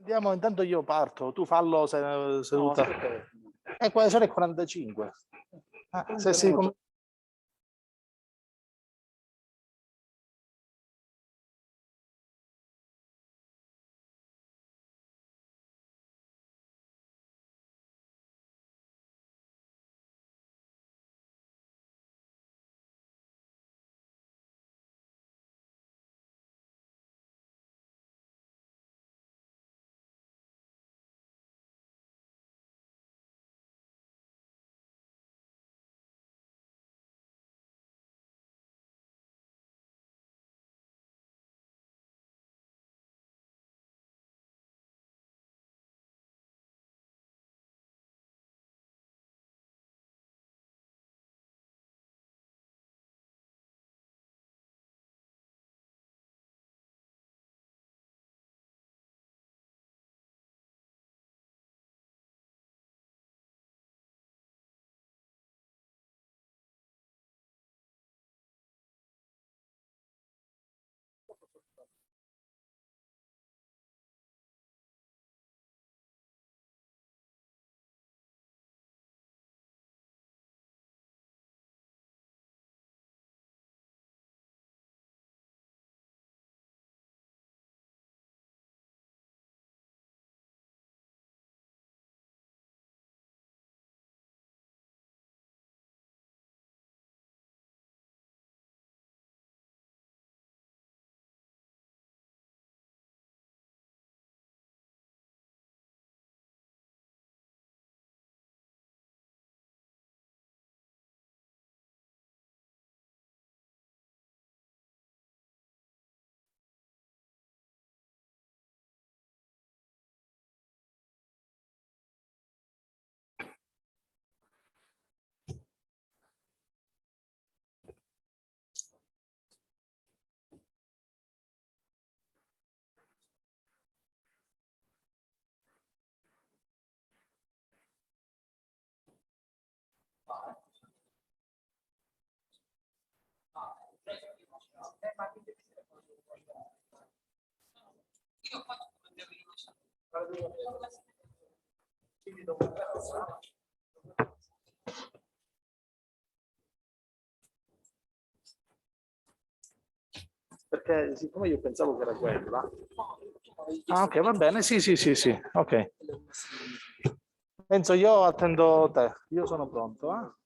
Andiamo, intanto io parto, tu fallo seduta. Quali sono le 45? Se si... Perché siccome io pensavo che era quella. Ah, ok, va bene, sì, sì, sì, sì, ok. Enzo, io attendo te, io sono pronto.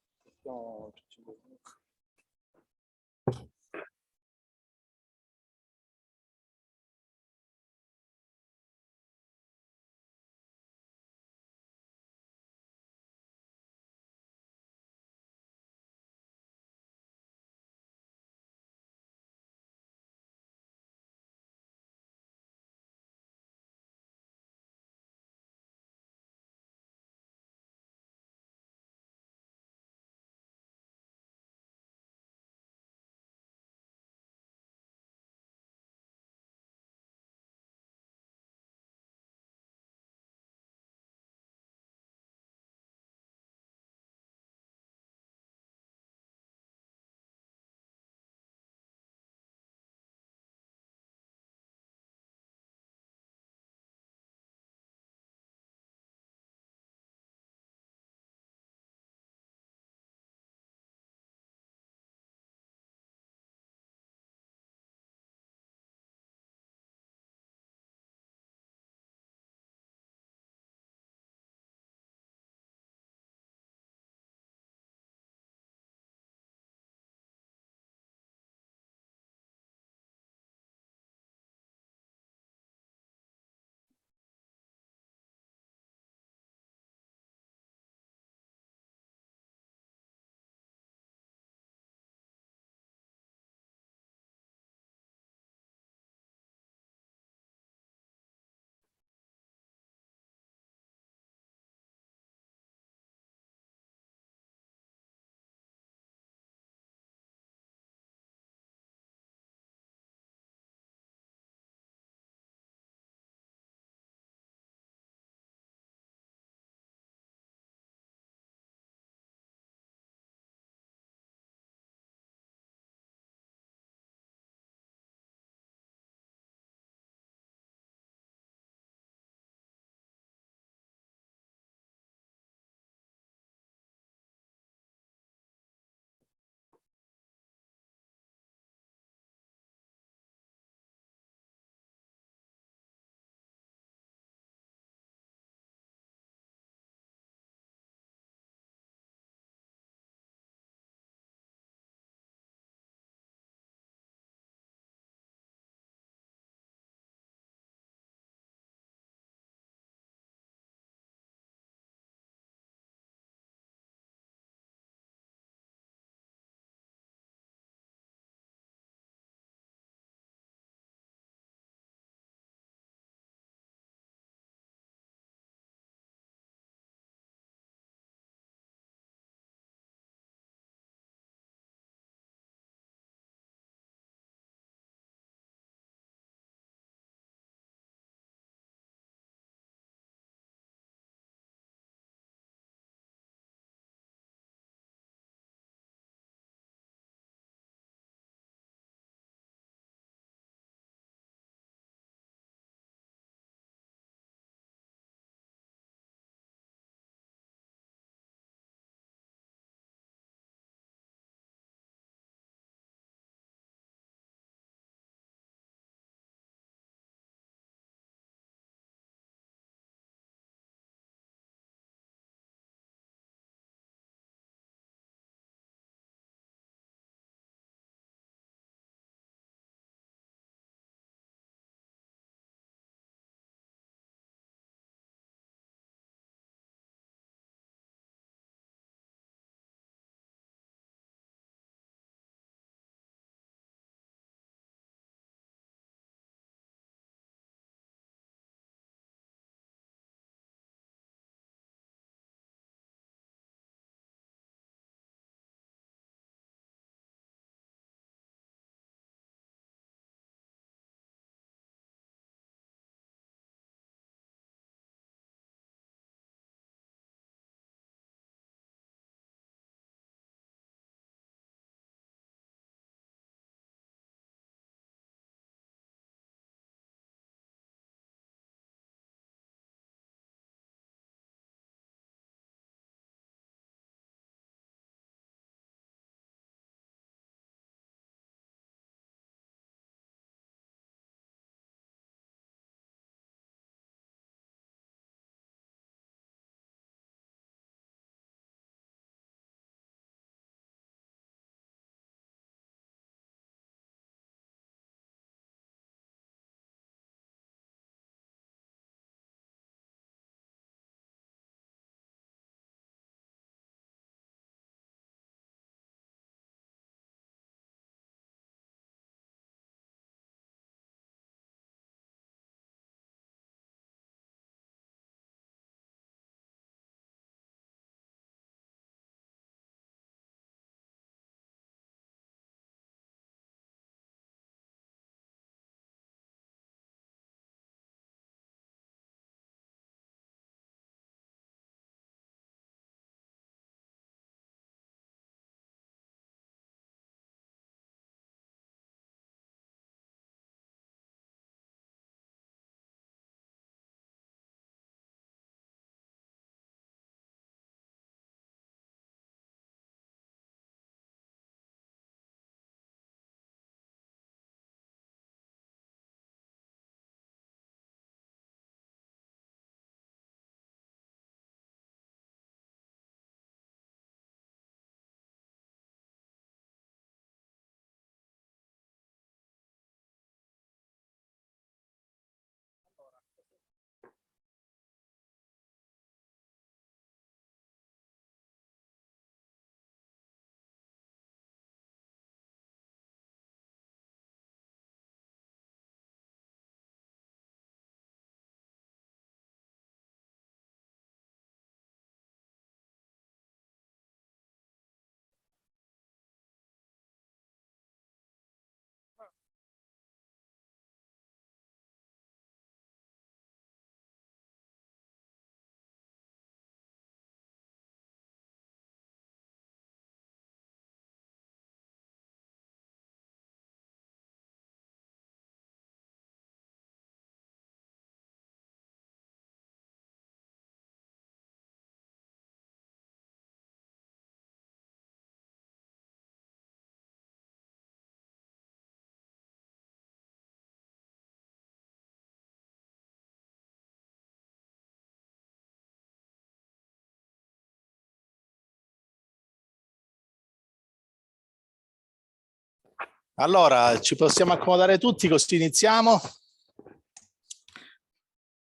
Allora, ci possiamo accomodare tutti, così iniziamo.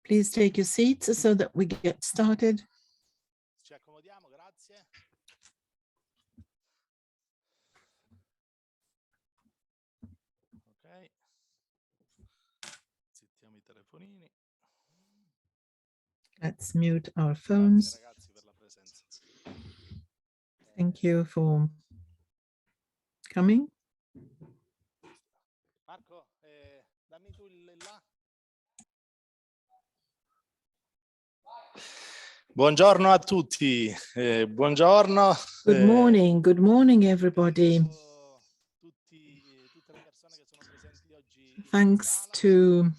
Please take your seats so that we get started. Ci accomodiamo, grazie. Ok. Zittiamo I telefonini. Let's mute our phones. Grazie ragazzi per la presenza. Thank you for coming. Marco, dammi tu il là. Buongiorno a tutti, buongiorno. Good morning everybody. Thanks to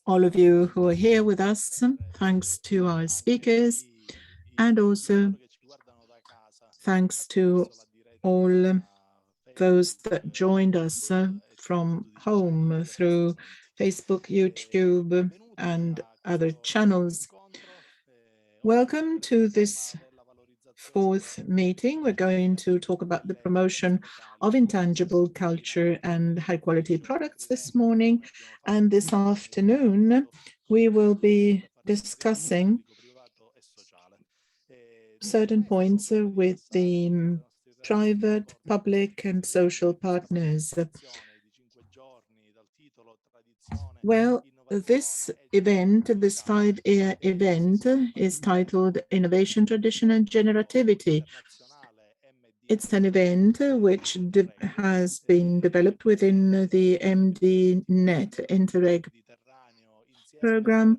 all of you who are here with us. Thanks to our speakers, and also thanks to all those that joined us from home through Facebook, YouTube, and other channels. Welcome to this fourth meeting. We're going to talk about the promotion of intangible culture and high-quality products this morning. And this afternoon, we will be discussing certain points with the private, public, and social partners. Well, this event, this 5-year event, is titled Innovation, Tradition, and Generativity. It's an event which has been developed within the MDNet Interreg program,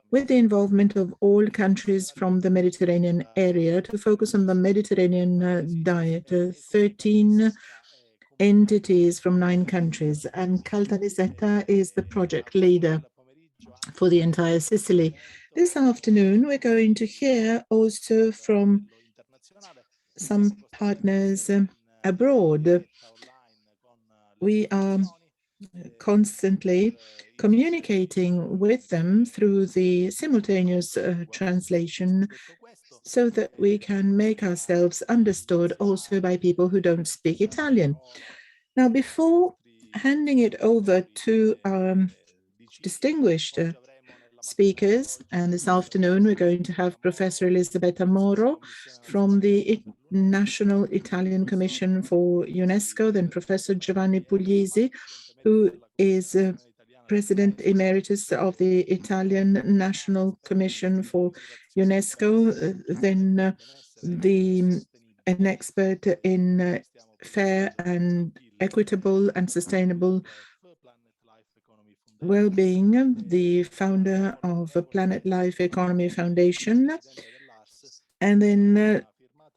with the involvement of all countries from the Mediterranean area to focus on the Mediterranean diet. 13 entities from 9 countries, and Caltanissetta is the project leader for the entire Sicily. This afternoon, we're going to hear also from some partners abroad. We are constantly communicating with them through the simultaneous translation, so that we can make ourselves understood also by people who don't speak Italian. Now, before handing it over to our distinguished speakers, and this afternoon we're going to have Professor Elisabetta Moro from the National Italian Commission for UNESCO, then Professor Giovanni Puglisi, who is President Emeritus of the Italian National Commission for UNESCO, then an expert in fair and equitable and sustainable well-being, the founder of Planet Life Economy Foundation, and then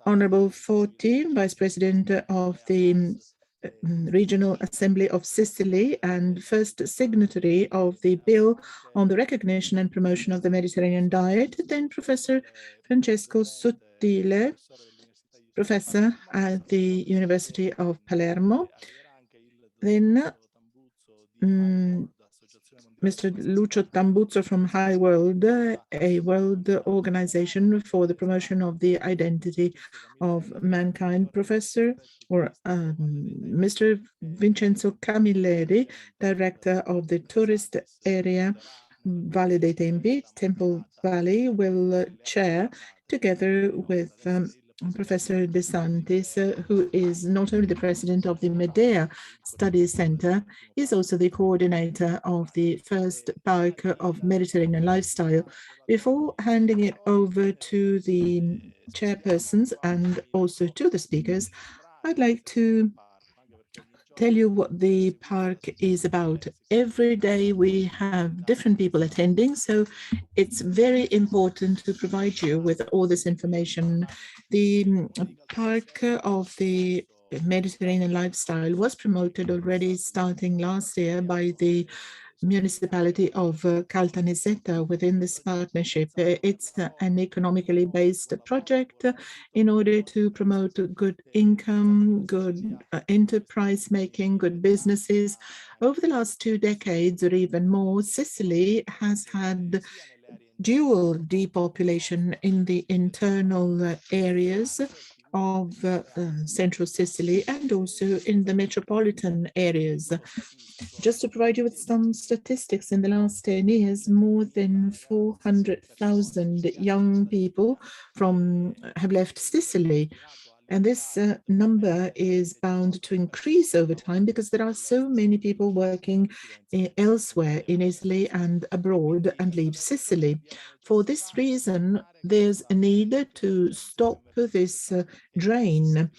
Honorable Forti, Vice President of the Regional Assembly of Sicily and first signatory of the Bill on the Recognition and Promotion of the Mediterranean Diet, then Professor Francesco Sottile, professor at the University of Palermo, then Mr. Lucio Tambuzzo from High World, a world organization for the promotion of the identity of mankind, Professor, or Mr. Vincenzo Camilleri, director of the tourist area Valle dei Tempi, Temple Valley, will chair together with Professor De Santis, who is not only the president of the Medea Studies Center, he's also the coordinator of the first park of Mediterranean lifestyle. Before handing it over to the chairpersons and also to the speakers, I'd like to tell you what the park is about. Every day we have different people attending, so it's very important to provide you with all this information. The park of the Mediterranean lifestyle was promoted already starting last year by the municipality of Caltanissetta within this partnership. It's an economically based project in order to promote good income, good enterprise making, good businesses. Over the last 2 decades or even more, Sicily has had dual depopulation in the internal areas of central Sicily and also in the metropolitan areas. Just to provide you with some statistics, in the last 10 years, more than 400,000 young people have left Sicily. And this number is bound to increase over time because there are so many people working elsewhere in Italy and abroad and leave Sicily. For this reason, there's a need to stop this drain.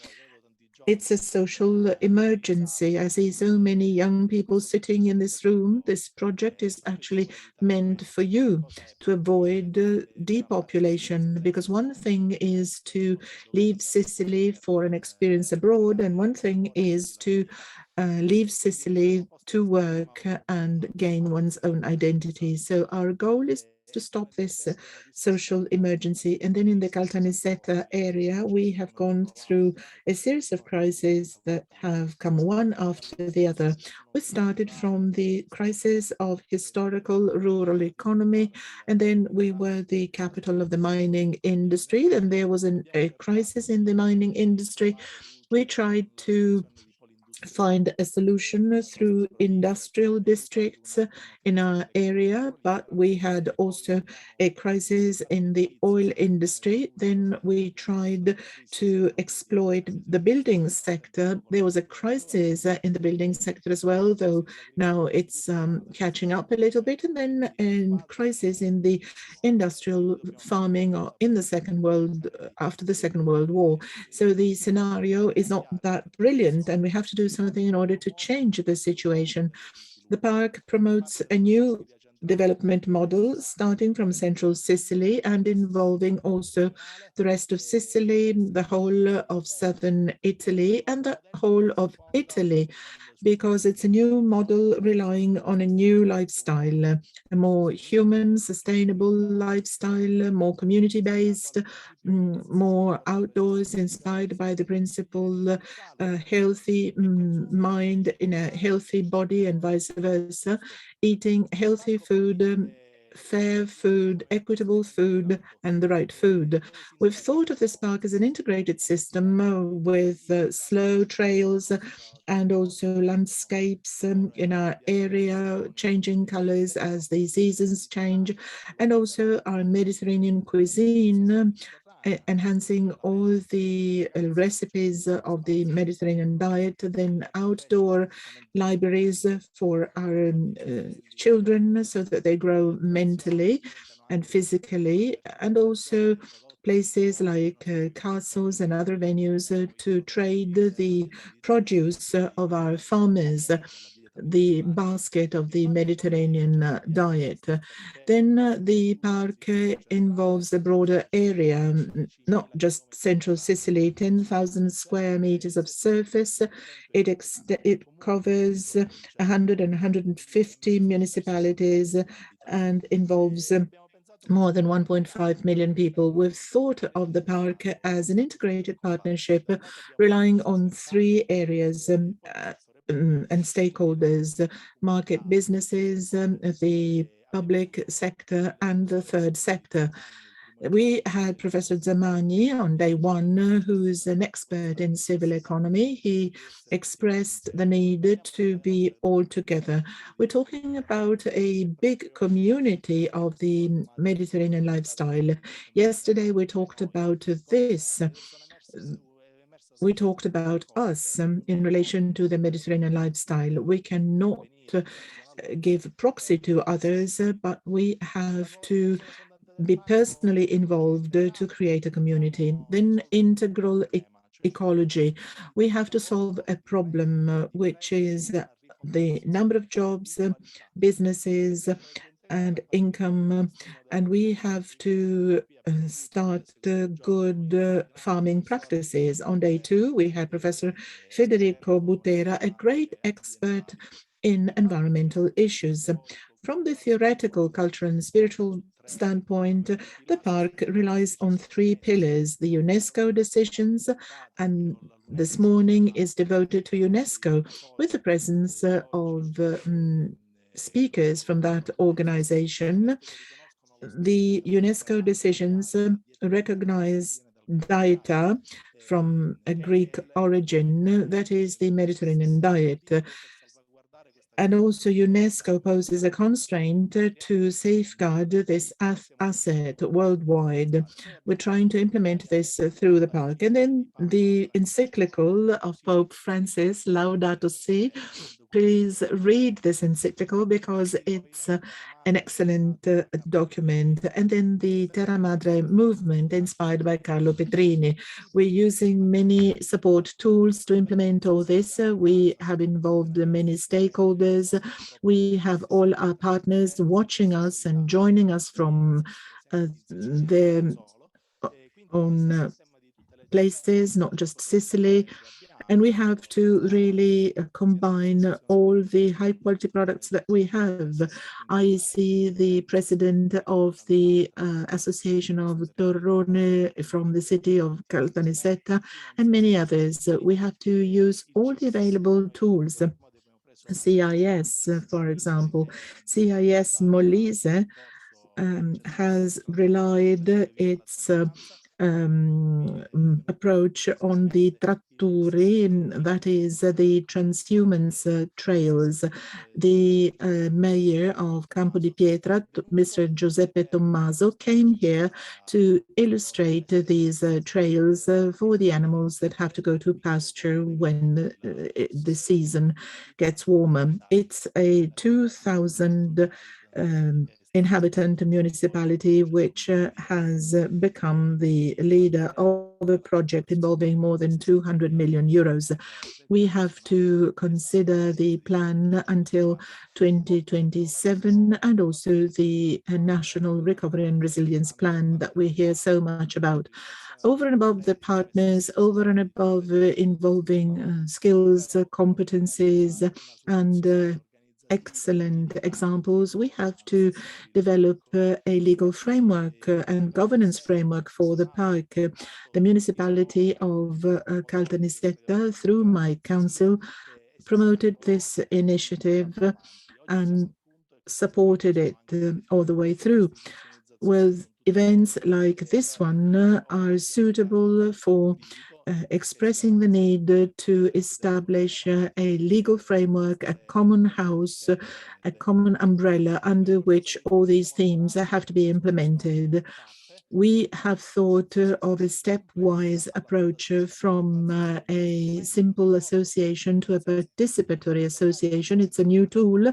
It's a social emergency. I see so many young people sitting in this room. This project is actually meant for you to avoid depopulation, because one thing is to leave Sicily for an experience abroad, and one thing is to leave Sicily to work and gain one's own identity. So our goal is to stop this social emergency. And then in the Caltanissetta area, we have gone through a series of crises that have come one after the other. We started from the crisis of historical rural economy, and then we were the capital of the mining industry. Then there was a crisis in the mining industry. We tried to find a solution through industrial districts in our area, but we had also a crisis in the oil industry. Then we tried to exploit the building sector. There was a crisis in the building sector as well, though now it's catching up a little bit. And then a crisis in the industrial farming or in the after the Second World War. So the scenario is not that brilliant, and we have to do something in order to change the situation. The park promotes a new development model starting from central Sicily and involving also the rest of Sicily, the whole of southern Italy, and the whole of Italy, because it's a new model relying on a new lifestyle, a more human, sustainable lifestyle, more community-based, more outdoors, inspired by the principle healthy mind in a healthy body and vice versa, eating healthy food, fair food, equitable food, and the right food. We've thought of this park as an integrated system with slow trails and also landscapes in our area, changing colors as the seasons change, and also our Mediterranean cuisine, enhancing all the recipes of the Mediterranean diet, then outdoor libraries for our children so that they grow mentally and physically, and also places like castles and other venues to trade the produce of our farmers, the basket of the Mediterranean diet. Then the park involves a broader area, not just central Sicily, 10,000 square meters of surface. It covers 100 and 150 municipalities and involves more than 1.5 million people. We've thought of the park as an integrated partnership relying on three areas and stakeholders: market businesses, the public sector, and the third sector. We had Professor Zamani on day one, who's an expert in civil economy. He expressed the need to be all together. We're talking about a big community of the Mediterranean lifestyle. Yesterday, we talked about this. We talked about us in relation to the Mediterranean lifestyle. We cannot give proxy to others, but we have to be personally involved to create a community. Then integral ecology. We have to solve a problem, which is the number of jobs, businesses, and income, and we have to start good farming practices. On day two, we had Professor Federico Butera, a great expert in environmental issues. From the theoretical, cultural, and spiritual standpoint, the park relies on three pillars: the UNESCO decisions, and this morning is devoted to UNESCO with the presence of speakers from that organization. The UNESCO decisions recognize dieta from a Greek origin, that is the Mediterranean diet. And also UNESCO poses a constraint to safeguard this asset worldwide. We're trying to implement this through the park. And then the encyclical of Pope Francis, Laudato Si, please read this encyclical because it's an excellent document. And then the Terra Madre movement inspired by Carlo Petrini. We're using many support tools to implement all this. We have involved many stakeholders. We have all our partners watching us and joining us from their own places, not just Sicily. And we have to really combine all the high quality products that we have. I see the president of the Association of Torrone from the city of Caltanissetta and many others. We have to use all the available tools. CIS, for example, CIS Molise has relied its approach on the tratturi, that is the transhumans trails. The mayor of Campo di Pietra, Mr. Giuseppe Tommaso, came here to illustrate these trails for the animals that have to go to pasture when the season gets warmer. It's a 2,000 inhabitant municipality which has become the leader of a project involving more than 200 million euros. We have to consider the plan until 2027 and also the National Recovery and Resilience Plan that we hear so much about. Over and above the partners, over and above involving skills, competencies, and excellent examples, we have to develop a legal framework and governance framework for the park. The municipality of Caltanissetta, through my council, promoted this initiative and supported it all the way through. With events like this one are suitable for expressing the need to establish a legal framework, a common house, a common umbrella under which all these themes have to be implemented. We have thought of a stepwise approach from a simple association to a participatory association. It's a new tool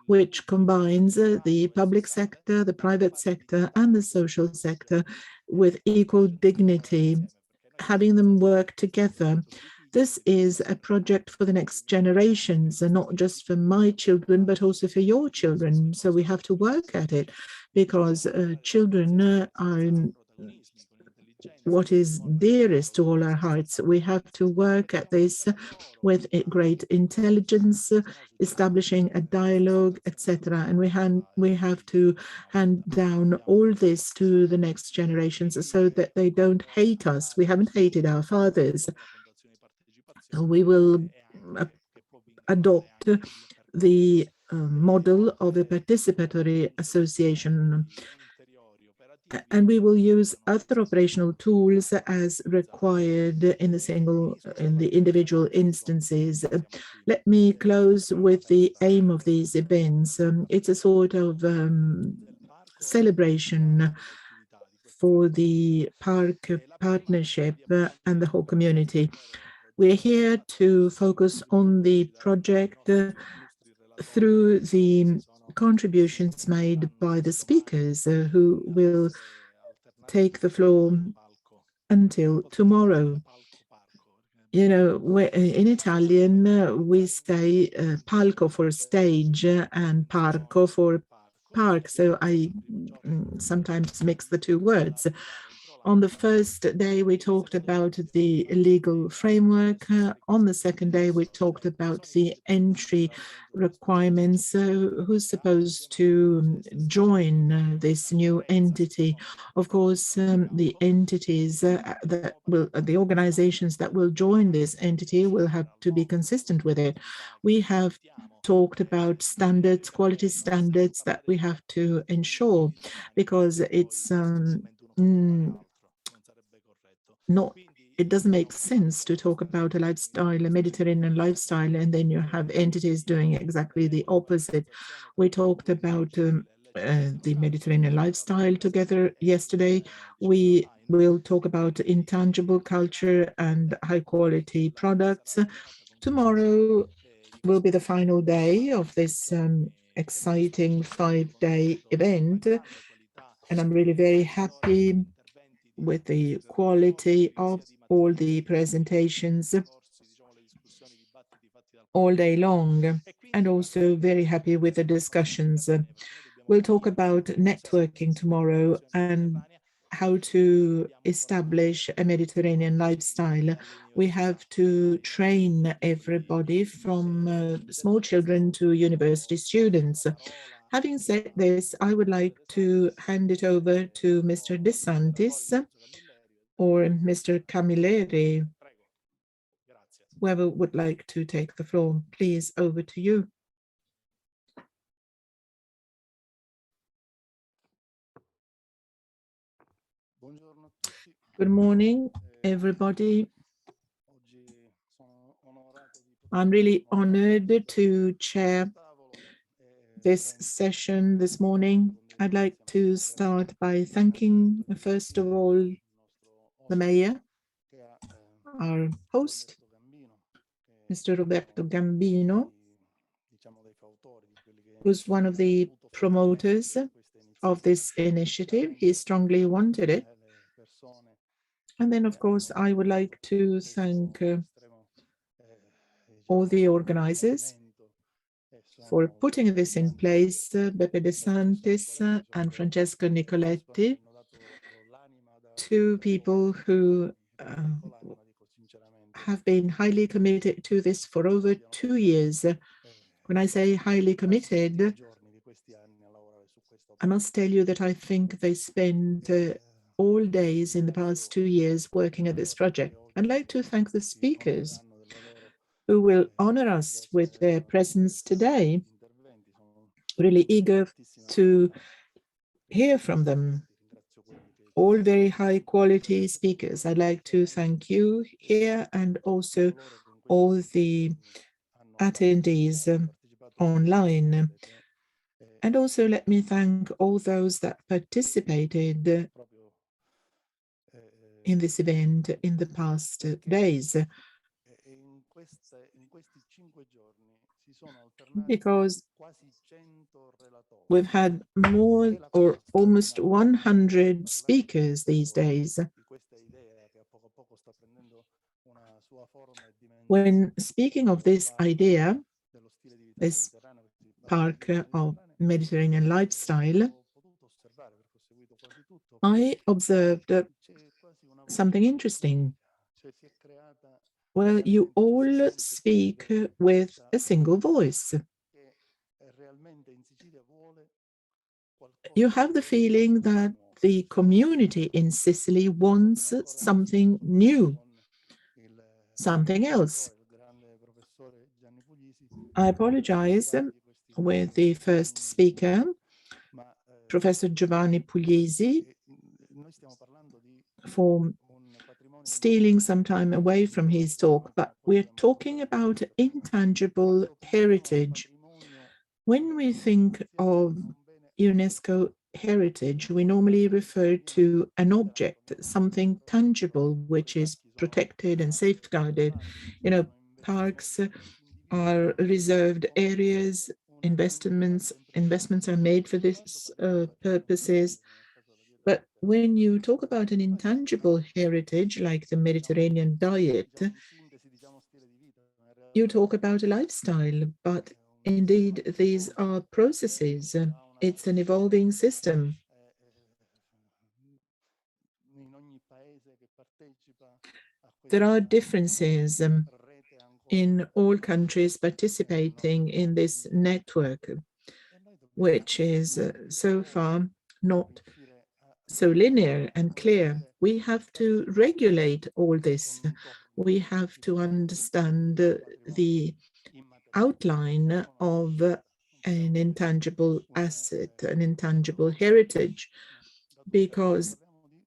which combines the public sector, the private sector, and the social sector with equal dignity, having them work together. This is a project for the next generations, and not just for my children, but also for your children. So we have to work at it because children are what is dearest to all our hearts. We have to work at this with great intelligence, establishing a dialogue, etc. And we have to hand down all this to the next generations so that they don't hate us. We haven't hated our fathers. We will adopt the model of a participatory association, and we will use other operational tools as required in the individual instances. Let me close with the aim of these events. It's a sort of celebration for the park partnership and the whole community. We're here to focus on the project through the contributions made by the speakers who will take the floor until tomorrow. You know, in Italian, we say palco for stage and parco for park. So I sometimes mix the two words. On the first day, we talked about the legal framework. On the second day, we talked about the entry requirements. Who's supposed to join this new entity? Of course, the entities the organizations that will join this entity will have to be consistent with it. We have talked about standards, quality standards that we have to ensure, because it's not, it doesn't make sense to talk about a lifestyle, a Mediterranean lifestyle, and then you have entities doing exactly the opposite. We talked about the Mediterranean lifestyle together yesterday. We will talk about intangible culture and high quality products. Tomorrow will be the final day of this exciting 5-day event. And I'm really very happy with the quality of all the presentations all day long, and also very happy with the discussions. We'll talk about networking tomorrow and how to establish a Mediterranean lifestyle. We have to train everybody from small children to university students. Having said this, I would like to hand it over to Mr. De Santis or Mr. Camilleri, whoever would like to take the floor. Please, over to you. Good morning, everybody. I'm really honored to chair this session this morning. I'd like to start by thanking, first of all, the mayor, our host, Mr. Roberto Gambino, who's one of the promoters of this initiative. He strongly wanted it. And then, of course, I would like to thank all the organizers for putting this in place, Beppe De Santis and Francesco Nicoletti, two people who have been highly committed to this for over 2 years. When I say highly committed, I must tell you that I think they spent all days in the past 2 years working at this project. I'd like to thank the speakers who will honor us with their presence today. Really eager to hear from them. All very high quality speakers. I'd like to thank you here and also all the attendees online. And also let me thank all those that participated in this event in the past days. Because we've had more or almost 100 speakers these days. When speaking of this idea, this park of Mediterranean lifestyle, I observed something interesting. Well, you all speak with a single voice. You have the feeling that the community in Sicily wants something new, something else. I apologize with the first speaker, Professor Giovanni Pugliesi, for stealing some time away from his talk, but we're talking about intangible heritage. When we think of UNESCO heritage, we normally refer to an object, something tangible, which is protected and safeguarded. You know, parks are reserved areas, investments are made for this purposes. But when you talk about an intangible heritage, like the Mediterranean diet, you talk about a lifestyle, but indeed these are processes. It's an evolving system. There are differences in all countries participating in this network, which is so far not so linear and clear. We have to regulate all this. We have to understand the outline of an intangible asset, an intangible heritage, because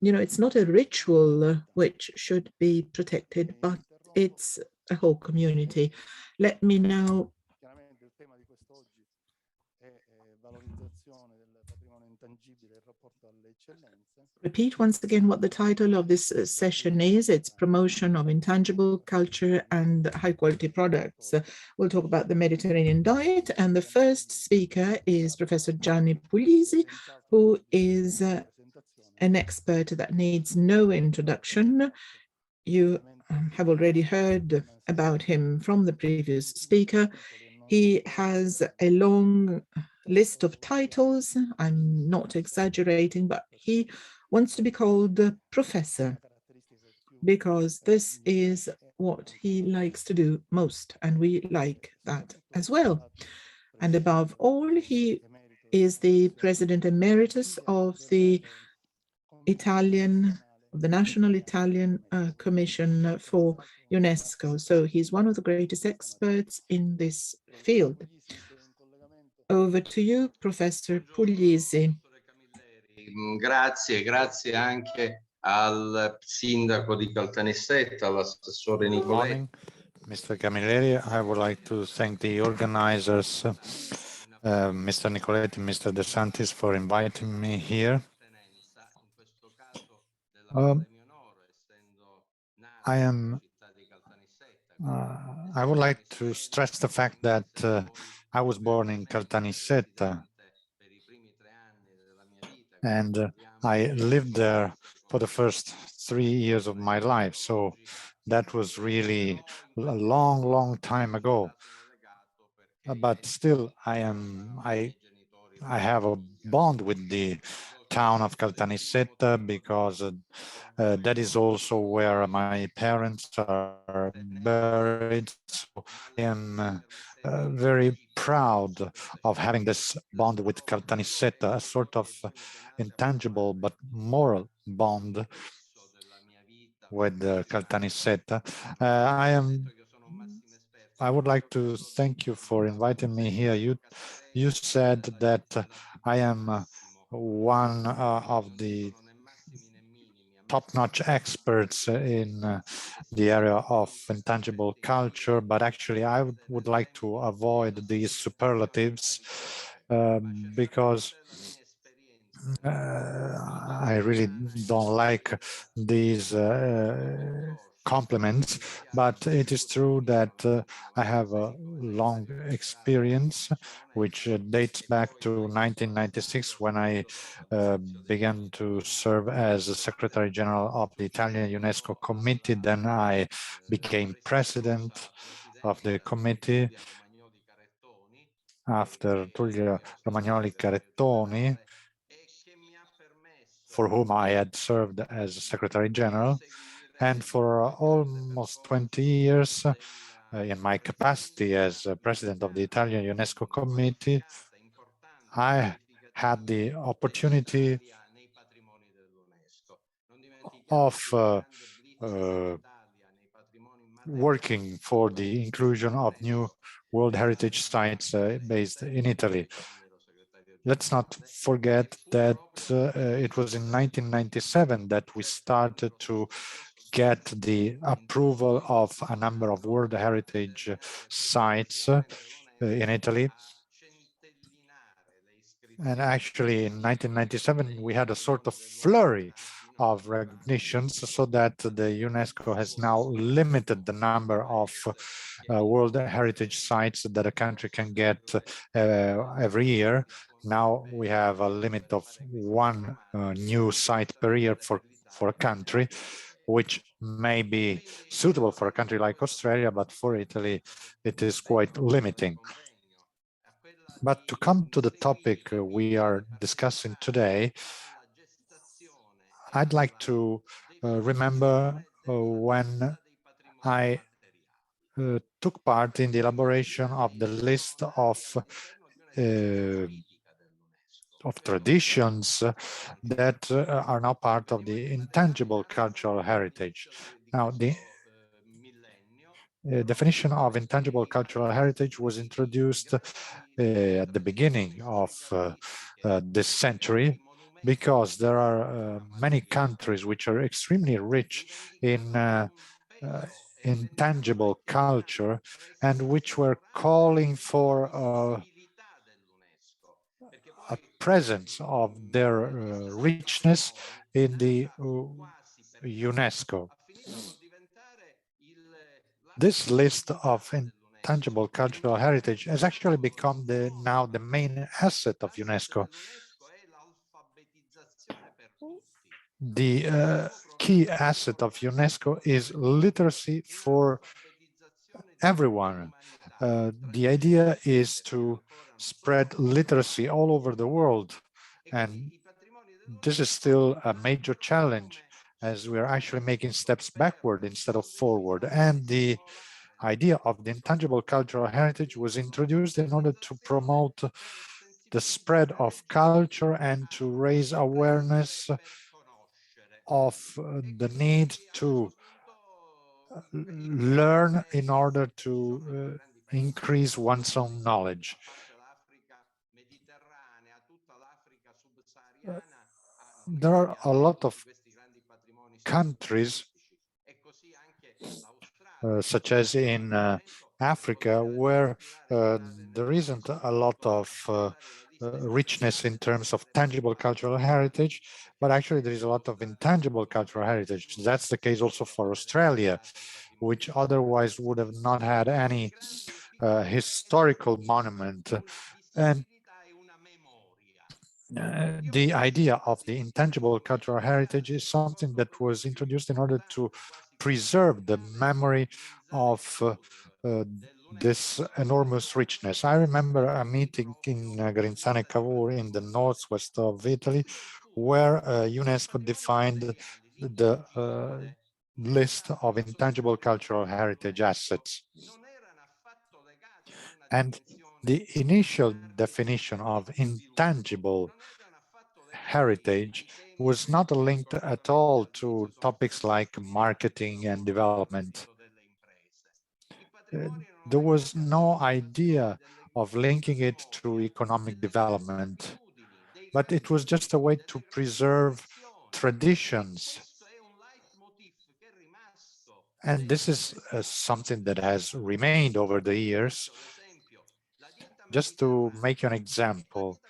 you know, it's not a ritual which should be protected, but it's a whole community. Let me now repeat once again what the title of this session is. It's Promotion of Intangible Culture and High Quality Products. We'll talk about the Mediterranean diet, and the first speaker is Professor Gianni Puglisi, who is an expert that needs no introduction. You have already heard about him from the previous speaker. He has a long list of titles. I'm not exaggerating, but he wants to be called professor because this is what he likes to do most, and we like that as well. And above all, he is the president emeritus of the National Italian Commission for UNESCO. So he's one of the greatest experts in this field. Over to you, Professor Puglisi. Grazie, grazie anche al sindaco di Caltanissetta, all'assessore Nicoletti. Mr. Camilleri, I would like to thank the organizers, Mr. Nicoletti and Mr. De Santis, for inviting me here. I would like to stress the fact that I was born in Caltanissetta, and I lived there for the first 3 years of my life. So that was really a long, long time ago. But still, I have a bond with the town of Caltanissetta because that is also where my parents are buried. So I am very proud of having this bond with Caltanissetta, a sort of intangible but moral bond with Caltanissetta. I would like to thank you for inviting me here. You said that I am one of the top-notch experts in the area of intangible culture, but actually I would like to avoid these superlatives because I really don't like these compliments, but it is true that I have a long experience, which dates back to 1996 when I began to serve as the Secretary General of the Italian UNESCO Committee. Then I became president of the committee after Tullio Romagnoli Carettoni, for whom I had served as Secretary General. And for almost 20 years, in my capacity as President of the Italian UNESCO Committee, I had the opportunity of working for the inclusion of new World Heritage Sites based in Italy. Let's not forget that it was in 1997 that we started to get the approval of a number of World Heritage sites in Italy. And actually in 1997, we had a sort of flurry of recognitions so that the UNESCO has now limited the number of World Heritage sites that a country can get every year. Now we have a limit of one new site per year for a country, which may be suitable for a country like Australia, but for Italy, it is quite limiting. But to come to the topic we are discussing today, I'd like to remember when I took part in the elaboration of the list of traditions that are now part of the intangible cultural heritage. Now, the definition of intangible cultural heritage was introduced at the beginning of this century, because there are many countries which are extremely rich in intangible culture and which were calling for a presence of their richness in the UNESCO. This list of intangible cultural heritage has actually become now the main asset of UNESCO. The key asset of UNESCO is literacy for everyone. The idea is to spread literacy all over the world, and this is still a major challenge as we are actually making steps backward instead of forward. And the idea of the intangible cultural heritage was introduced in order to promote the spread of culture and to raise awareness of the need to learn in order to increase one's own knowledge. There are a lot of countries, such as in Africa, where there isn't a lot of richness in terms of tangible cultural heritage, but actually there is a lot of intangible cultural heritage. That's the case also for Australia, which otherwise would have not had any historical monument. And the idea of the intangible cultural heritage is something that was introduced in order to preserve the memory of this enormous richness. I remember a meeting in Grinzane Cavour in the northwest of Italy, where UNESCO defined the list of intangible cultural heritage assets. And the initial definition of intangible heritage was not linked at all to topics like marketing and development. There was no idea of linking it to economic development, but it was just a way to preserve traditions. And this is something that has remained over the years. Just to make an example,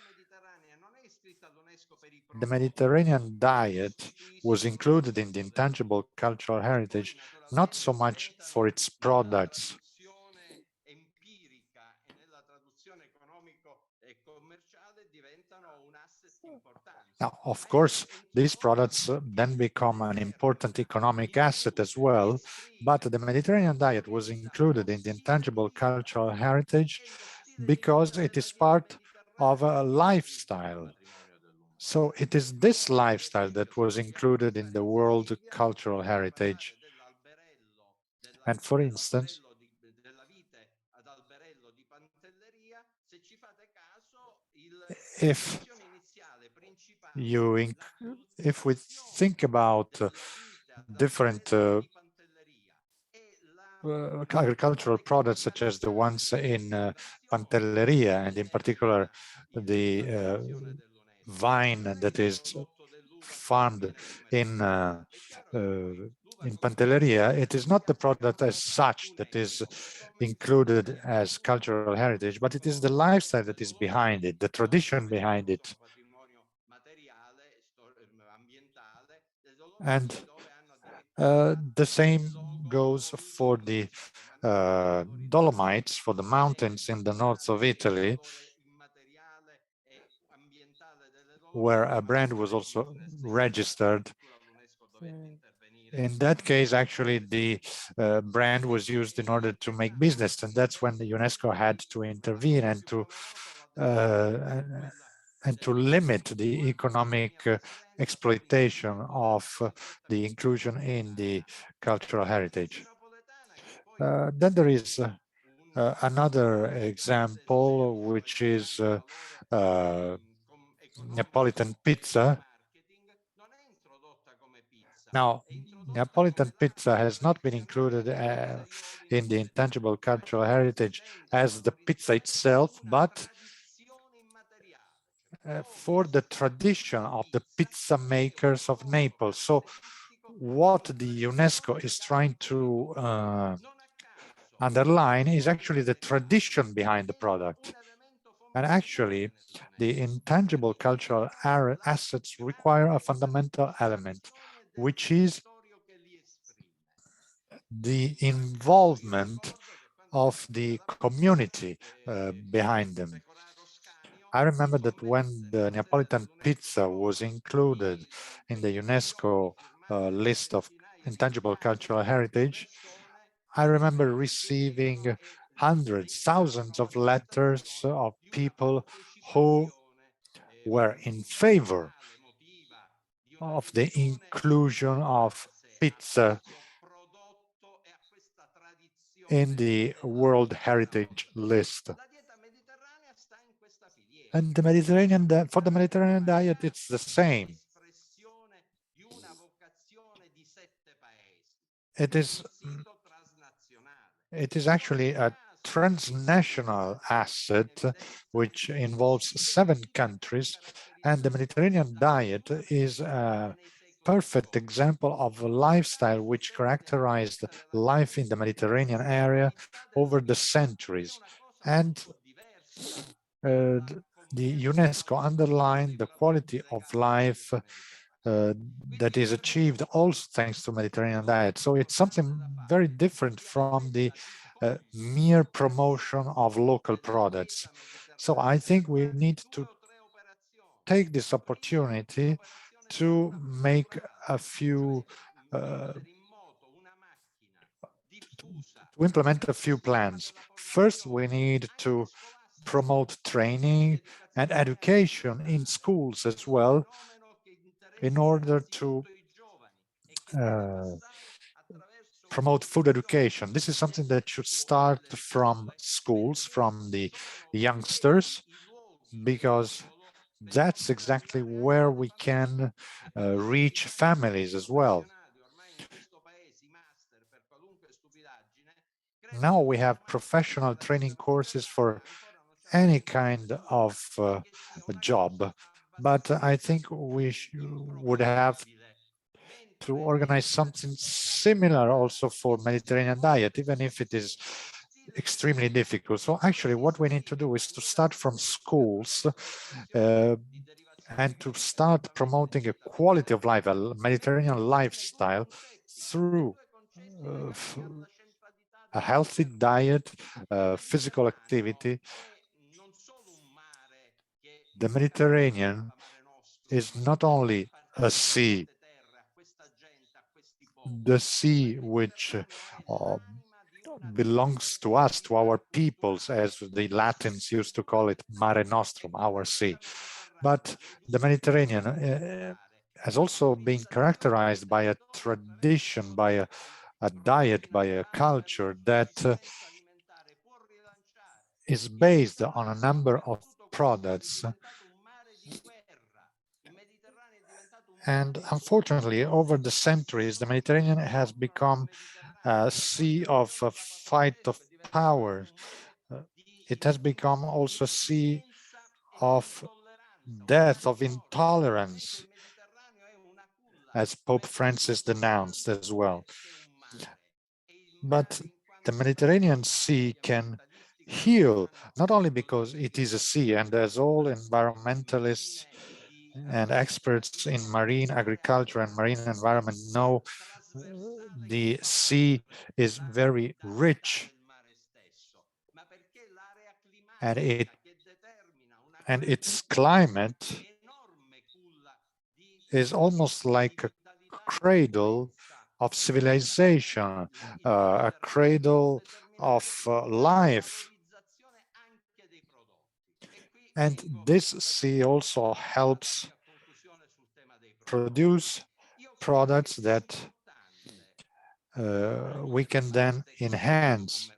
the Mediterranean diet was included in the intangible cultural heritage, not so much for its products. Now, of course, these products then become an important economic asset as well, but the Mediterranean diet was included in the intangible cultural heritage because it is part of a lifestyle. So it is this lifestyle that was included in the World Cultural Heritage. And for instance, if we think about different agricultural products such as the ones in Pantelleria, and in particular the vine that is farmed in Pantelleria, it is not the product as such that is included as cultural heritage, but it is the lifestyle that is behind it, the tradition behind it. And the same goes for the Dolomites, for the mountains in the north of Italy, where a brand was also registered. In that case, actually, the brand was used in order to make business, and that's when the UNESCO had to intervene and to limit the economic exploitation of the inclusion in the cultural heritage. Then there is another example, which is Neapolitan pizza. Now, Neapolitan pizza has not been included in the intangible cultural heritage as the pizza itself, but for the tradition of the pizza makers of Naples. So what the UNESCO is trying to underline is actually the tradition behind the product. And actually, the intangible cultural assets require a fundamental element, which is the involvement of the community behind them. I remember that when the Neapolitan pizza was included in the UNESCO list of intangible cultural heritage, I remember receiving hundreds, thousands of letters of people who were in favor of the inclusion of pizza in the World Heritage List. And the Mediterranean, for the Mediterranean diet, it's the same. It is actually a transnational asset which involves 7 countries, and the Mediterranean diet is a perfect example of a lifestyle which characterized life in the Mediterranean area over the centuries. And the UNESCO underlined the quality of life that is achieved also thanks to Mediterranean diet. So it's something very different from the mere promotion of local products. So I think we need to take this opportunity to make a few to implement a few plans. First, we need to promote training and education in schools as well in order to promote food education. This is something that should start from schools, from the youngsters, because that's exactly where we can reach families as well. Now we have professional training courses for any kind of job, but I think we would have to organize something similar also for Mediterranean diet, even if it is extremely difficult. So actually what we need to do is to start from schools and to start promoting a quality of life, a Mediterranean lifestyle through a healthy diet, physical activity. The Mediterranean is not only a sea, the sea which belongs to us, to our peoples, as the Latins used to call it, Mare Nostrum, our sea. But the Mediterranean has also been characterized by a tradition, by a diet, by a culture that is based on a number of products. And unfortunately, over the centuries, the Mediterranean has become a sea of a fight of power. It has become also a sea of death, of intolerance, as Pope Francis denounced as well. But the Mediterranean Sea can heal, not only because it is a sea, and as all environmentalists and experts in marine agriculture and marine environment know, the sea is very rich, and its climate is almost like a cradle of civilization, a cradle of life. And this sea also helps produce products that we can then enhance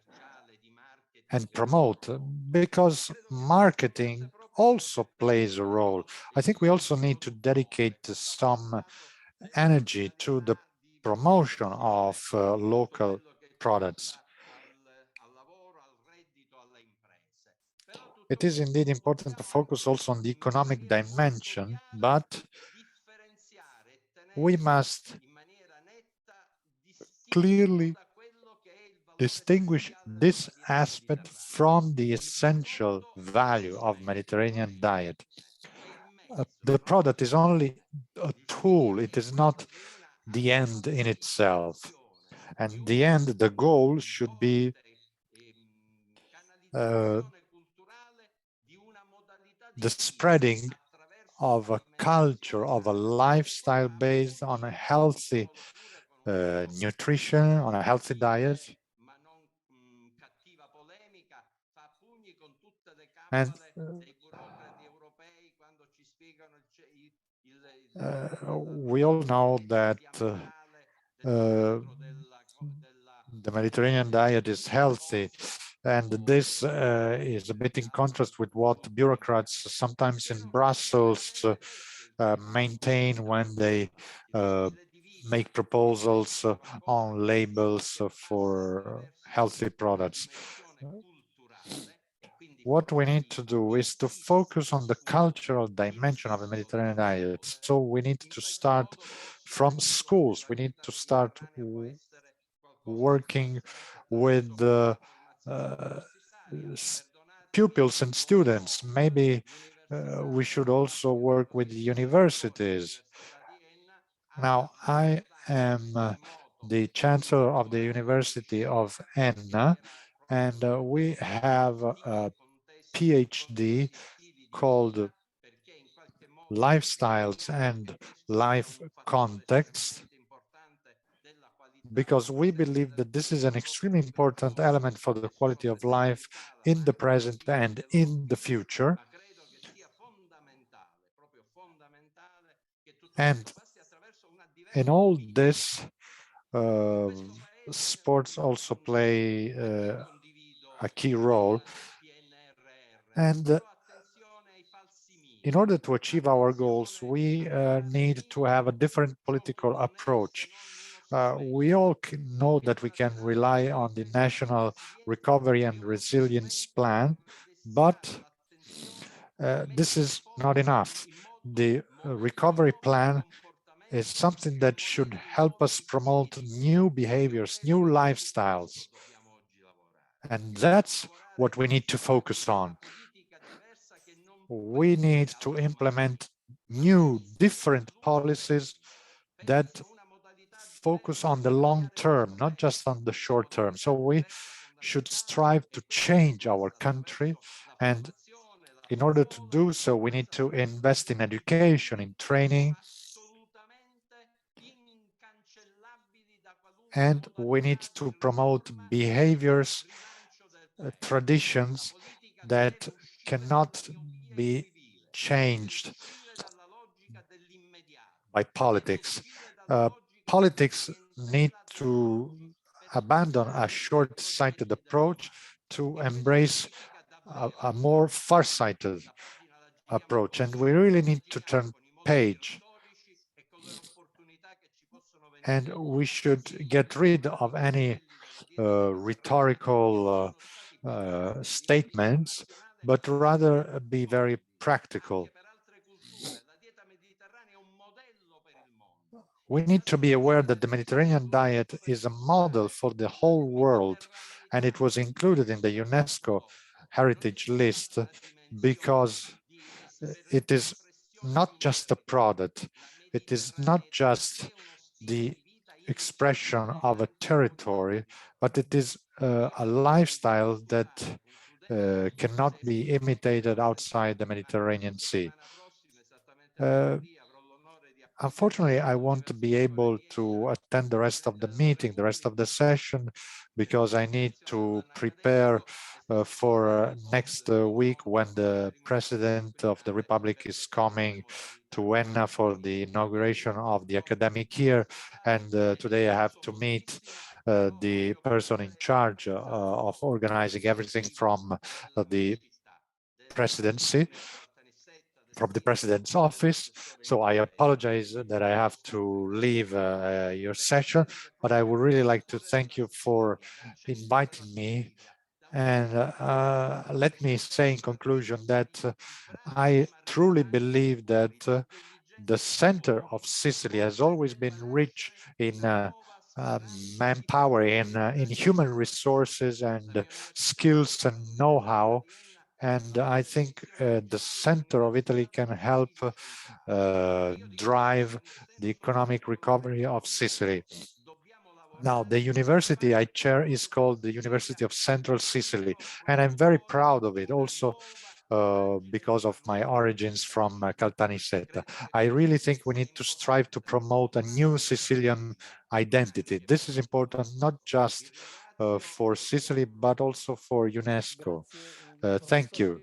and promote, because marketing also plays a role. I think we also need to dedicate some energy to the promotion of local products. it is indeed important to focus also on the economic dimension, but we must clearly distinguish this aspect from the essential value of Mediterranean diet. The product is only a tool, it is not the end in itself. And the end, the goal should be the spreading of a culture, of a lifestyle based on a healthy nutrition, on a healthy diet. And we all know that the Mediterranean diet is healthy, and this is a bit in contrast with what bureaucrats sometimes in Brussels maintain when they make proposals on labels for healthy products. What we need to do is to focus on the cultural dimension of the Mediterranean diet. So we need to start from schools. We need to start working with pupils and students. Maybe we should also work with universities. Now, I am the chancellor of the University of Enna, and we have a PhD called Lifestyles and Life Context, because we believe that this is an extremely important element for the quality of life in the present and in the future. And in all this, sports also play a key role. And in order to achieve our goals, we need to have a different political approach. We all know that we can rely on the National Recovery and Resilience Plan, but this is not enough. The recovery plan is something that should help us promote new behaviors, new lifestyles. And that's what we need to focus on. We need to implement new, different policies that focus on the long term, not just on the short term. So we should strive to change our country, and in order to do so, we need to invest in education, in training, and we need to promote behaviors, traditions that cannot be changed by politics. Politics need to abandon a short-sighted approach to embrace a more far-sighted approach, and we really need to turn page. And we should get rid of any rhetorical statements, but rather be very practical. We need to be aware that the Mediterranean diet is a model for the whole world, and it was included in the UNESCO heritage list because it is not just a product, it is not just the expression of a territory, but it is a lifestyle that cannot be imitated outside the Mediterranean Sea. Unfortunately, I won't be able to attend the rest of the meeting, the rest of the session, because I need to prepare for next week when the President of the Republic is coming to Vienna for the inauguration of the academic year. And today I have to meet the person in charge of organizing everything from the presidency, from the president's office. So I apologize that I have to leave your session, but I would really like to thank you for inviting me And let me say in conclusion that I truly believe that the center of Sicily has always been rich in manpower, in human resources and skills and know-how. And I think the center of Italy can help drive the economic recovery of Sicily. Now, the university I chair is called the University of Central Sicily, and I'm very proud of it also because of my origins from Caltanissetta. I really think we need to strive to promote a new Sicilian identity. This is important not just for Sicily, but also for UNESCO. Thank you.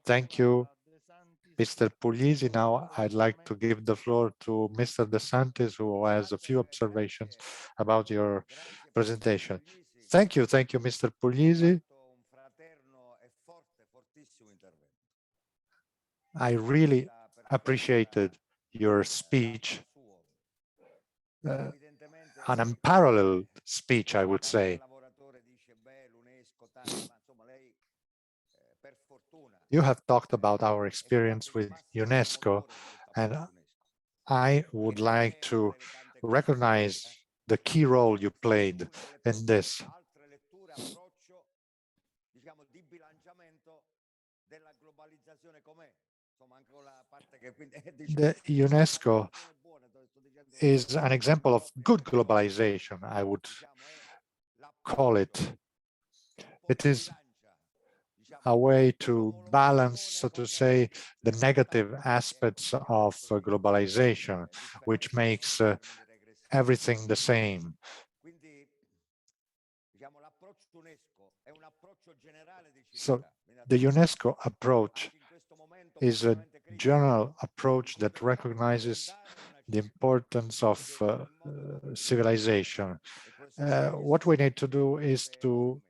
Thank you, Mr. Puglisi. Now I'd like to give the floor to Mr. De Santis, who has a few observations about your presentation. Thank you, Mr. Puglisi. I really appreciated your speech, an unparalleled speech, I would say. You have talked about our experience with UNESCO, and I would like to recognize the key role you played in this. The UNESCO is an example of good globalization, I would call it. It is a way to balance, so to say, the negative aspects of globalization, which makes everything the same. So the UNESCO approach is a general approach that recognizes the importance of civilization. What we need to do is to,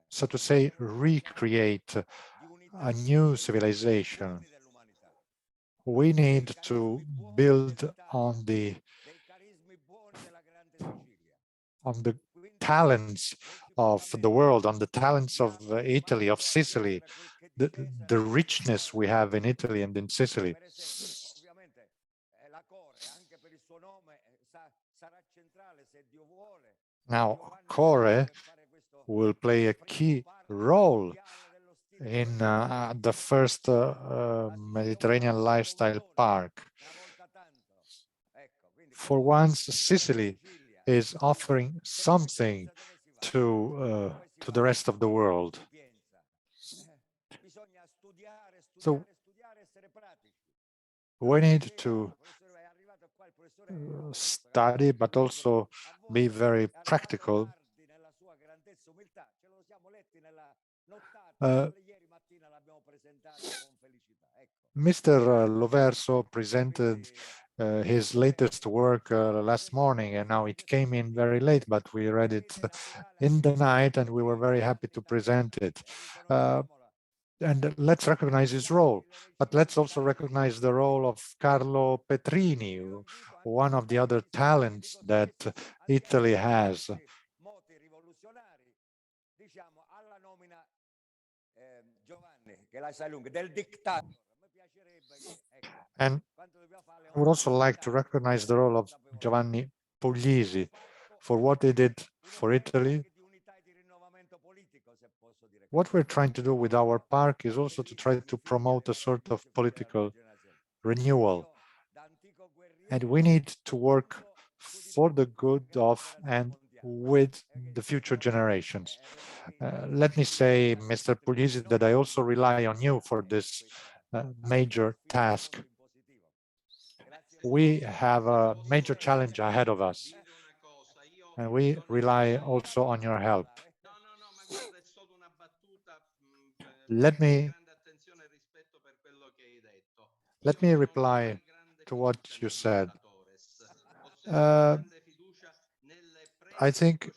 so to say, recreate a new civilization. We need to build on the talents of the world, on the talents of Italy, of Sicily, the richness we have in Italy and in Sicily. Now, Core will play a key role in the first Mediterranean lifestyle park. For once, Sicily is offering something to the rest of the world. So we need to study, but also be very practical. Mr. Loverso presented his latest work last morning, and now it came in very late, but we read it in the night and we were very happy to present it. And let's recognize his role, but let's also recognize the role of Carlo Petrini, one of the other talents that Italy has. And I would also like to recognize the role of Giovanni Puglisi for what he did for Italy. What we're trying to do with our park is also to try to promote a sort of political renewal. And we need to work for the good of and with the future generations. Let me say, Mr. Puglisi, that I also rely on you for this major task. We have a major challenge ahead of us, and we rely also on your help. Let me reply to what you said. I think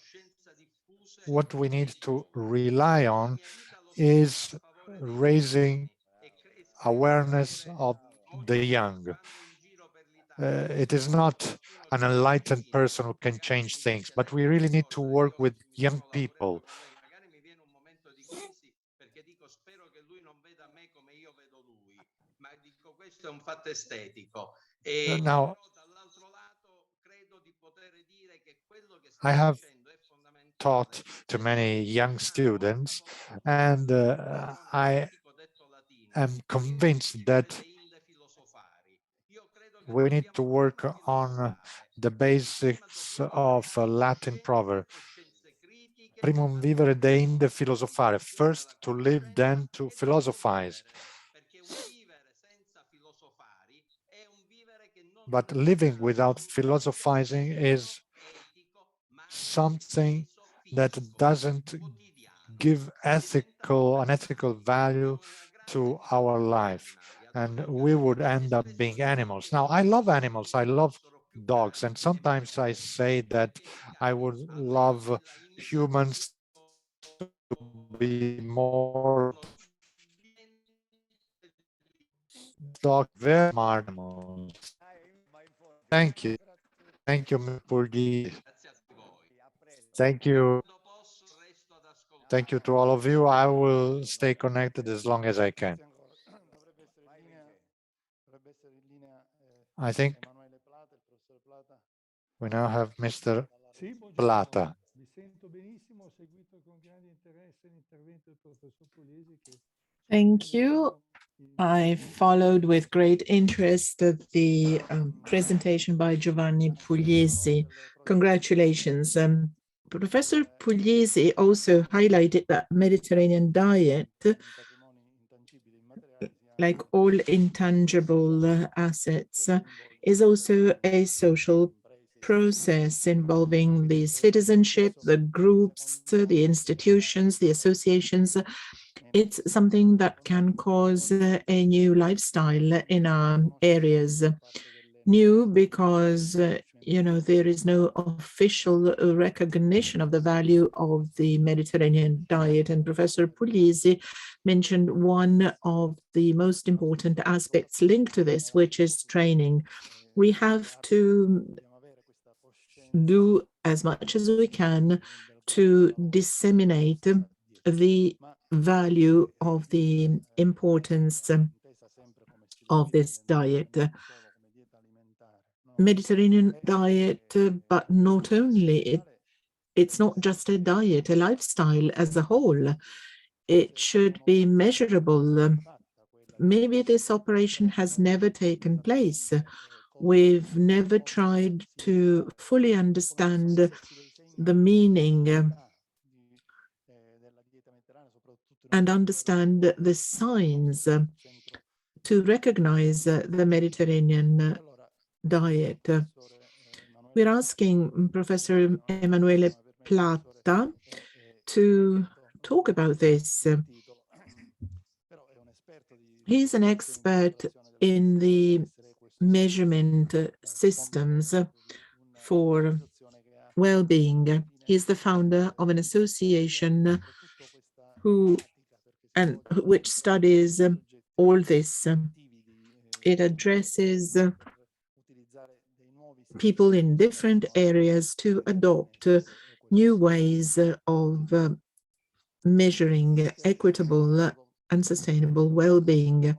what we need to rely on is raising awareness of the young. it is not an enlightened person who can change things, but we really need to work with young people. Now, I have taught to many young students, and I am convinced that we need to work on the basics of a Latin proverb. Primum vivere deinde philosophare. First to live, then to philosophize. But living without philosophizing is something that doesn't give an ethical value to our life, and we would end up being animals. Now, I love animals, I love dogs, and sometimes I say that I would love humans to be more dog, very smart animals. Thank you. Thank you, Mr. Purgi. Thank you. Thank you to all of you. I will stay connected as long as I can. I think we now have Mr. Plata. Thank you. I followed with great interest the presentation by Giovanni Pugliese. Congratulations. Professor Pugliese also highlighted that Mediterranean diet, like all intangible assets, is also a social process involving the citizenship, the groups, the institutions, the associations. It's something that can cause a new lifestyle in our areas. New because, there is no official recognition of the value of the Mediterranean diet. And Professor Pugliese mentioned one of the most important aspects linked to this, which is training. We have to do as much as we can to disseminate the value of the importance of this diet. Mediterranean diet, but not only, it's not just a diet, a lifestyle as a whole. It should be measurable. Maybe this operation has never taken place. We've never tried to fully understand the meaning and understand the signs to recognize the Mediterranean diet. We're asking Professor Emanuele Plata to talk about this. He's an expert in the measurement systems for well-being. He's the founder of an association which studies all this. It addresses people in different areas to adopt new ways of measuring equitable and sustainable well-being.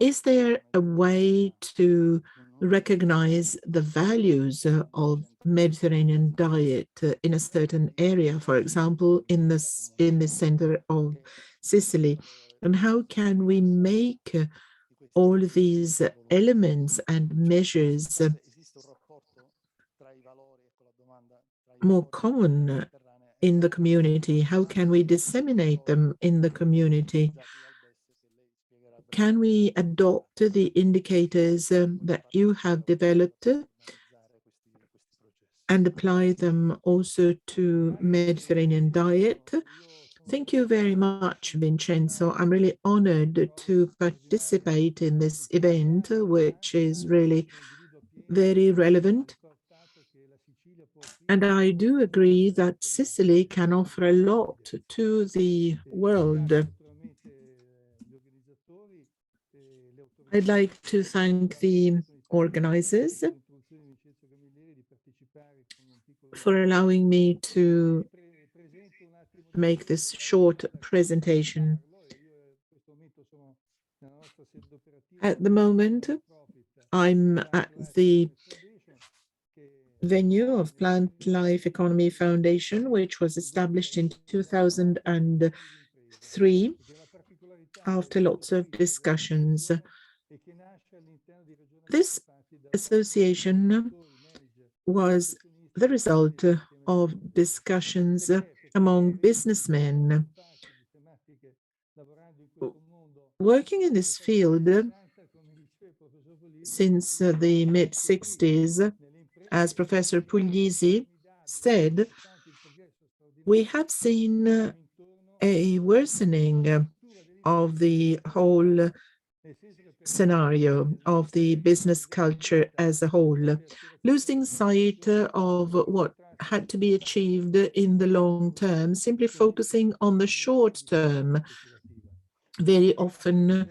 Is there a way to recognize the values of Mediterranean diet in a certain area, for example, in the center of Sicily? And how can we make all these elements and measures more common in the community? How can we disseminate them in the community? Can we adopt the indicators that you have developed and apply them also to Mediterranean diet? Thank you very much, Vincenzo. I'm really honored to participate in this event, which is really very relevant. And I do agree that Sicily can offer a lot to the world. I'd like to thank the organizers for allowing me to make this short presentation. At the moment, I'm at the venue of Plant Life Economy Foundation, which was established in 2003 after lots of discussions. This association was the result of discussions among businessmen. Working in this field since the mid-60s, as Professor Puglisi said, we have seen a worsening of the whole scenario of the business culture as a whole, losing sight of what had to be achieved in the long term, simply focusing on the short term, very often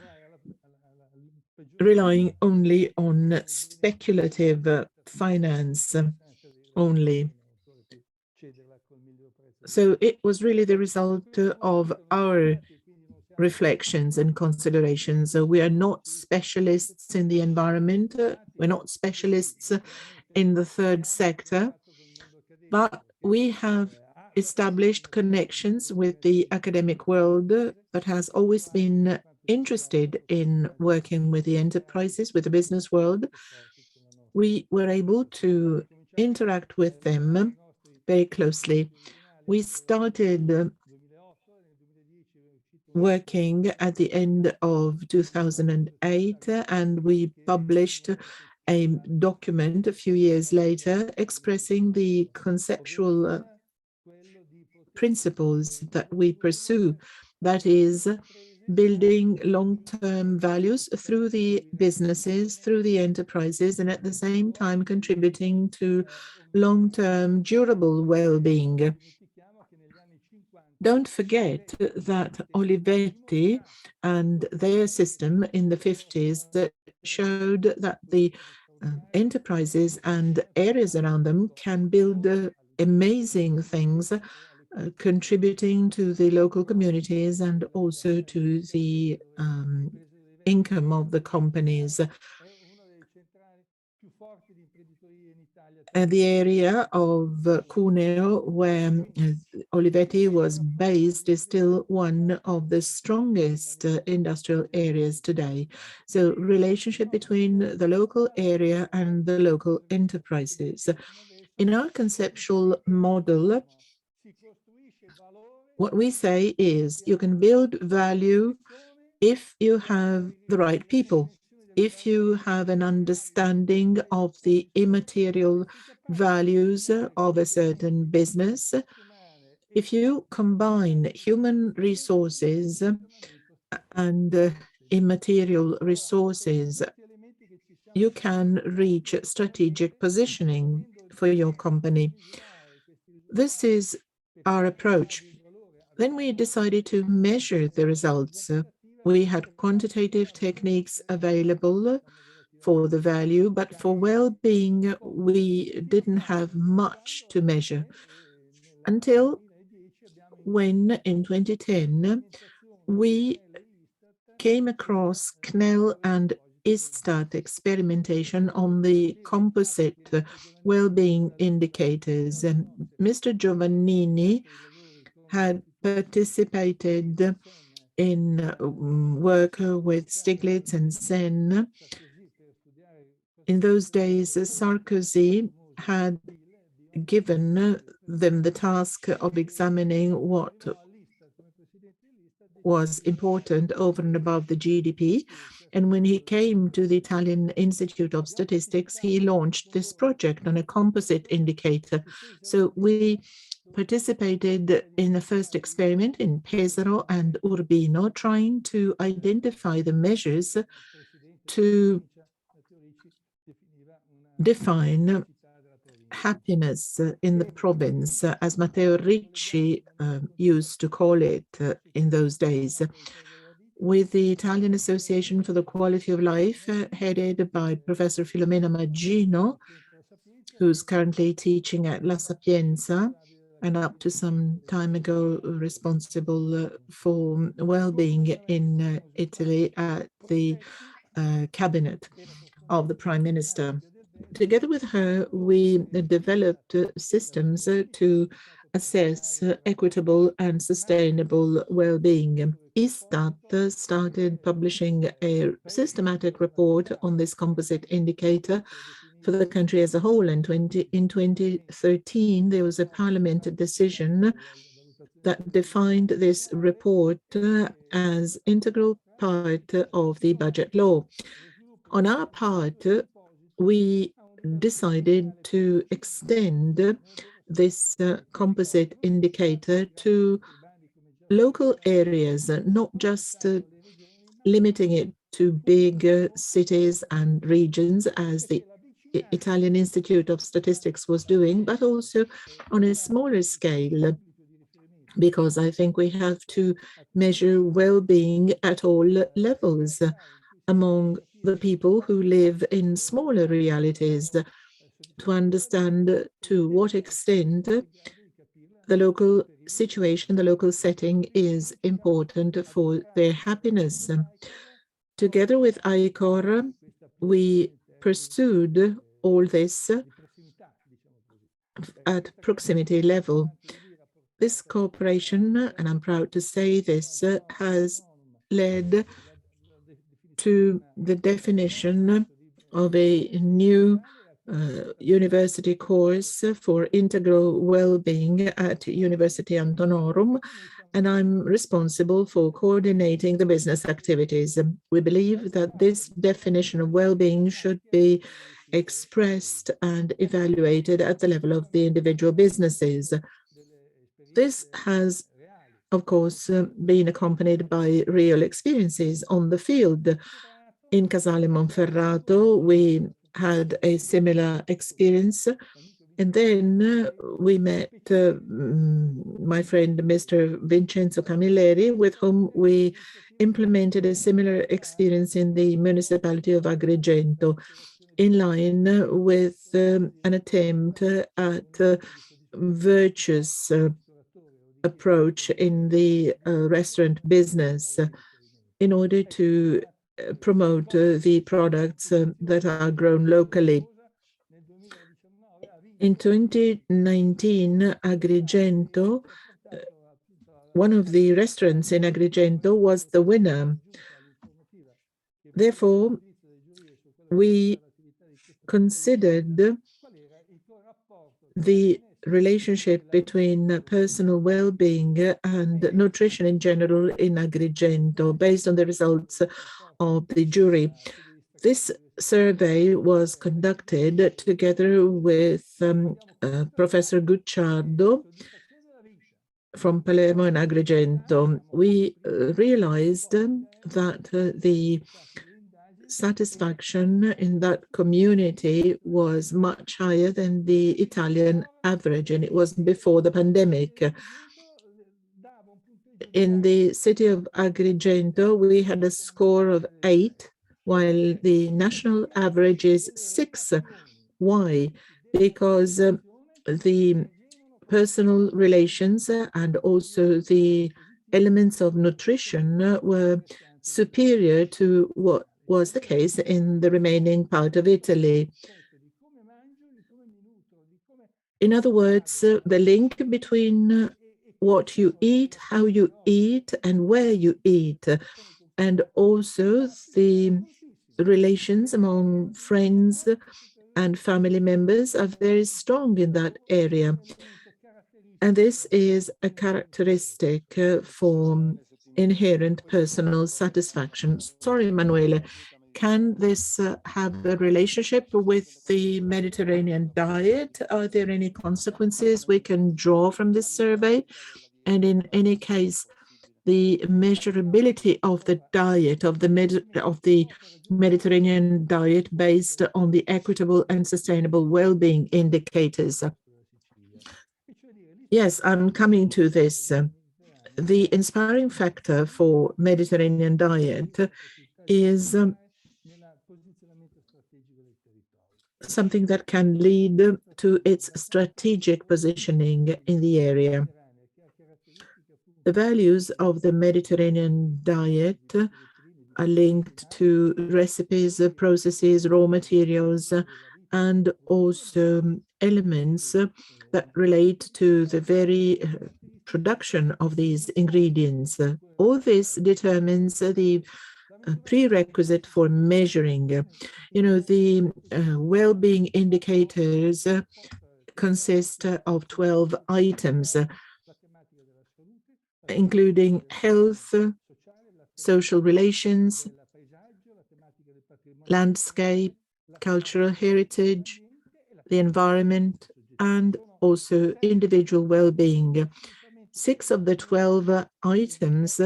relying only on speculative finance only. So it was really the result of our reflections and considerations. So we are not specialists in the environment, we're not specialists in the third sector, but we have established connections with the academic world that has always been interested in working with the enterprises, with the business world. We were able to interact with them very closely. We started working at the end of 2008, and we published a document a few years later expressing the conceptual principles that we pursue, that is, building long-term values through the businesses, through the enterprises, and at the same time contributing to long-term durable well-being. Don't forget that Olivetti and their system in the 50s that showed that the enterprises and areas around them can build amazing things, contributing to the local communities and also to the income of the companies. The area of Cuneo, where Olivetti was based, is still one of the strongest industrial areas today. So relationship between the local area and the local enterprises. In our conceptual model, what we say is you can build value if you have the right people, if you have an understanding of the immaterial values of a certain business, if you combine human resources and immaterial resources, you can reach strategic positioning for your company. This is our approach. Then we decided to measure the results. We had quantitative techniques available for the value, but for well-being, we didn't have much to measure until when, in 2010, we came across CNEL and ISTAT experimentation on the composite well-being indicators. And Mr. Giovannini had participated in work with Stiglitz and Sen. In those days, Sarkozy had given them the task of examining what was important over and above the GDP. And when he came to the Italian Institute of Statistics, he launched this project on a composite indicator. So we participated in the first experiment in Pesaro and Urbino, trying to identify the measures to define happiness in the province, as Matteo Ricci used to call it in those days. with the Italian Association for the Quality of Life, headed by Professor Filomena Maggino, who's currently teaching at La Sapienza and up to some time ago responsible for well-being in Italy at the cabinet of the Prime Minister. Together with her, we developed systems to assess equitable and sustainable well-being. ISTAT started publishing a systematic report on this composite indicator for the country as a whole. And in 2013, there was a parliament decision that defined this report as integral part of the budget law. On our part, we decided to extend this composite indicator to local areas, not just limiting it to big cities and regions as the Italian Institute of Statistics was doing, but also on a smaller scale, because I think we have to measure well-being at all levels among the people who live in smaller realities, to understand to what extent the local situation, the local setting is important for their happiness. Together with ICOR, we pursued all this at proximity level. This cooperation, and I'm proud to say this, has led to the definition of a new university course for integral well-being at University Antonorum, and I'm responsible for coordinating the business activities. We believe that this definition of well-being should be expressed and evaluated at the level of the individual businesses. This has, of course, been accompanied by real experiences on the field. In Casale Monferrato, we had a similar experience. And then we met my friend, Mr. Vincenzo Camilleri, with whom we implemented a similar experience in the municipality of Agrigento, in line with an attempt at virtuous approach in the restaurant business in order to promote the products that are grown locally. In 2019, Agrigento, one of the restaurants in Agrigento was the winner. Therefore, we considered the relationship between personal well-being and nutrition in general in Agrigento based on the results of the jury. This survey was conducted together with Professor Gucciardo from Palermo and Agrigento. We realized that the satisfaction in that community was much higher than the Italian average, and it was before the pandemic. In the city of Agrigento, we had a score of 8, while the national average is 6. Why? Because the personal relations and also the elements of nutrition were superior to what was the case in the remaining part of Italy. In other words, the link between what you eat, how you eat, and where you eat, and also the relations among friends and family members are very strong in that area. And this is a characteristic for inherent personal satisfaction. Sorry, Emanuele, can this have a relationship with the Mediterranean diet? Are there any consequences we can draw from this survey? And in any case, the measurability of the diet, of the Mediterranean diet based on the equitable and sustainable well-being indicators. Yes, I'm coming to this. the inspiring factor for Mediterranean diet is something that can lead to its strategic positioning in the area. The values of the Mediterranean diet are linked to recipes, processes, raw materials, and also elements that relate to the very production of these ingredients. All this determines the prerequisite for measuring. You know, the well-being indicators consist of 12 items, including health, social relations, landscape, cultural heritage, the environment, and also individual well-being. 6 of the 12 items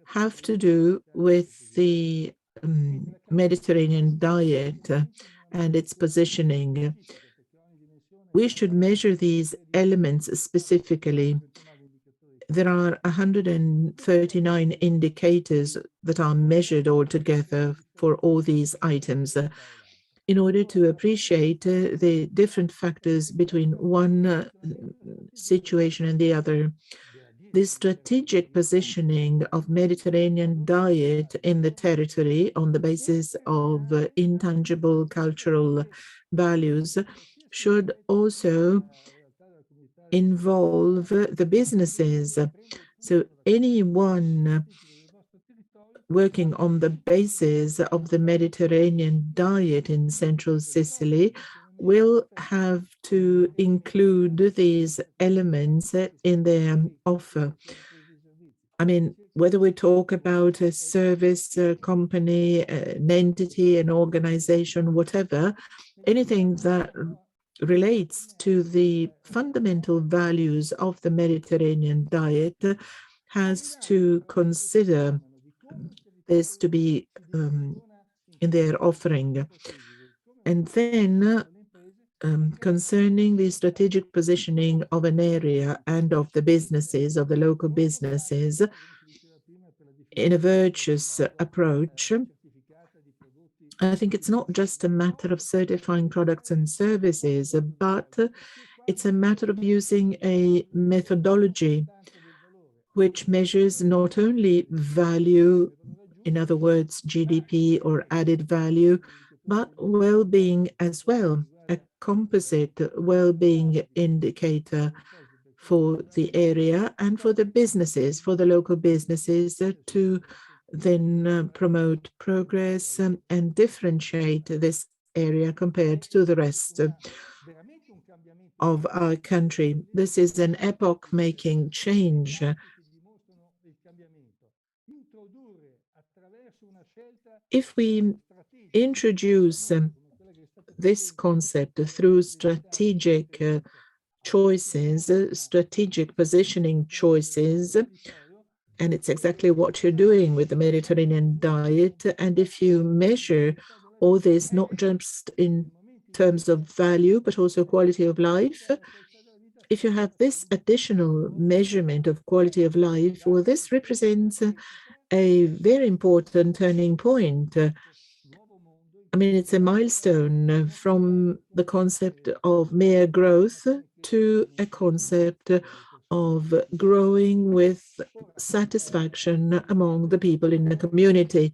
have to do with the Mediterranean diet and its positioning. We should measure these elements specifically. There are 139 indicators that are measured altogether for all these items in order to appreciate the different factors between one situation and the other. The strategic positioning of Mediterranean diet in the territory on the basis of intangible cultural values should also involve the businesses. So anyone working on the basis of the Mediterranean diet in central Sicily will have to include these elements in their offer. I mean, whether we talk about a service company, an entity, an organization, whatever, anything that relates to the fundamental values of the Mediterranean diet has to consider this to be in their offering. And then concerning the strategic positioning of an area and of the businesses, of the local businesses, in a virtuous approach, I think it's not just a matter of certifying products and services, but it's a matter of using a methodology which measures not only value, in other words, GDP or added value, but well-being as well, a composite well-being indicator for the area and for the businesses, for the local businesses to then promote progress and differentiate this area compared to the rest of our country. This is an epoch-making change. If we introduce this concept through strategic choices, strategic positioning choices, and it's exactly what you're doing with the Mediterranean diet, and if you measure all this not just in terms of value, but also quality of life, if you have this additional measurement of quality of life, well, this represents a very important turning point. I mean, it's a milestone from the concept of mere growth to a concept of growing with satisfaction among the people in the community.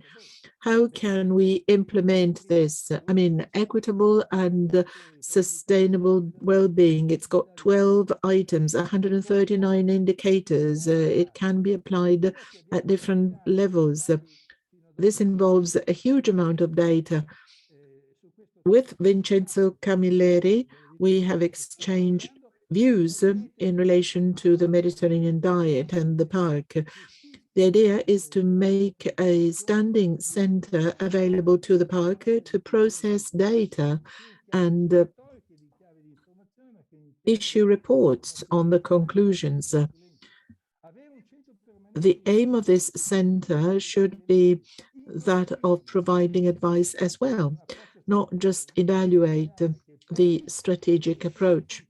How can we implement this? I mean, equitable and sustainable well-being. It's got 12 items, 139 indicators. It can be applied at different levels. This involves a huge amount of data. With Vincenzo Camilleri, we have exchanged views in relation to the Mediterranean diet and the park. The idea is to make a standing center available to the park to process data and issue reports on the conclusions. The aim of this center should be that of providing advice as well, not just evaluate the strategic approach.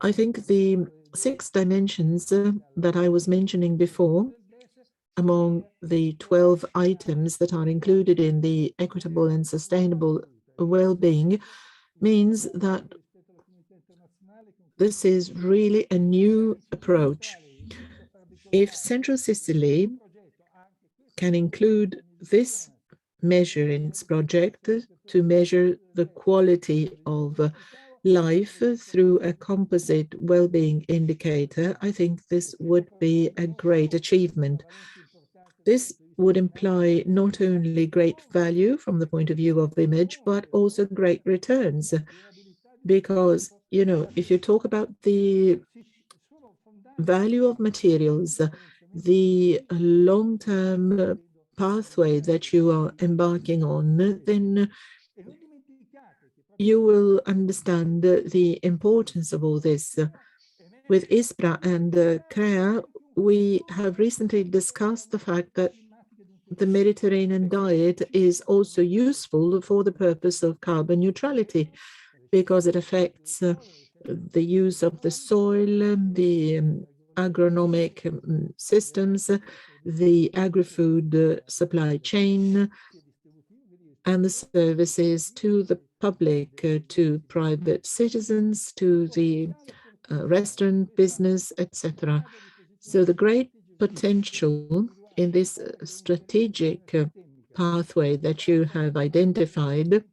I think the 6 dimensions that I was mentioning before, among the 12 items that are included in the equitable and sustainable well-being, means that this is really a new approach. If Central Sicily can include this measure in its project to measure the quality of life through a composite well-being indicator, I think this would be a great achievement. This would imply not only great value from the point of view of image, but also great returns. Because, you know, if you talk about the value of materials, the long-term pathway that you are embarking on, then you will understand the importance of all this. With ISPRA and CREA, we have recently discussed the fact that the Mediterranean diet is also useful for the purpose of carbon neutrality, because it affects the use of the soil, the agronomic systems, the agri-food supply chain, and the services to the public, to private citizens, to the restaurant business, etc. So the great potential in this strategic pathway that you have identified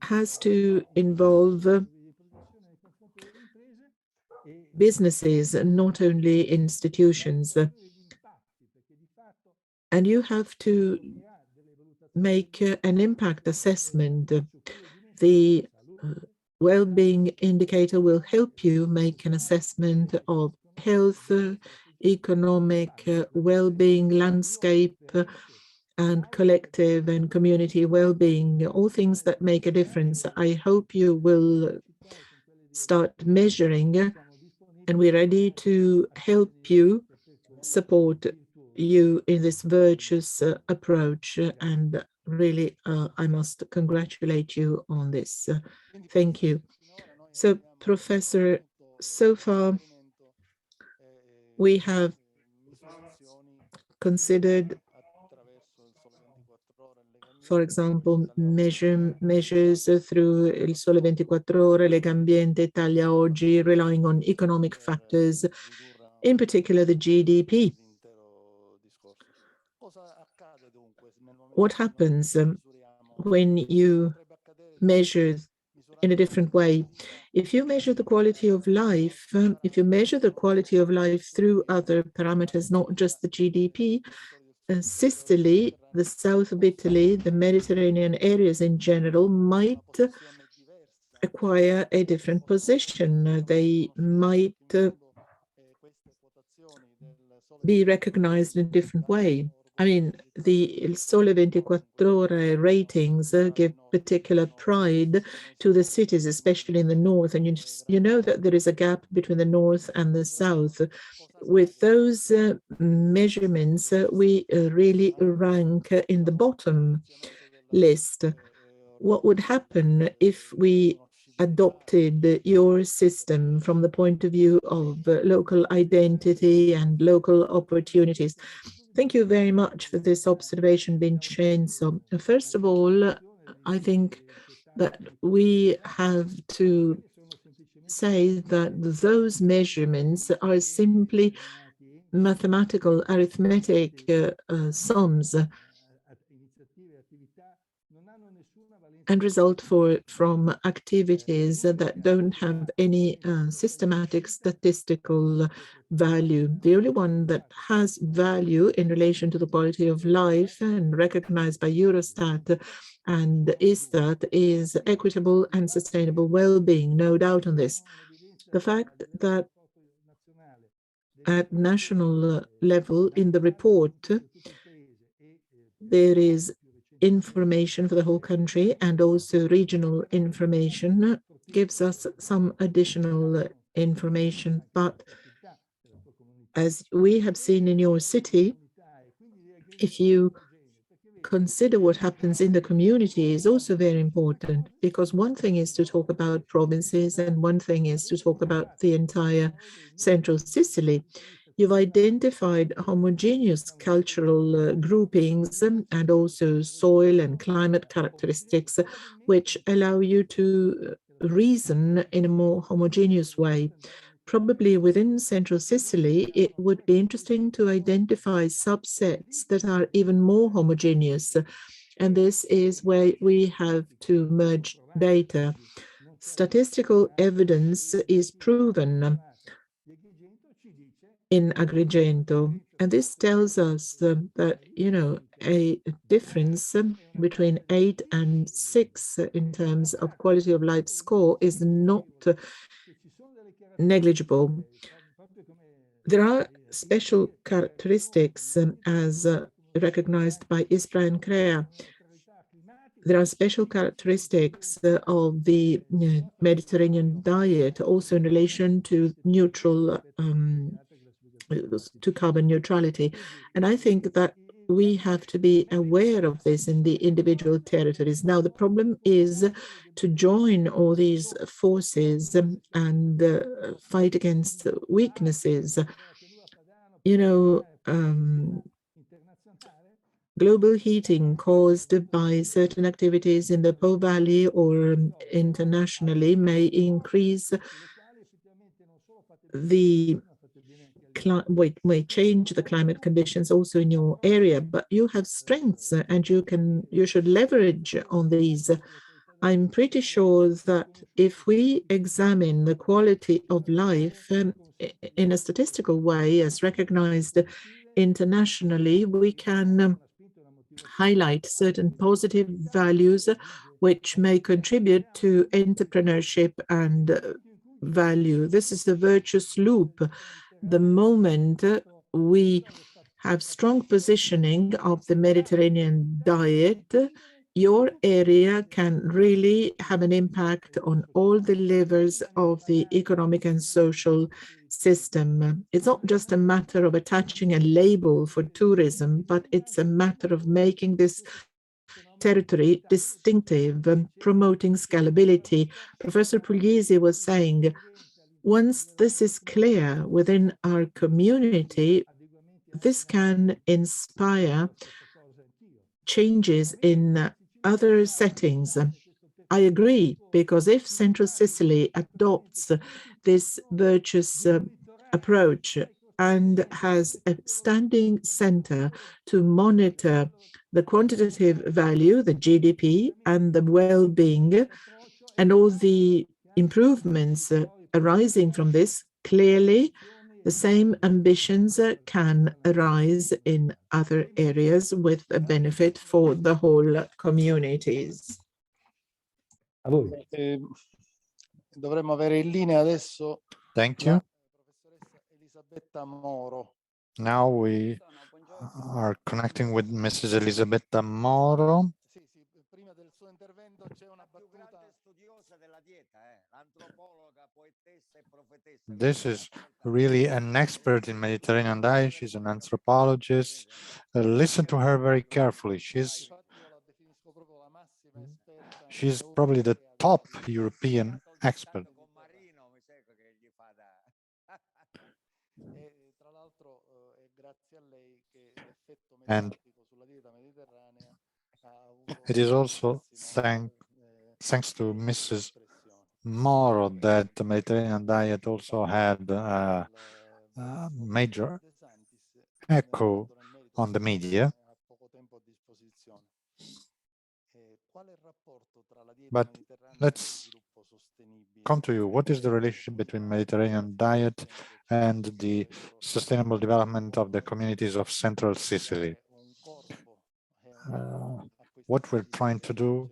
has to involve businesses, not only institutions. And you have to make an impact assessment. The well-being indicator will help you make an assessment of health, economic well-being, landscape, and collective and community well-being, all things that make a difference. I hope you will start measuring, and we're ready to help you, support you in this virtuous approach. And really, I must congratulate you on this. Thank you. So, Professor, so far we have considered, for example, measures through Il Sole 24 Ore, Lega Ambiente, Italia Oggi, relying on economic factors, in particular the GDP. What happens when you measure in a different way? If you measure the quality of life, if you measure the quality of life through other parameters, not just the GDP, Sicily, the south of Italy, the Mediterranean areas in general might acquire a different position. They might be recognized in a different way. I mean, the Il Sole 24 Ore ratings give particular pride to the cities, especially in the north. And you know that there is a gap between the north and the south. With those measurements, we really rank in the bottom list. What would happen if we adopted your system from the point of view of local identity and local opportunities? Thank you very much for this observation, Vincenzo. First of all, I think that we have to say that those measurements are simply mathematical, arithmetic sums, and result from activities that don't have any systematic statistical value. The only one that has value in relation to the quality of life and recognized by Eurostat and ISTAT is equitable and sustainable well-being, no doubt on this. The fact that at national level in the report, there is information for the whole country and also regional information gives us some additional information. But as we have seen in your city, if you consider what happens in the community is also very important, because one thing is to talk about provinces and one thing is to talk about the entire central Sicily. You've identified homogeneous cultural groupings and also soil and climate characteristics, which allow you to reason in a more homogeneous way. Probably within central Sicily, it would be interesting to identify subsets that are even more homogeneous. And this is where we have to merge data. Statistical evidence is proven in Agrigento. And this tells us that, you know, a difference between 8 and 6 in terms of quality of life score is not negligible. There are special characteristics as recognized by ISPRA and CREA. There are special characteristics of the Mediterranean diet, also in relation to neutral, to carbon neutrality. And I think that we have to be aware of this in the individual territories. Now, the problem is to join all these forces and fight against weaknesses. You know, global heating caused by certain activities in the Po Valley or internationally may increase the may change the climate conditions also in your area, but you have strengths and you should leverage on these. I'm pretty sure that if we examine the quality of life in a statistical way, as recognized internationally, we can highlight certain positive values which may contribute to entrepreneurship and value. This is the virtuous loop. The moment we have strong positioning of the Mediterranean diet, your area can really have an impact on all the levers of the economic and social system. It's not just a matter of attaching a label for tourism, but it's a matter of making this territory distinctive, promoting scalability. Professor Pugliese was saying, once this is clear within our community, this can inspire changes in other settings. I agree, because if Central Sicily adopts this virtuous approach and has a standing center to monitor the quantitative value, the GDP, and the well-being, and all the improvements arising from this, clearly the same ambitions can arise in other areas with a benefit for the whole communities. Dovremmo avere in linea adesso. Thank you. Now we are connecting with Mrs. Elisabetta Moro. This is really an expert in Mediterranean diet. She's an anthropologist. Listen to her very carefully. She's probably the top European expert. And it is also thanks to Mrs. Moro that the Mediterranean diet also had a major echo on the media. But let's come to you. What is the relationship between Mediterranean diet and the sustainable development of the communities of Central Sicily? What we're trying to do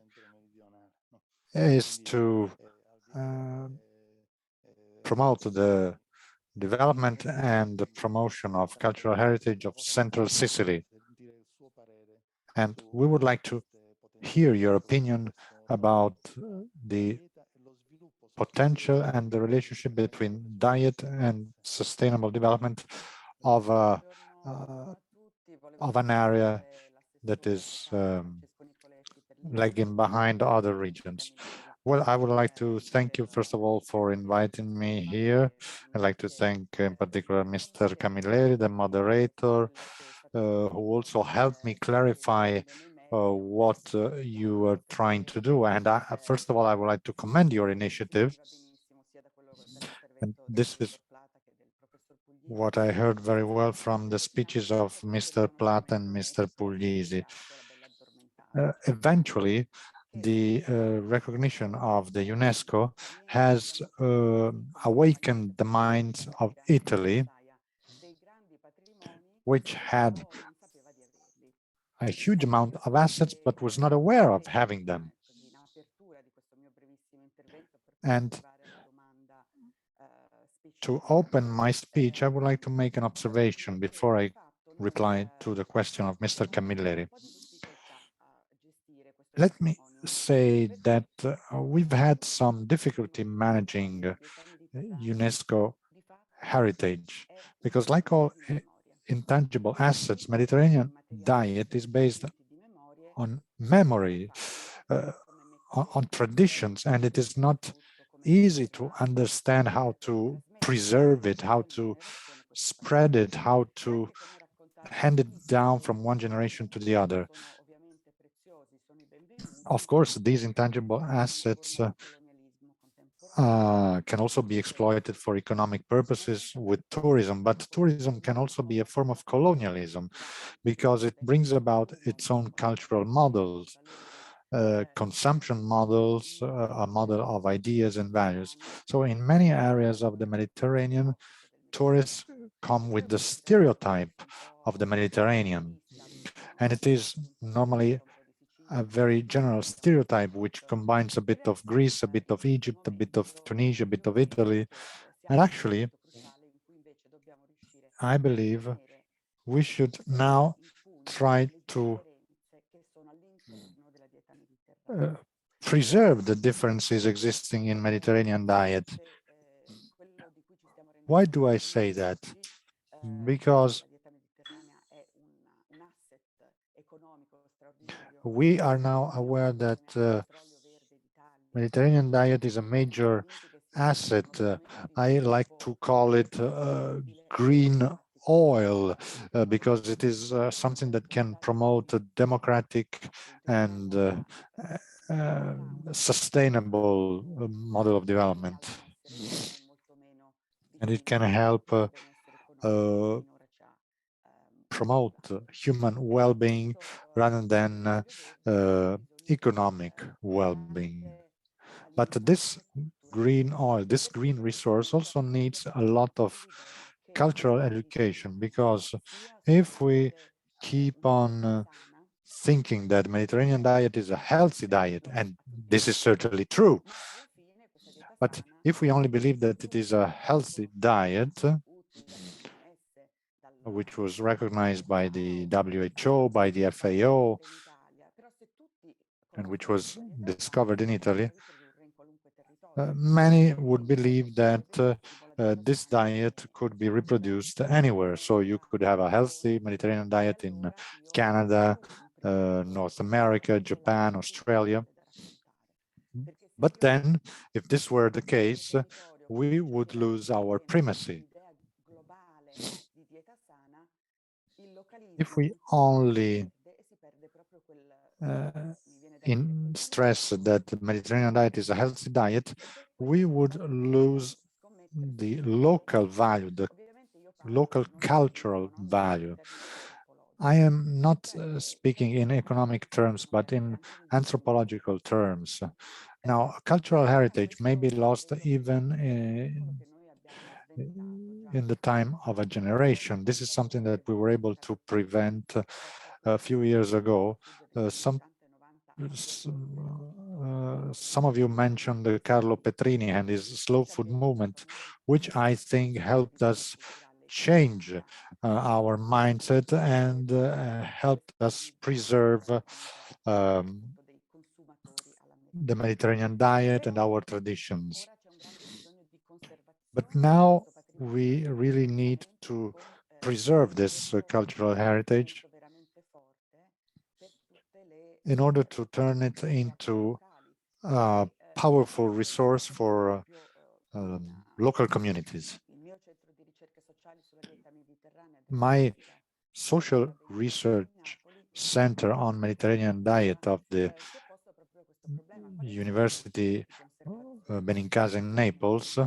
is to promote the development and the promotion of cultural heritage of Central Sicily. And we would like to hear your opinion about the potential and the relationship between diet and sustainable development of an area that is lagging behind other regions. Well, I would like to thank you, first of all, for inviting me here. I'd like to thank in particular Mr. Camilleri, the moderator, who also helped me clarify what you are trying to do. And first of all, I would like to commend your initiative. And this is what I heard very well from the speeches of Mr. Platt and Mr. Puglisi. Eventually, the recognition of the UNESCO has awakened the minds of Italy, which had a huge amount of assets, but was not aware of having them. And to open my speech, I would like to make an observation before I reply to the question of Mr. Camilleri. Let me say that we've had some difficulty managing UNESCO heritage, because like all intangible assets, Mediterranean diet is based on memory, on traditions, and it is not easy to understand how to preserve it, how to spread it, how to hand it down from one generation to the other. Of course, these intangible assets can also be exploited for economic purposes with tourism, but tourism can also be a form of colonialism because it brings about its own cultural models, consumption models, a model of ideas and values. So in many areas of the Mediterranean, tourists come with the stereotype of the Mediterranean, and it is normally a very general stereotype which combines a bit of Greece, a bit of Egypt, a bit of Tunisia, a bit of Italy. And actually, I believe we should now try to preserve the differences existing in Mediterranean diet. Why do I say that? Because we are now aware that Mediterranean diet is a major asset. I like to call it green oil because it is something that can promote a democratic and sustainable model of development. And it can help promote human well-being rather than economic well-being. But this green oil, this green resource also needs a lot of cultural education, because if we keep on thinking that Mediterranean diet is a healthy diet, and this is certainly true, but if we only believe that it is a healthy diet, which was recognized by the WHO, by the FAO, and which was discovered in Italy, many would believe that this diet could be reproduced anywhere. So you could have a healthy Mediterranean diet in Canada, North America, Japan, Australia. But then, if this were the case, we would lose our primacy. If we only stress that the Mediterranean diet is a healthy diet, we would lose the local value, the local cultural value. I am not speaking in economic terms, but in anthropological terms. Now, cultural heritage may be lost even in the time of a generation. This is something that we were able to prevent a few years ago. Some of you mentioned Carlo Petrini and his slow food movement, which I think helped us change our mindset and helped us preserve the Mediterranean diet and our traditions. But now we really need to preserve this cultural heritage in order to turn it into a powerful resource for local communities. My social research center on Mediterranean diet of the University Benincasa in Naples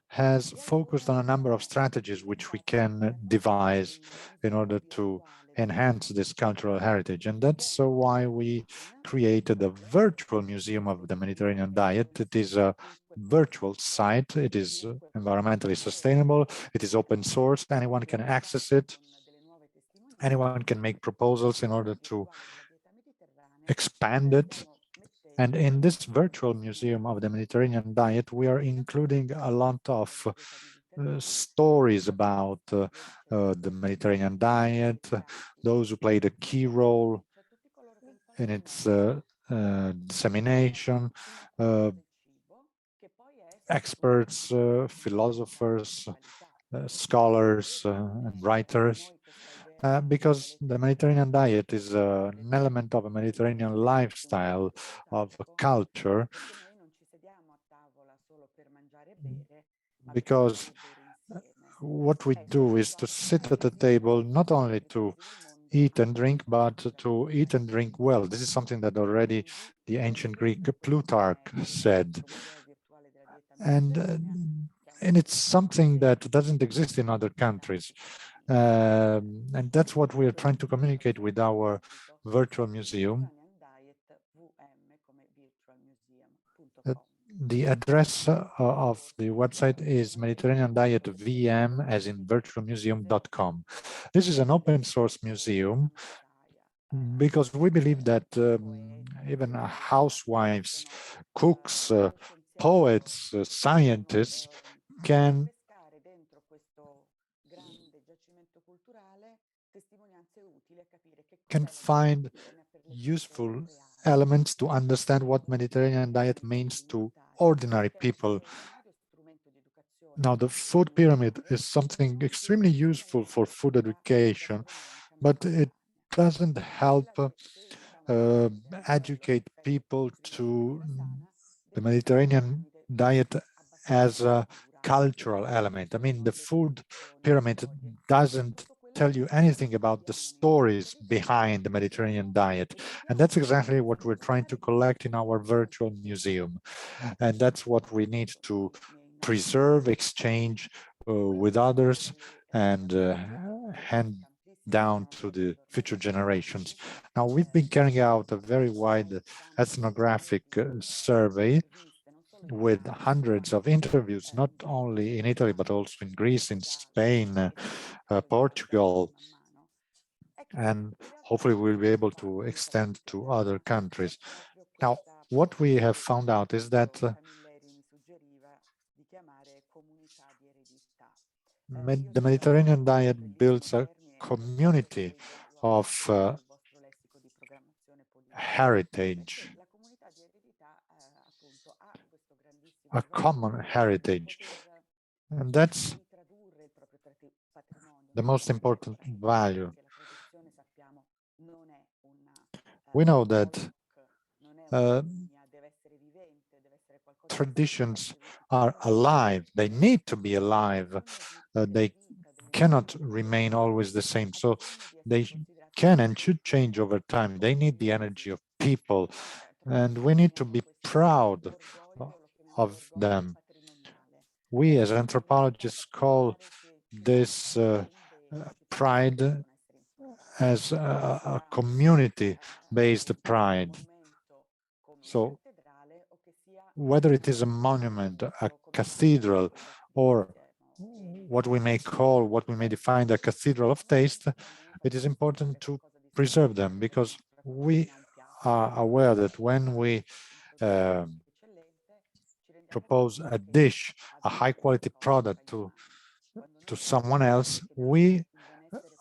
has focused on a number of strategies which we can devise in order to enhance this cultural heritage. And that's why we created a virtual museum of the Mediterranean diet. It is a virtual site. It is environmentally sustainable. It is open source. Anyone can access it. Anyone can make proposals in order to expand it. And in this virtual museum of the Mediterranean diet, we are including a lot of stories about the Mediterranean diet, those who played a key role in its dissemination, experts, philosophers, scholars, and writers. Because the Mediterranean diet is an element of a Mediterranean lifestyle, of a culture, because what we do is to sit at the table not only to eat and drink, but to eat and drink well. This is something that already the ancient Greek Plutarch said. And it's something that doesn't exist in other countries. And that's what we are trying to communicate with our virtual museum. The address of the website is Mediterranean Diet VM, as in virtualmuseum.com. This is an open source museum because we believe that even housewives, cooks, poets, scientists can find useful elements to understand what Mediterranean diet means to ordinary people. Now, the food pyramid is something extremely useful for food education, but it doesn't help educate people to the Mediterranean diet as a cultural element. I mean, the food pyramid doesn't tell you anything about the stories behind the Mediterranean diet. And that's exactly what we're trying to collect in our virtual museum. And that's what we need to preserve, exchange with others, and hand down to the future generations. Now, we've been carrying out a very wide ethnographic survey with hundreds of interviews, not only in Italy, but also in Greece, in Spain, Portugal, and hopefully we'll be able to extend to other countries. Now, what we have found out is that the Mediterranean diet builds a community of heritage, a common heritage. And that's the most important value. We know that traditions are alive. They need to be alive. They cannot remain always the same. So they can and should change over time. They need the energy of people, and we need to be proud of them. We as anthropologists call this pride as a community-based pride. So whether it is a monument, a cathedral, or what we may call, what we may define the cathedral of taste, it is important to preserve them, because we are aware that when we propose a dish, a high quality product to someone else, we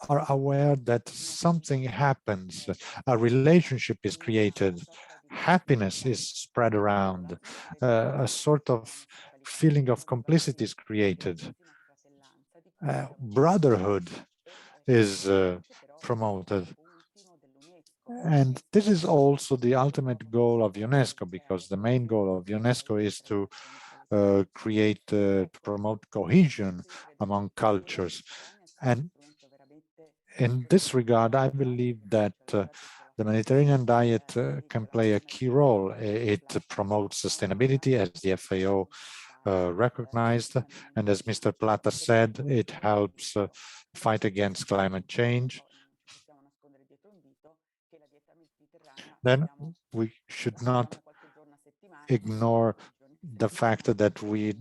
are aware that something happens, a relationship is created, happiness is spread around, a sort of feeling of complicity is created, brotherhood is promoted. And this is also the ultimate goal of UNESCO, because the main goal of UNESCO is to promote cohesion among cultures. And in this regard, I believe that the Mediterranean diet can play a key role. It promotes sustainability, as the FAO recognized, and as Mr. Plata said, it helps fight against climate change. Then we should not ignore the fact that we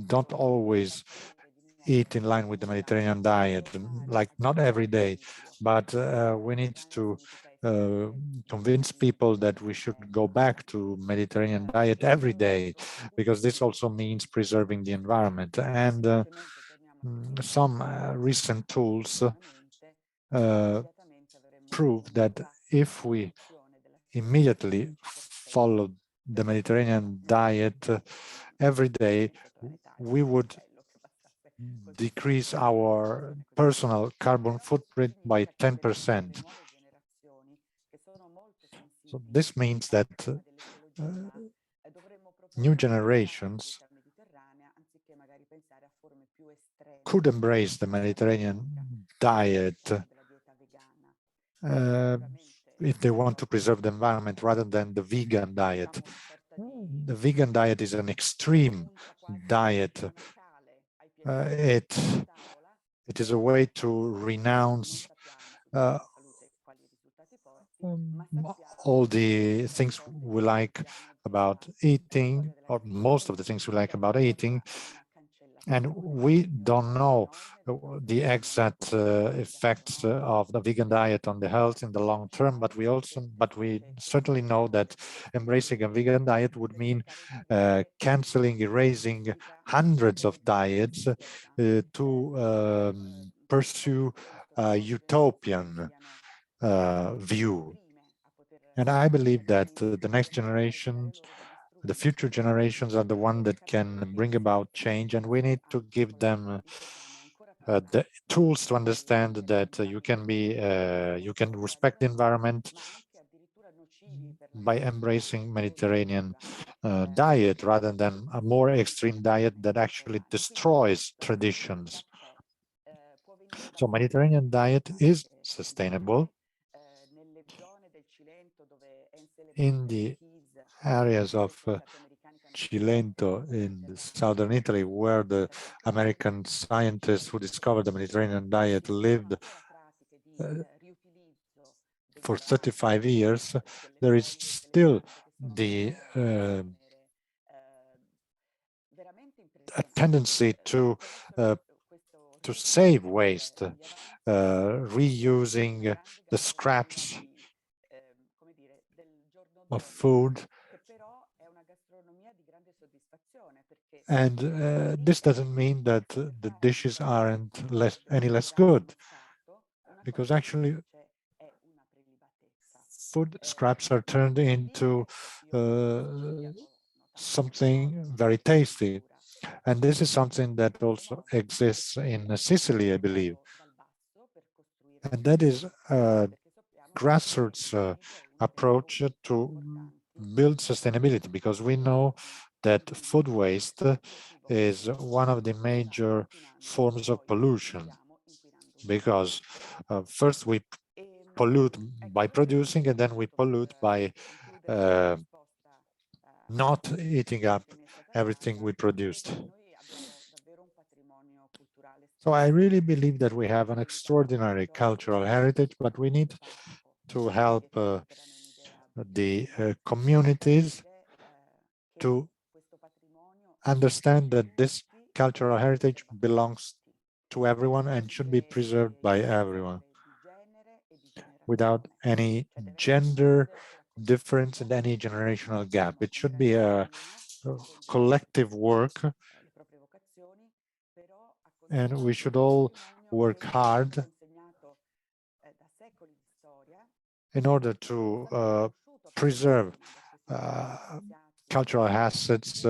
don't always eat in line with the Mediterranean diet, like not every day, but we need to convince people that we should go back to Mediterranean diet every day, because this also means preserving the environment. And some recent tools prove that if we immediately follow the Mediterranean diet every day, we would decrease our personal carbon footprint by 10%. So this means that new generations could embrace the Mediterranean diet if they want to preserve the environment rather than the vegan diet. The vegan diet is an extreme diet. It is a way to renounce all the things we like about eating, or most of the things we like about eating, and we don't know the exact effects of the vegan diet on the health in the long term, but we certainly know that embracing a vegan diet would mean canceling, erasing hundreds of diets to pursue a utopian view. And I believe that the next generations, the future generations, are the one that can bring about change, and we need to give them the tools to understand that you can respect the environment by embracing Mediterranean diet rather than a more extreme diet that actually destroys traditions. So Mediterranean diet is sustainable. In the areas of Cilento in southern Italy, where the American scientists who discovered the Mediterranean diet lived for 35 years, there is still a tendency to save waste, reusing the scraps of food. And this doesn't mean that the dishes aren't any less good, because actually food scraps are turned into something very tasty. And this is something that also exists in Sicily, I believe. And that is a grassroots approach to build sustainability, because we know that food waste is one of the major forms of pollution, because first we pollute by producing, and then we pollute by not eating up everything we produced. So I really believe that we have an extraordinary cultural heritage, but we need to help the communities to understand that this cultural heritage belongs to everyone and should be preserved by everyone without any gender difference and any generational gap. It should be a collective work, and we should all work hard in order to preserve cultural assets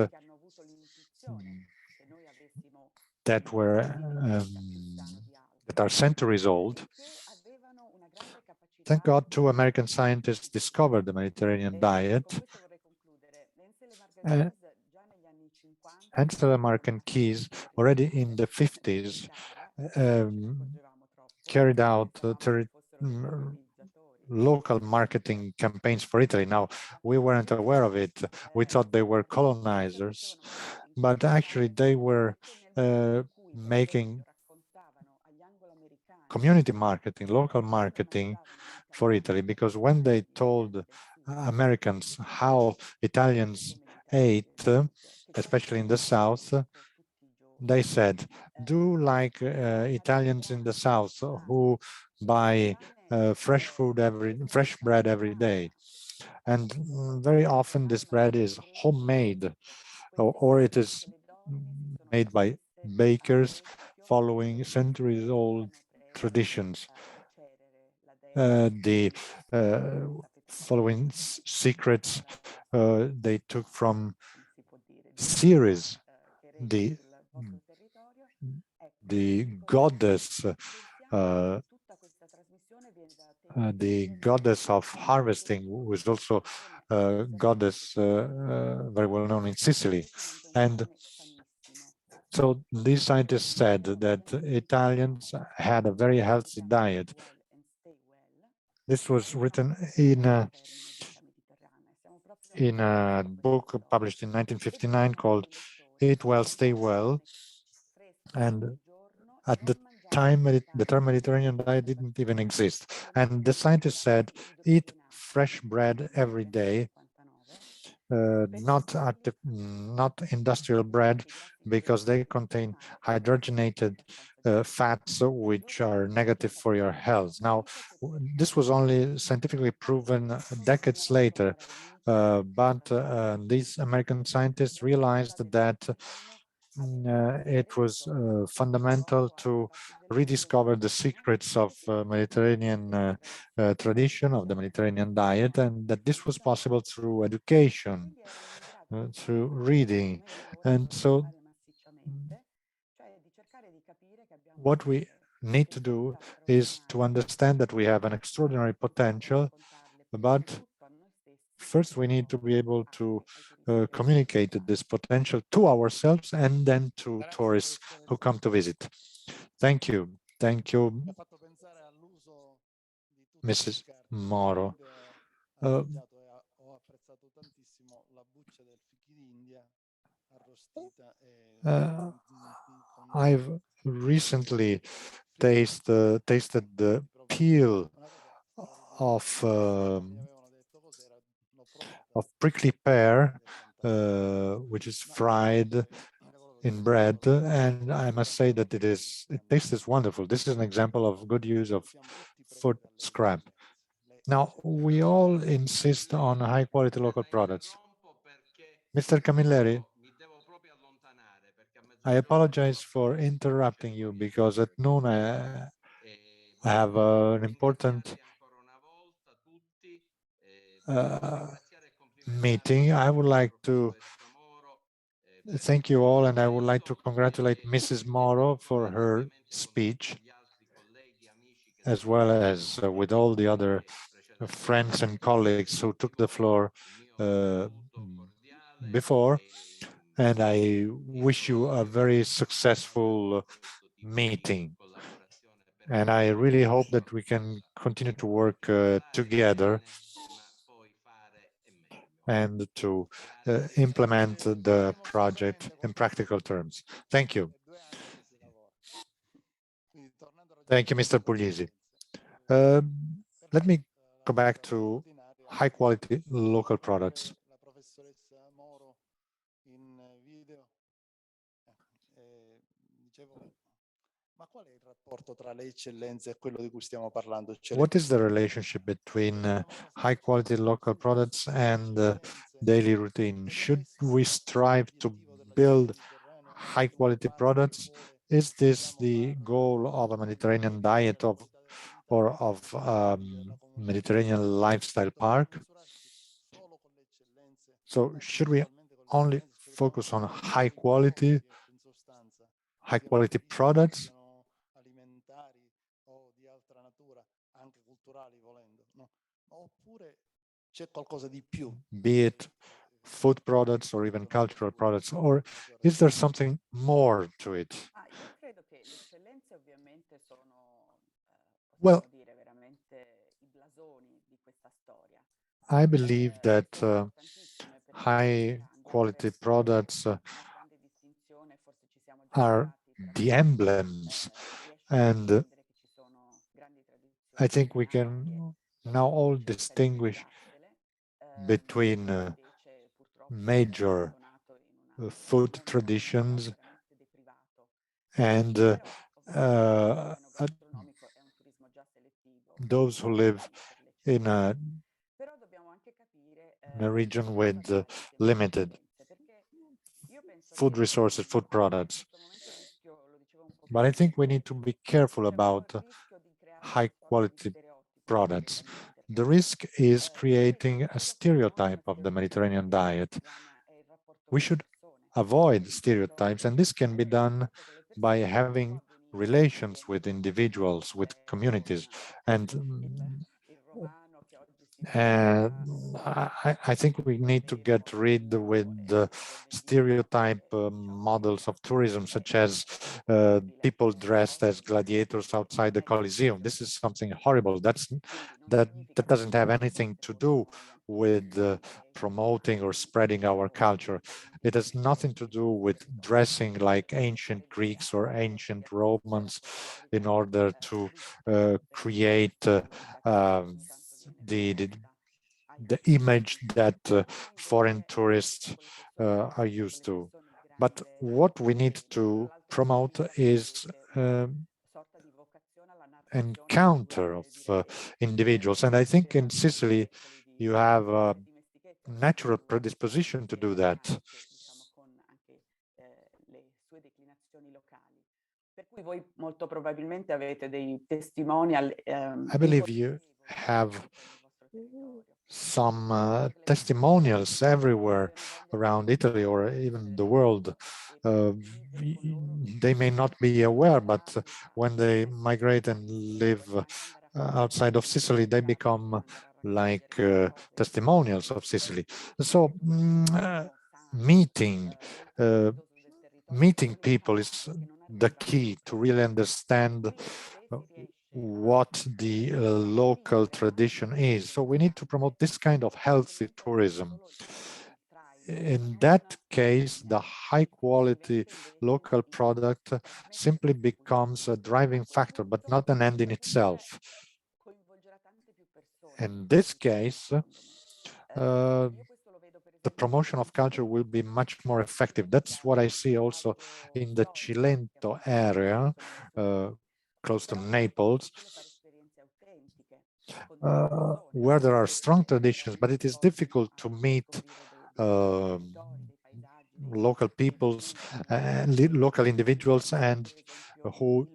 that were that are centuries old, Thank God, 2 American scientists discovered the Mediterranean diet. Ansel American Keys, already in the 50s, carried out local marketing campaigns for Italy. Now, we weren't aware of it. We thought they were colonizers, but actually they were making community marketing, local marketing for Italy, because when they told Americans how Italians ate, especially in the South, they said, do like Italians in the South who buy fresh bread every day. And very often this bread is homemade, or it is made by bakers following centuries-old traditions. The following secrets they took from Ceres, the goddess, the goddess of harvesting, who is also a goddess very well known in Sicily. And so these scientists said that Italians had a very healthy diet. This was written in a book published in 1959 called Eat Well, Stay Well. And at the time, the term Mediterranean diet didn't even exist. And the scientists said, eat fresh bread every day, not industrial bread, because they contain hydrogenated fats which are negative for your health. Now, this was only scientifically proven decades later, but these American scientists realized that it was fundamental to rediscover the secrets of Mediterranean tradition, of the Mediterranean diet, and that this was possible through education, through reading. And so what we need to do is to understand that we have an extraordinary potential, but first we need to be able to communicate this potential to ourselves and then to tourists who come to visit. Thank you. Thank you, Mrs. Moro. I've recently tasted the peel of prickly pear, which is fried in bread, and I must say that it tastes wonderful. This is an example of good use of food scrap. Now, we all insist on high quality local products. Mr. Camilleri, I apologize for interrupting you because at noon I have an important meeting. I would like to thank you all, and I would like to congratulate Mrs. Moro for her speech, as well as with all the other friends and colleagues who took the floor before. And I wish you a very successful meeting. And I really hope that we can continue to work together and to implement the project in practical terms. Thank you. Thank you, Mr. Puglisi. Let me go back to high quality local products. What is the relationship between high quality local products and daily routine? Should we strive to build high quality products? Is this the goal of a Mediterranean diet or of Mediterranean lifestyle park? So should we only focus on high quality products? c'è qualcosa di più. be it food products or even cultural products, or is there something more to it? Well, I believe that high quality products are the emblems, and I think we can now all distinguish between major food traditions and those who live in a region with limited food resources, food products. But I think we need to be careful about high quality products. The risk is creating a stereotype of the Mediterranean diet. We should avoid stereotypes, and this can be done by having relations with individuals, with communities, and I think we need to get rid with the stereotype models of tourism, such as people dressed as gladiators outside the Colosseum. This is something horrible. That doesn't have anything to do with promoting or spreading our culture. It has nothing to do with dressing like ancient Greeks or ancient Romans in order to create the image that foreign tourists are used to. But what we need to promote is encounter of individuals. And I think in Sicily, you have a natural predisposition to do that. I believe you have some testimonials everywhere around Italy or even the world. They may not be aware, but when they migrate and live outside of Sicily, they become like testimonials of Sicily. So meeting people is the key to really understand what the local tradition is. So we need to promote this kind of healthy tourism. In that case, the high quality local product simply becomes a driving factor, but not an end in itself. In this case, the promotion of culture will be much more effective. That's what I see also in the Cilento area, close to Naples, where there are strong traditions, but it is difficult to meet local peoples, local individuals, and who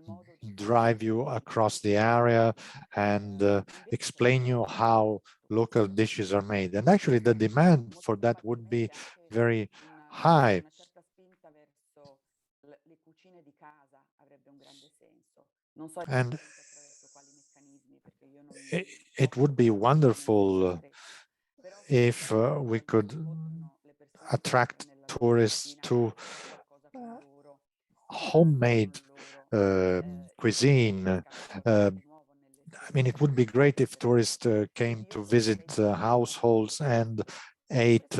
drive you across the area and explain you how local dishes are made. And actually the demand for that would be very high. And it would be wonderful if we could attract tourists to homemade cuisine. I mean, it would be great if tourists came to visit households and ate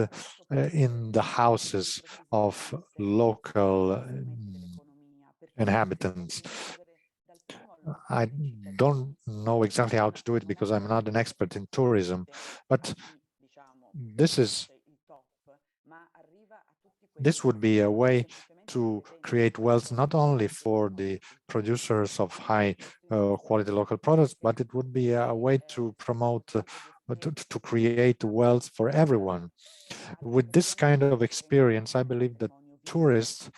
in the houses of local inhabitants. I don't know exactly how to do it because I'm not an expert in tourism, but this would be a way to create wealth not only for the producers of high quality local products, but it would be a way to promote, to create wealth for everyone. With this kind of experience, I believe that tourists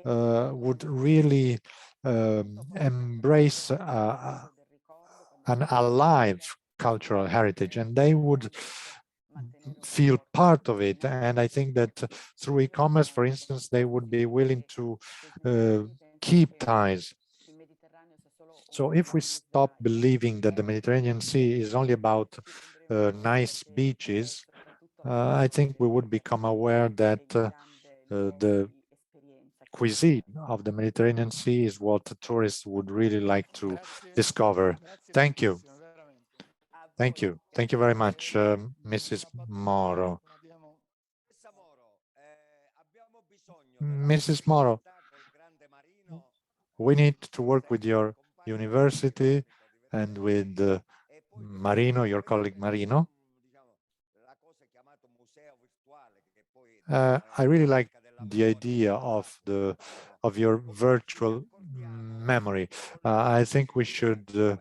would really embrace an alive cultural heritage, and they would feel part of it. And I think that through e-commerce, for instance, they would be willing to keep ties. So if we stop believing that the Mediterranean Sea is only about nice beaches, I think we would become aware that the cuisine of the Mediterranean Sea is what tourists would really like to discover. Thank you. Thank you. Thank you very much, Mrs. Moro. Mrs. Moro, we need to work with your university and with Marino, your colleague Marino. I really like the idea of your virtual memory. I think we should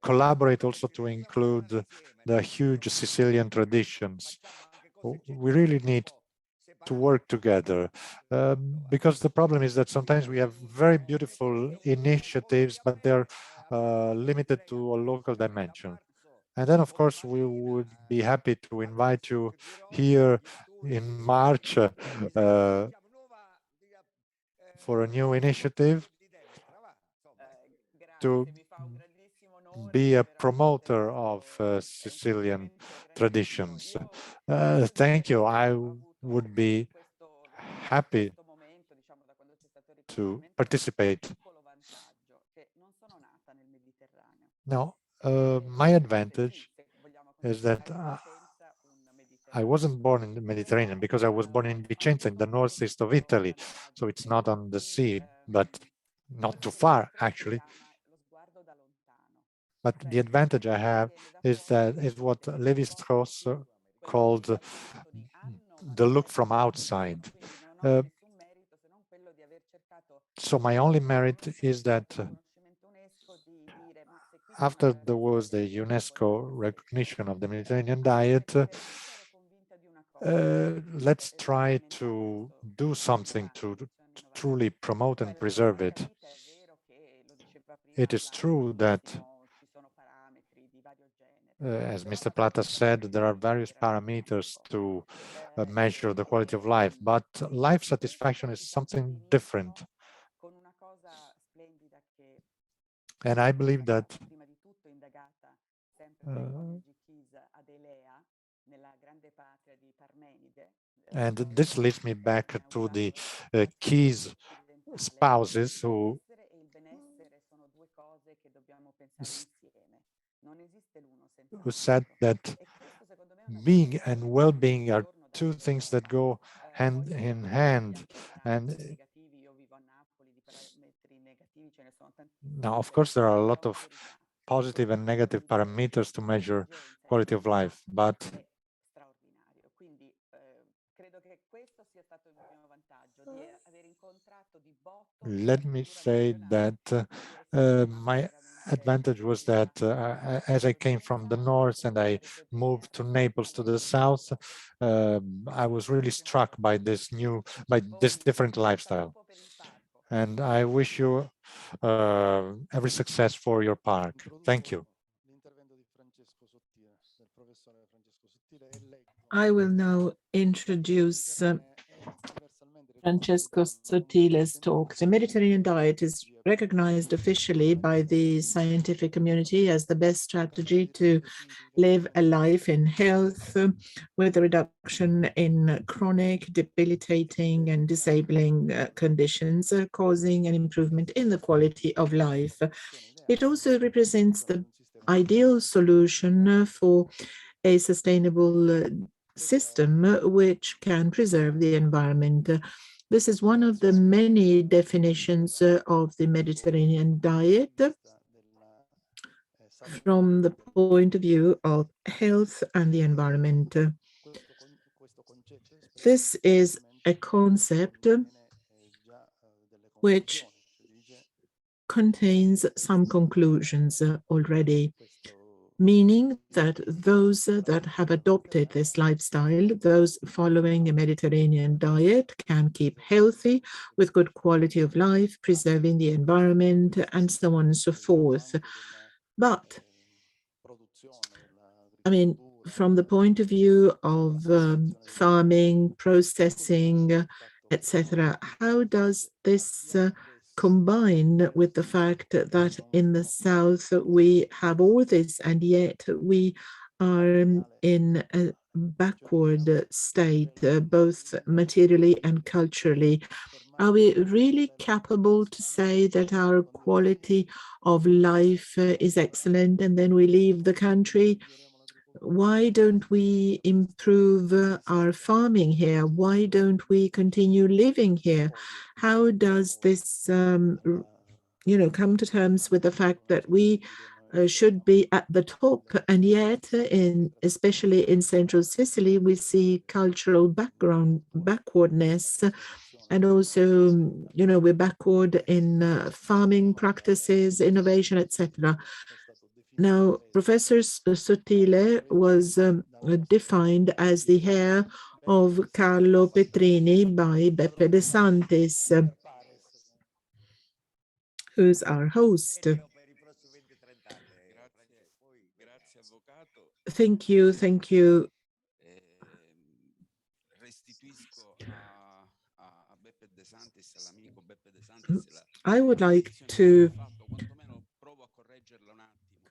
collaborate also to include the huge Sicilian traditions. We really need to work together because the problem is that sometimes we have very beautiful initiatives, but they're limited to a local dimension. And then, of course, we would be happy to invite you here in March for a new initiative to be a promoter of Sicilian traditions. Thank you. I would be happy to participate. Now, my advantage is that I wasn't born in the Mediterranean because I was born in Vicenza in the northeast of Italy. So it's not on the sea, but not too far actually. But the advantage I have is that is what Lévi-Strauss called the look from outside. So my only merit is that after there was the UNESCO recognition of the Mediterranean diet, let's try to do something to truly promote and preserve it. It is true that, as Mr. Plata said, there are various parameters to measure the quality of life, but life satisfaction is something different. And I believe that and this leads me back to the Key's spouses who said that being and well-being are two things that go hand in hand. And now, of course, there are a lot of positive and negative parameters to measure quality of life, but let me say that my advantage was that as I came from the north and I moved to Naples to the south, I was really struck by this different lifestyle. And I wish you every success for your park. Thank you. I will now introduce Francesco Sottile's talk. The Mediterranean diet is recognized officially by the scientific community as the best strategy to live a life in health with a reduction in chronic, debilitating and disabling conditions, causing an improvement in the quality of life. It also represents the ideal solution for a sustainable system which can preserve the environment. This is one of the many definitions of the Mediterranean diet from the point of view of health and the environment. This is a concept which contains some conclusions already, meaning that those that have adopted this lifestyle, those following a Mediterranean diet, can keep healthy with good quality of life, preserving the environment, and so on and so forth. But, I mean, from the point of view of farming, processing, etc., how does this combine with the fact that in the south we have all this and yet we are in a backward state, both materially and culturally. Are we really capable to say that our quality of life is excellent and then we leave the country? Why don't we improve our farming here? Why don't we continue living here? How does this, come to terms with the fact that we should be at the top, and yet, especially in central Sicily, we see cultural backwardness, and also, we're backward in farming practices, innovation, etc. Now, Professor Sottile was defined as the heir of Carlo Petrini by Beppe De Santis, who's our host. Thank you, thank you. I would like to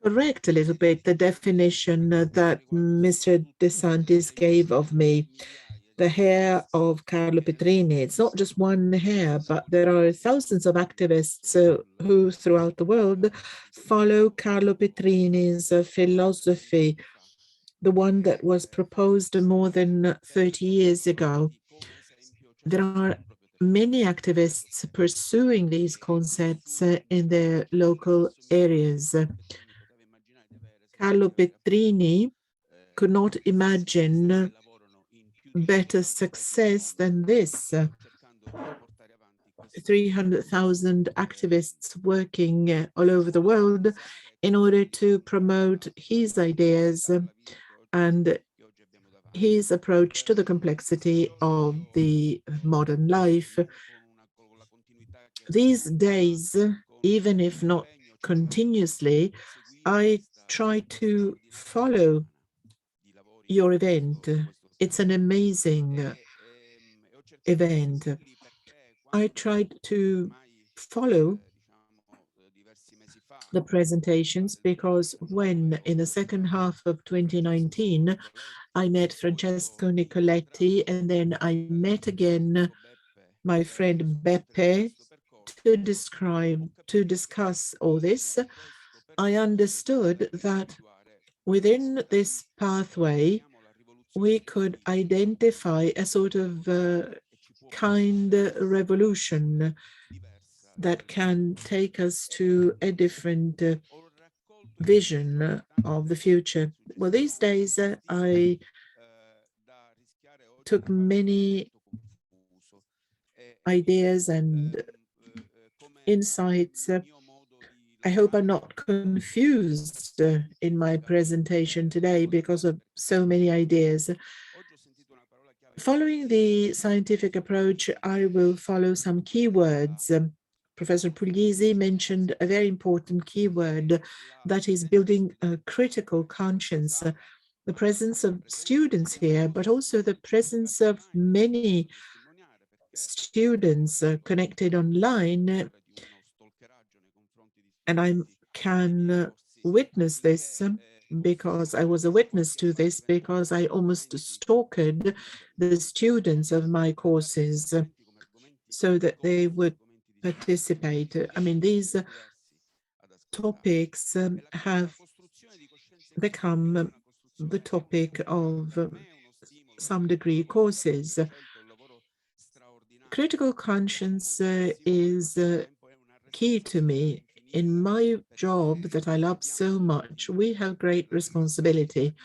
correct a little bit the definition that Mr. De Santis gave of me, the hair of Carlo Petrini. It's not just one hair, but there are thousands of activists who throughout the world follow Carlo Petrini's philosophy, the one that was proposed more than 30 years ago. There are many activists pursuing these concepts in their local areas. Carlo Petrini could not imagine better success than this. 300,000 activists working all over the world in order to promote his ideas and his approach to the complexity of the modern life. These days, even if not continuously, I try to follow your event. It's an amazing event. I tried to follow the presentations because when in the second half of 2019, I met Francesco Nicoletti, and then I met again my friend Beppe to discuss all this. I understood that within this pathway, we could identify a sort of kind revolution that can take us to a different vision of the future. Well, these days I took many ideas and insights. I hope I'm not confused in my presentation today because of so many ideas. Following the scientific approach, I will follow some keywords. Professor Puglisi mentioned a very important keyword, that is building a critical conscience. The presence of students here, but also the presence of many students connected online, and I can witness this because I was a witness to this, because I almost stalked the students of my courses so that they would participate. I mean, these topics have become the topic of some degree courses. Critical conscience is key to me. In my job that I love so much, we have great responsibility.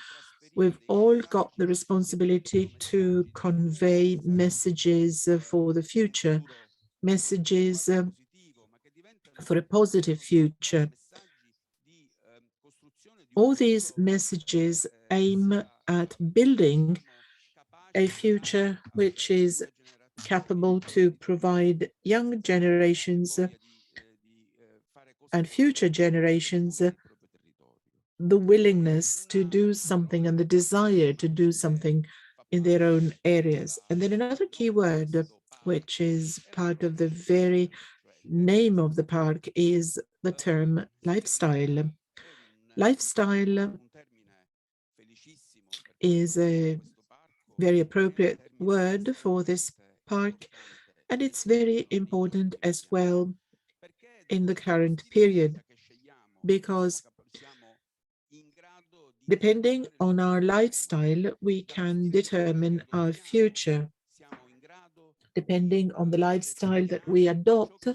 We've all got the responsibility to convey messages for the future, messages for a positive future. All these messages aim at building a future which is capable to provide young generations and future generations the willingness to do something and the desire to do something in their own areas. And then another key word, which is part of the very name of the park, is the term lifestyle. Lifestyle is a very appropriate word for this park, and it's very important as well in the current period, because depending on our lifestyle, we can determine our future. Depending on the lifestyle that we adopt,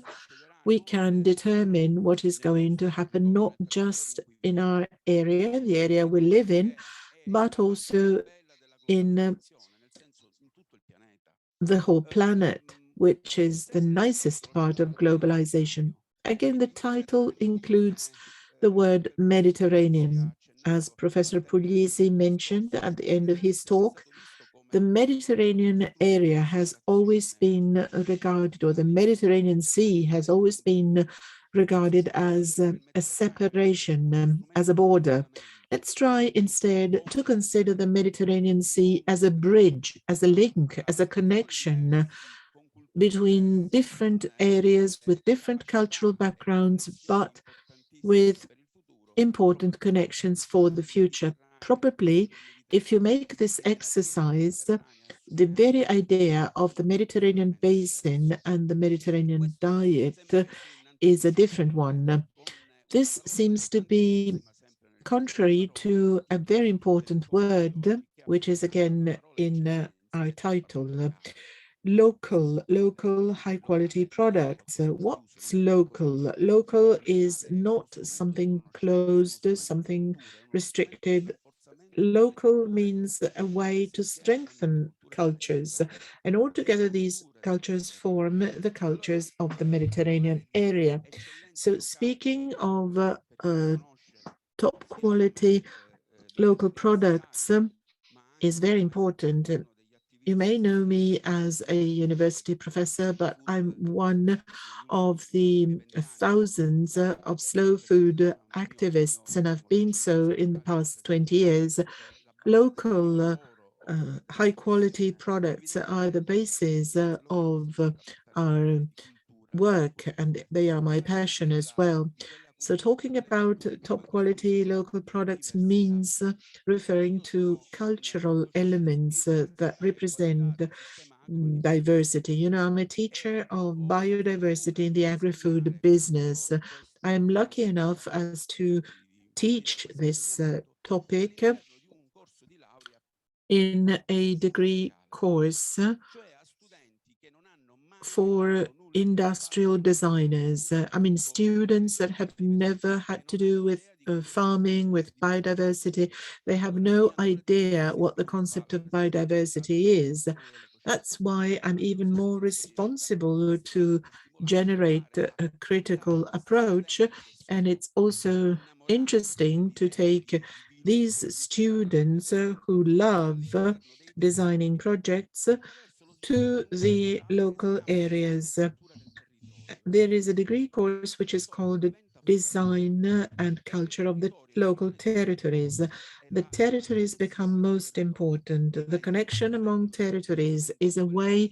we can determine what is going to happen, not just in our area, the area we live in, but also in the whole planet, which is the nicest part of globalization. Again, the title includes the word Mediterranean. As Professor Puglisi mentioned at the end of his talk, the Mediterranean area has always been regarded, or the Mediterranean Sea has always been regarded as a separation, as a border. Let's try instead to consider the Mediterranean Sea as a bridge, as a link, as a connection between different areas with different cultural backgrounds, but with important connections for the future. Probably, if you make this exercise, the very idea of the Mediterranean basin and the Mediterranean diet is a different one. This seems to be contrary to a very important word, which is again in our title, local high quality products. What's local? Local is not something closed, something restricted. Local means a way to strengthen cultures, and altogether these cultures form the cultures of the Mediterranean area. So speaking of top quality local products is very important. You may know me as a university professor, but I'm one of the thousands of slow food activists, and I've been so in the past 20 years. Local high quality products are the basis of our work, and they are my passion as well. So talking about top quality local products means referring to cultural elements that represent diversity. You know, I'm a teacher of biodiversity in the agri-food business. I am lucky enough as to teach this topic in a degree course for industrial designers. I mean, students that have never had to do with farming, with biodiversity. They have no idea what the concept of biodiversity is. That's why I'm even more responsible to generate a critical approach. And it's also interesting to take these students who love designing projects to the local areas. There is a degree course which is called Design and Culture of the Local Territories. The territories become most important. The connection among territories is a way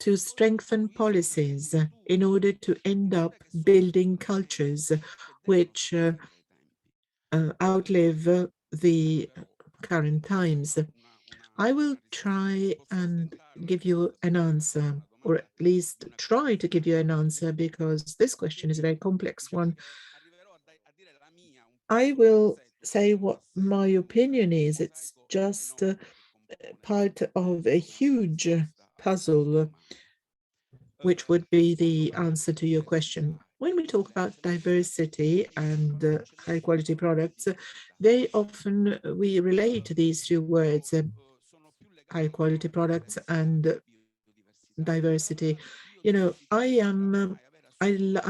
to strengthen policies in order to end up building cultures which outlive the current times. I will try and give you an answer, or at least try to give you an answer, because this question is a very complex one. I will say what my opinion is. It's just part of a huge puzzle, which would be the answer to your question. When we talk about diversity and high quality products, very often we relate these two words, high quality products and diversity. You know, I'm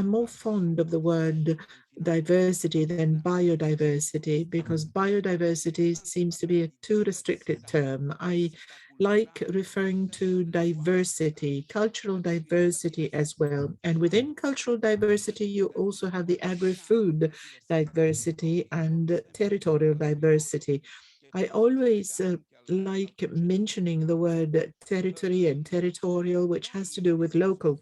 more fond of the word diversity than biodiversity, because biodiversity seems to be a too restricted term. I like referring to diversity, cultural diversity as well. And within cultural diversity, you also have the agri-food diversity and territorial diversity. I always like mentioning the word territory and territorial, which has to do with local.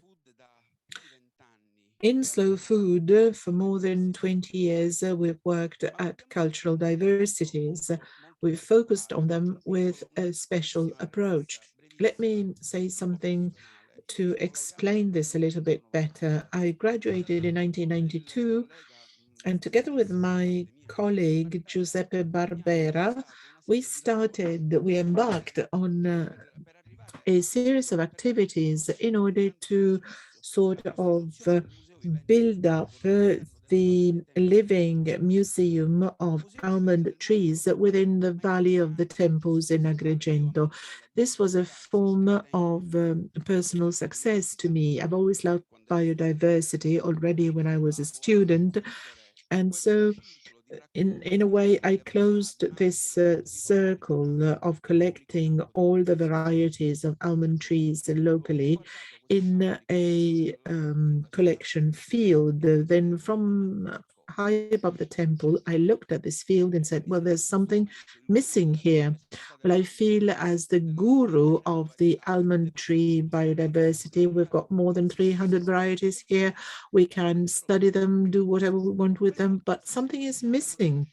In slow food, for more than 20 years, we've worked at cultural diversities. we focused on them with a special approach. Let me say something to explain this a little bit better. I graduated in 1992, and together with my colleague Giuseppe Barbera, we embarked on a series of activities in order to sort of build up the living museum of almond trees within the Valley of the Temples in Agrigento. This was a form of personal success to me. I've always loved biodiversity already when I was a student. And so in a way, I closed this circle of collecting all the varieties of almond trees locally in a collection field. Then from high above the temple, I looked at this field and said, well, there's something missing here. Well, I feel as the guru of the almond tree biodiversity, we've got more than 300 varieties here. We can study them, do whatever we want with them, but something is missing.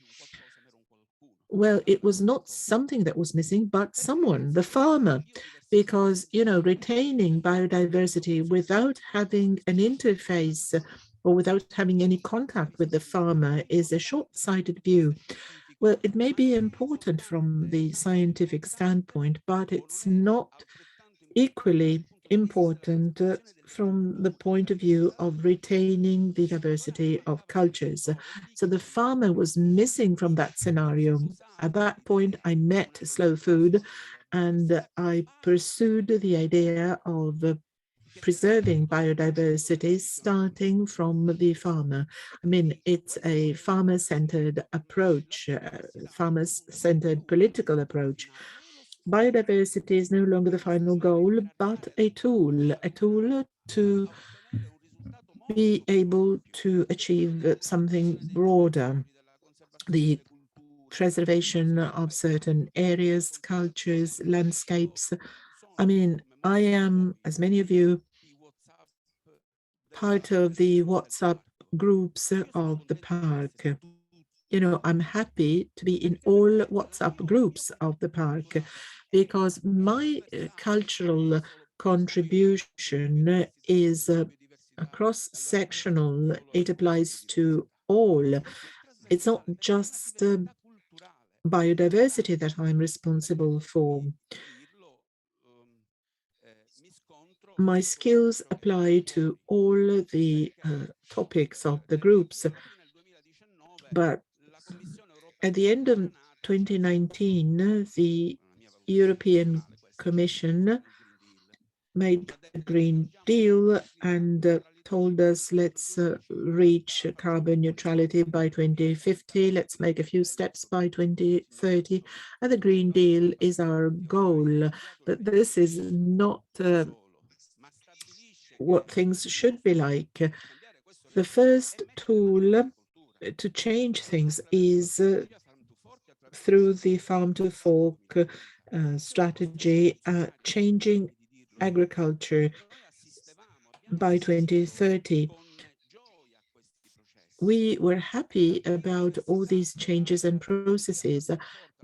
Well, it was not something that was missing, but someone, the farmer, because, you know, retaining biodiversity without having an interface or without having any contact with the farmer is a short-sighted view. Well, it may be important from the scientific standpoint, but it's not equally important from the point of view of retaining the diversity of cultures. So the farmer was missing from that scenario. At that point, I met Slow Food and I pursued the idea of preserving biodiversity starting from the farmer. I mean, it's a farmer-centered approach, farmer-centered political approach. Biodiversity is no longer the final goal, but a tool to be able to achieve something broader. The preservation of certain areas, cultures, landscapes. I mean, I am, as many of you, part of the WhatsApp groups of the park. You know, I'm happy to be in all WhatsApp groups of the park because my cultural contribution is cross-sectional. It applies to all. It's not just biodiversity that I'm responsible for. My skills apply to all the topics of the groups, but at the end of 2019, the European Commission made a Green Deal and told us, let's reach carbon neutrality by 2050. Let's make a few steps by 2030. And the Green Deal is our goal. But this is not what things should be like. The first tool to change things is through the farm to fork strategy, changing agriculture by 2030. We were happy about all these changes and processes.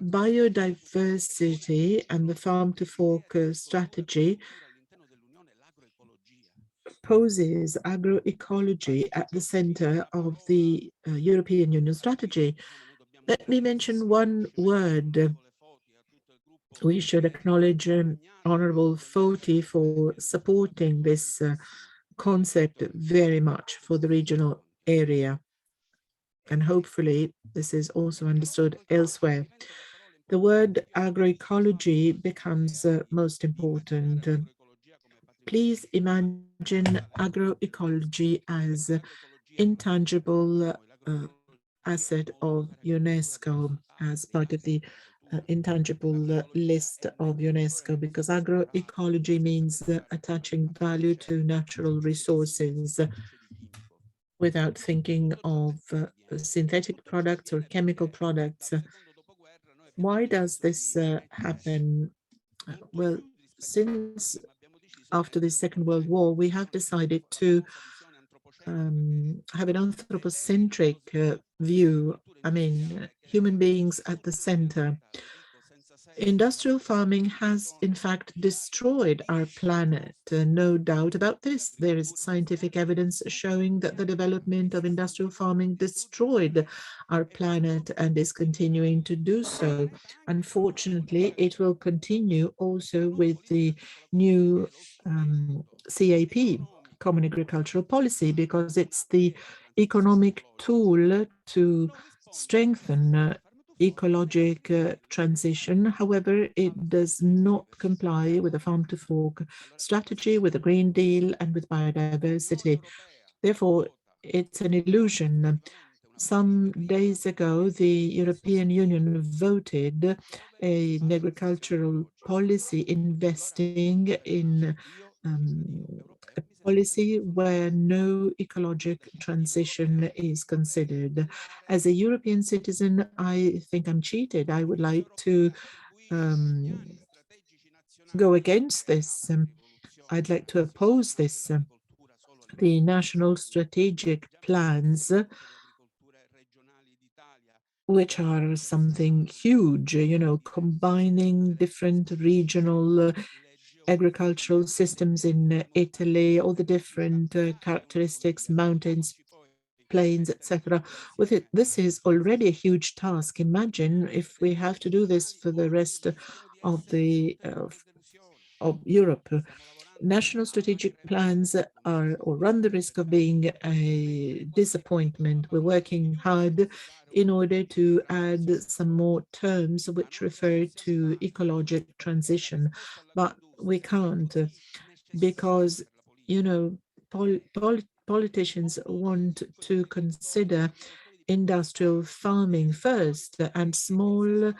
Biodiversity and the farm to fork strategy poses agroecology at the center of the European Union strategy. Let me mention one word. We should acknowledge Honorable Foti for supporting this concept very much for the regional area. And hopefully this is also understood elsewhere. The word agroecology becomes most important. Please imagine agroecology as intangible asset of UNESCO as part of the intangible list of UNESCO, because agroecology means attaching value to natural resources without thinking of synthetic products or chemical products. Why does this happen? Well, since after the Second World War, we have decided to have an anthropocentric view. I mean, human beings at the center. Industrial farming has, in fact, destroyed our planet. No doubt about this. There is scientific evidence showing that the development of industrial farming destroyed our planet and is continuing to do so. Unfortunately, it will continue also with the new CAP, Common Agricultural Policy, because it's the economic tool to strengthen ecologic transition. However, it does not comply with the farm to fork strategy, with the Green Deal, and with biodiversity. Therefore, it's an illusion. Some days ago, the European Union voted an agricultural policy investing in a policy where no ecologic transition is considered. As a European citizen, I think I'm cheated. I would like to go against this. I'd like to oppose this. The national strategic plans, which are something huge, you know, combining different regional agricultural systems in Italy, all the different characteristics, mountains, plains, etc. With it, this is already a huge task. Imagine if we have to do this for the rest of the of Europe. National strategic plans are or run the risk of being a disappointment. We're working hard in order to add some more terms which refer to ecologic transition, but we can't because, you know, politicians want to consider industrial farming first and small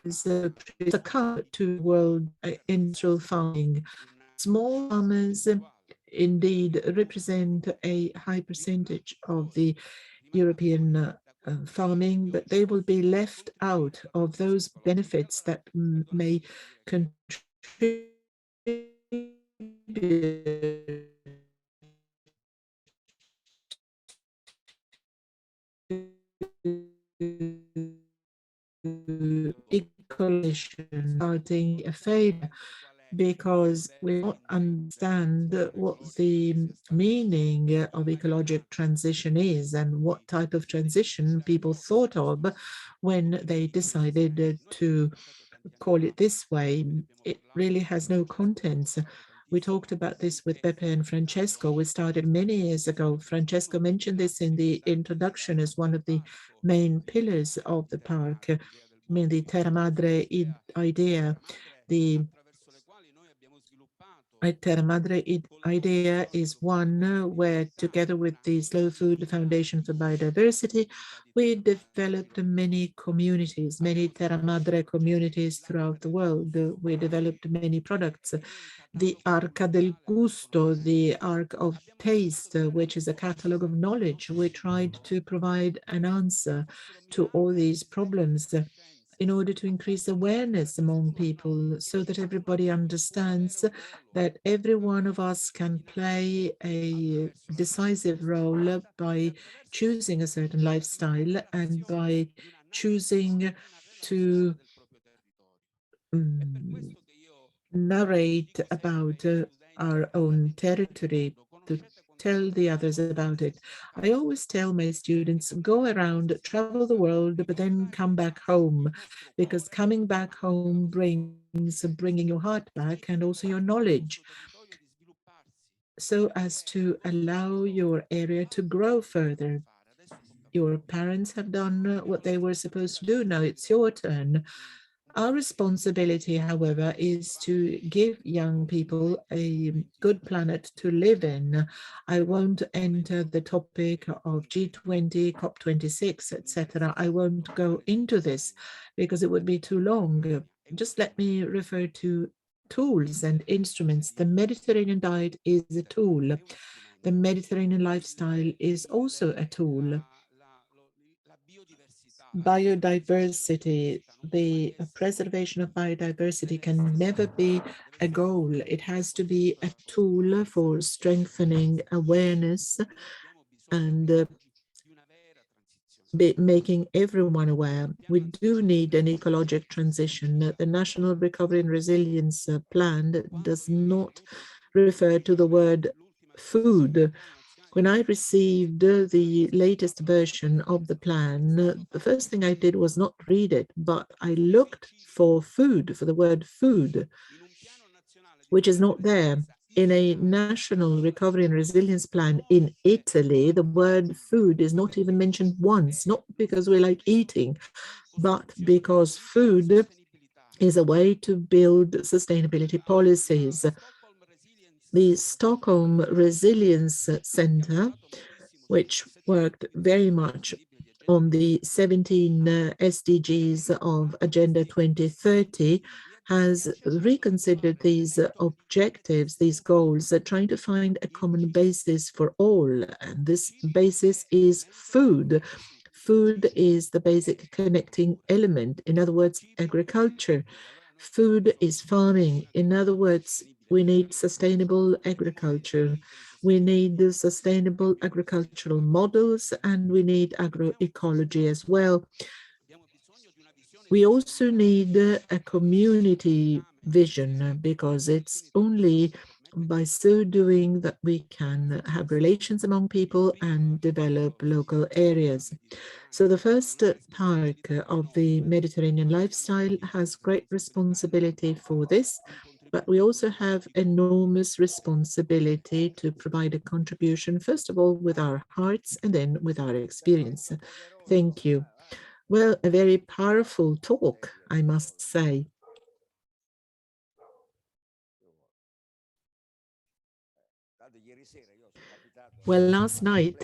is a cut to world industrial farming. Small farmers indeed represent a high percentage of the European farming, but they will be left out of those benefits that may contribute ecological starting a failure because we don't understand what the meaning of ecologic transition is and what type of transition people thought of when they decided to call it this way. It really has no contents. We talked about this with Beppe and Francesco. We started many years ago. Francesco mentioned this in the introduction as one of the main pillars of the park. I mean, the Terra Madre idea, the Terra Madre idea is one where, together with the Slow Food Foundation for Biodiversity, we developed many communities, many Terra Madre communities throughout the world. We developed many products. The Arca del Gusto, the Arc of Taste, which is a catalog of knowledge. We tried to provide an answer to all these problems in order to increase awareness among people so that everybody understands that every one of us can play a decisive role by choosing a certain lifestyle and by choosing to narrate about our own territory, to tell the others about it. I always tell my students, go around, travel the world, but then come back home, because coming back home brings bringing your heart back and also your knowledge, so as to allow your area to grow further. Your parents have done what they were supposed to do. Now it's your turn. Our responsibility, however, is to give young people a good planet to live in. I won't enter the topic of G20, COP26, etc. I won't go into this because it would be too long. Just let me refer to tools and instruments. The Mediterranean diet is a tool. The Mediterranean lifestyle is also a tool. biodiversity, the preservation of biodiversity can never be a goal. It has to be a tool for strengthening awareness and making everyone aware. We do need an ecologic transition. The National Recovery and Resilience Plan does not refer to the word food. When I received the latest version of the plan, the first thing I did was not read it, but I looked for food, for the word food, which is not there. In a national recovery and resilience plan in Italy, the word food is not even mentioned once, not because we like eating, but because food is a way to build sustainability policies. The Stockholm Resilience Center, which worked very much on the 17 SDGs of Agenda 2030, has reconsidered these objectives, these goals, trying to find a common basis for all. And this basis is food. Food is the basic connecting element. In other words, agriculture. Food is farming. In other words, we need sustainable agriculture. We need sustainable agricultural models, and we need agroecology as well. We also need a community vision, because it's only by so doing that we can have relations among people and develop local areas. So the first park of the Mediterranean lifestyle has great responsibility for this, but we also have enormous responsibility to provide a contribution, first of all, with our hearts and then with our experience. Thank you. Well, a very powerful talk, I must say. Well, last night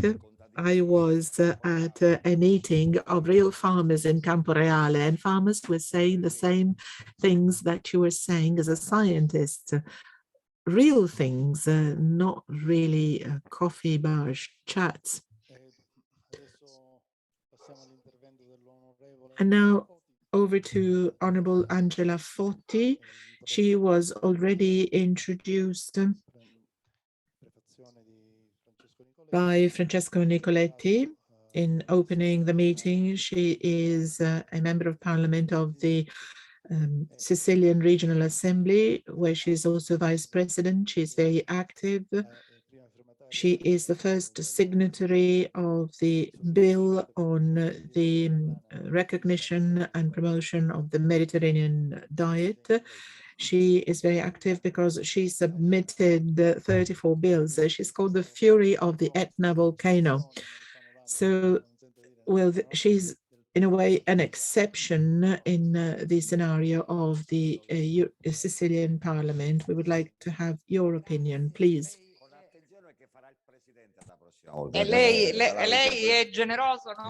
I was at a meeting of real farmers in Camporeale, and farmers were saying the same things that you were saying as a scientist. Real things, not really coffee bar chats. And now over to Honorable Angela Fotti. She was already introduced by Francesco Nicoletti in opening the meeting. She is a member of parliament of the Sicilian Regional Assembly, where she is also vice president. She is very active. She is the first signatory of the bill on the recognition and promotion of the Mediterranean diet. She is very active because she submitted 34 bills. She's called the Fury of the Etna volcano. So, well, she's in a way an exception in the scenario of the Sicilian Parliament. We would like to have your opinion, please.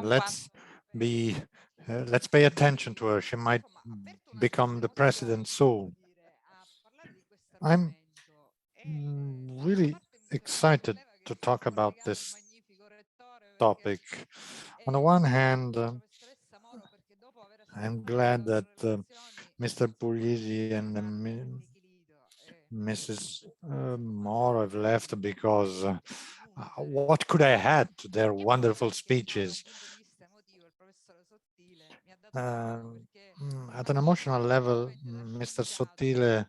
Let's pay attention to her. She might become the president soon. I'm really excited to talk about this topic. On the one hand, I'm glad that Mr. Puglisi and Mrs. Moore have left, because what could I add to their wonderful speeches? At an emotional level, Mr. Sottile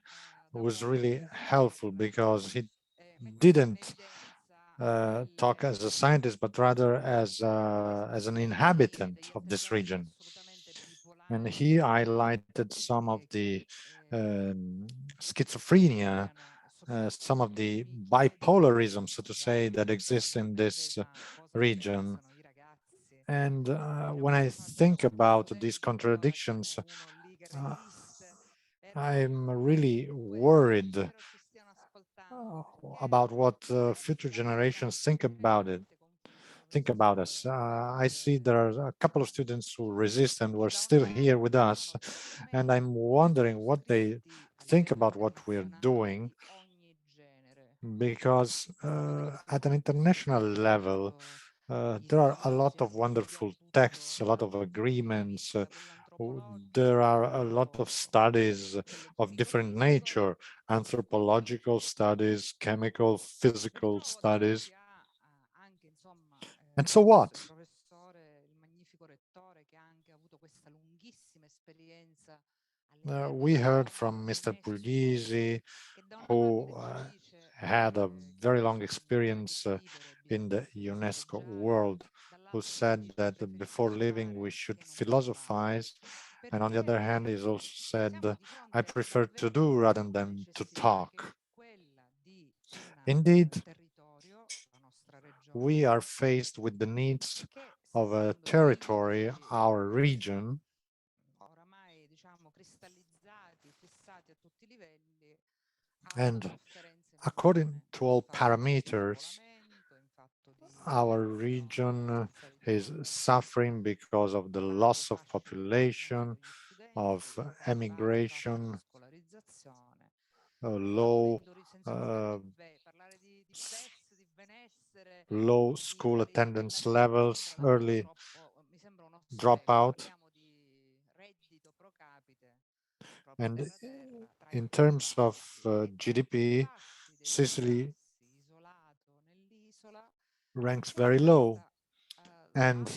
was really helpful, because he didn't talk as a scientist, but rather as an inhabitant of this region. And he highlighted some of the schizophrenia, some of the bipolarism, so to say, that exists in this region. And when I think about these contradictions, I'm really worried about what future generations think about it. Think about us. I see there are a couple of students who resist and were still here with us, and I'm wondering what they think about what we're doing, because at an international level, there are a lot of wonderful texts, a lot of agreements. There are a lot of studies of different nature, anthropological studies, chemical, physical studies. And so what? We heard from Mr. Puglisi, who had a very long experience in the UNESCO world, who said that before living we should philosophize, and on the other hand he's also said, I prefer to do rather than to talk. Indeed, we are faced with the needs of a territory, our region, and according to all parameters, our region is suffering because of the loss of population, of emigration, low school attendance levels, early dropout. And in terms of GDP, Sicily ranks very low. And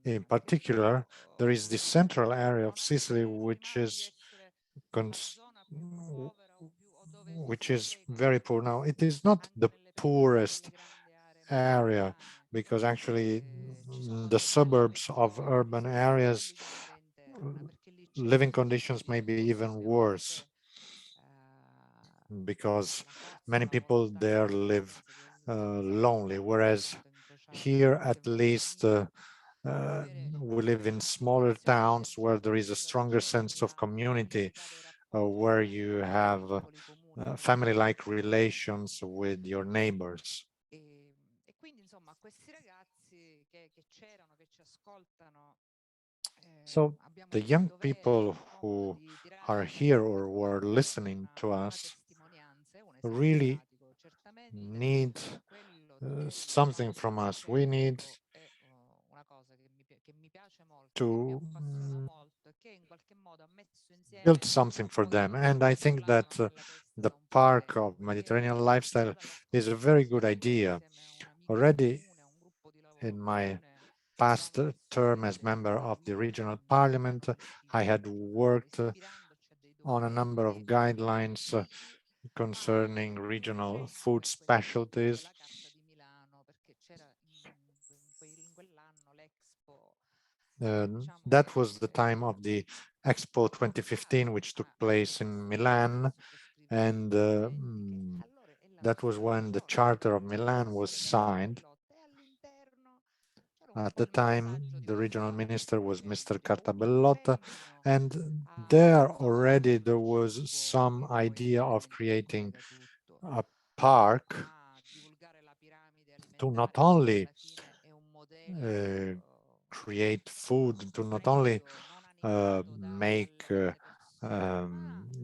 in particular, there is the central area of Sicily, which is very poor. Now, it is not the poorest area, because actually the suburbs of urban areas, living conditions may be even worse, because many people there live lonely, whereas here at least we live in smaller towns where there is a stronger sense of community, where you have family-like relations with your neighbors. So the young people who are here or who are listening to us really need something from us. We need to build something for them. And I think that the Park of Mediterranean Lifestyle is a very good idea. Already in my past term as member of the regional parliament, I had worked on a number of guidelines concerning regional food specialties. That was the time of the Expo 2015, which took place in Milan, and that was when the Charter of Milan was signed. At the time, the regional minister was Mr. Cartabellotta, and there already there was some idea of creating a park to not only create food, to not only make the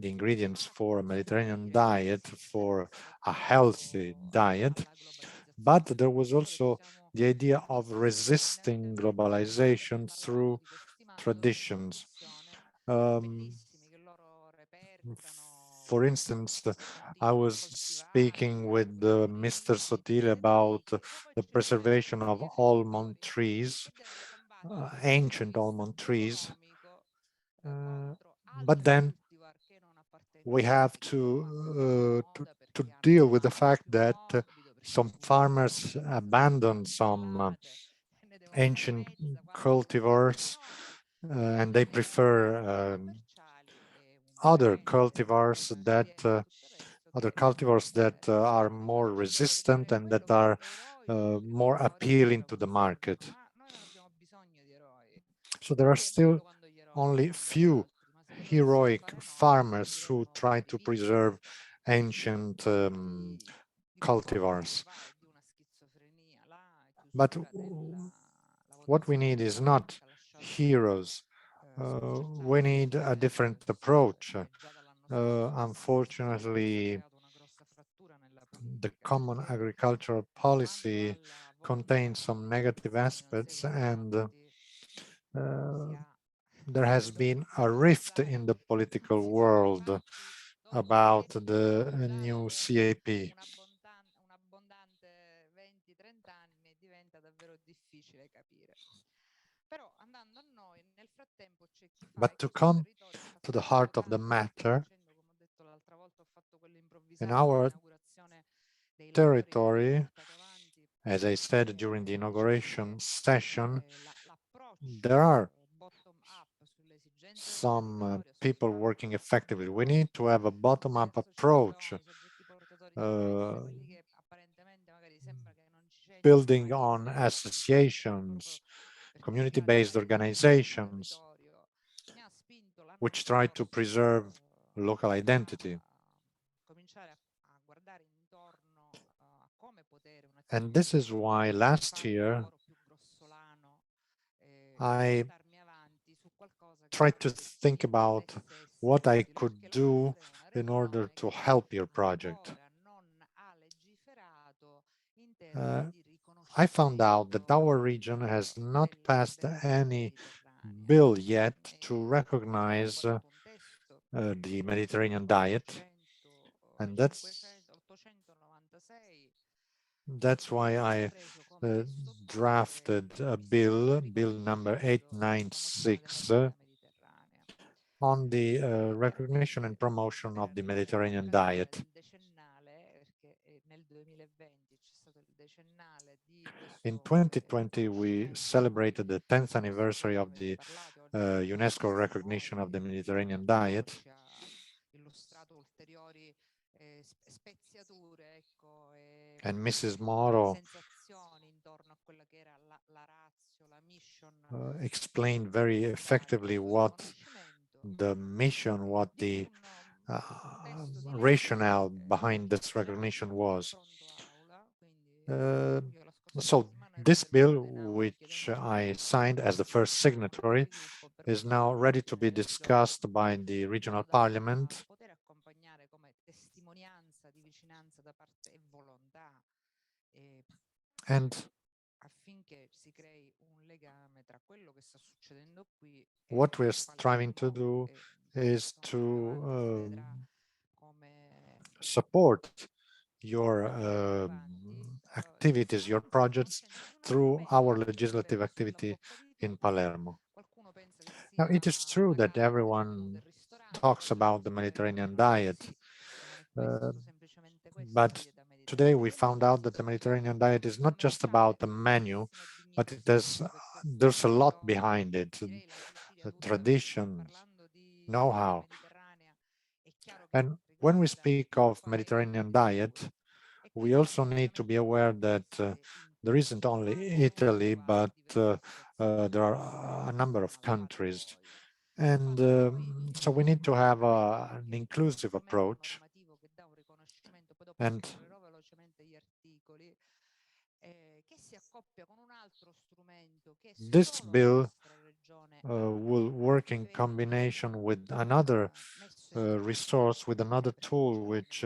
ingredients for a Mediterranean diet, for a healthy diet, but there was also the idea of resisting globalization through traditions. For instance, I was speaking with Mr. Sottile about the preservation of almond trees, ancient almond trees, but then we have to deal with the fact that some farmers abandon some ancient cultivars and they prefer other cultivars that are more resistant and that are more appealing to the market. So there are still only few heroic farmers who try to preserve ancient cultivars. But what we need is not heroes. We need a different approach. Unfortunately, the common agricultural policy contains some negative aspects, and there has been a rift in the political world about the new CAP. But to come to the heart of the matter, in our territory, as I said during the inauguration session, there are some people working effectively. We need to have a bottom-up approach, building on associations, community-based organizations, which try to preserve local identity. And this is why last year I tried to think about what I could do in order to help your project. I found out that our region has not passed any bill yet to recognize the Mediterranean diet, and that's why I drafted a bill number 896, on the recognition and promotion of the Mediterranean diet. In 2020, we celebrated the 10th anniversary of the UNESCO recognition of the Mediterranean diet. And Mrs. Moro explained very effectively what the mission, what the rationale behind this recognition was. So this bill, which I signed as the first signatory, is now ready to be discussed by the regional parliament. And what we're striving to do is to support your activities, your projects, through our legislative activity in Palermo. Now, it is true that everyone talks about the Mediterranean diet, but today we found out that the Mediterranean diet is not just about the menu, but there's a lot behind it, traditions, know-how. And when we speak of Mediterranean diet, we also need to be aware that there isn't only Italy, but there are a number of countries. And so we need to have an inclusive approach. And this bill will work in combination with another resource, with another tool, which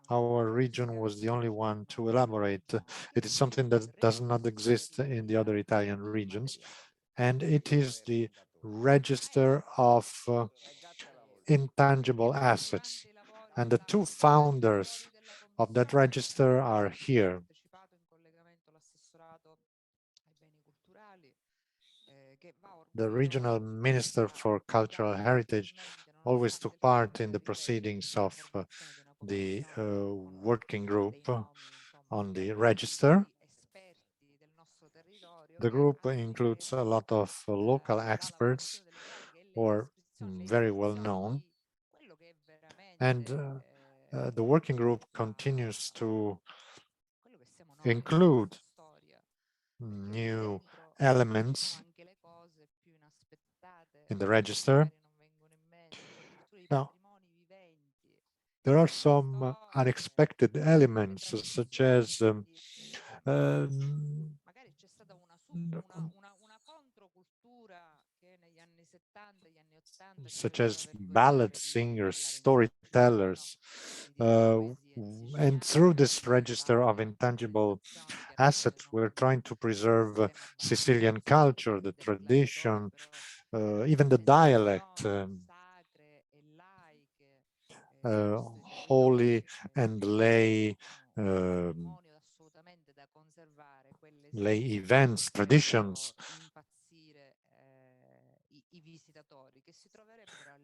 our region was the only one to elaborate. It is something that does not exist in the other Italian regions, and it is the register of intangible assets. And the two founders of that register are here. The regional minister for cultural heritage always took part in the proceedings of the working group on the register. The group includes a lot of local experts who are very well known. And the working group continues to include new elements in the register. Now, there are some unexpected elements, such as such as ballad singers, storytellers, and through this register of intangible assets, we're trying to preserve Sicilian culture, the tradition, even the dialect, holy and lay events, traditions,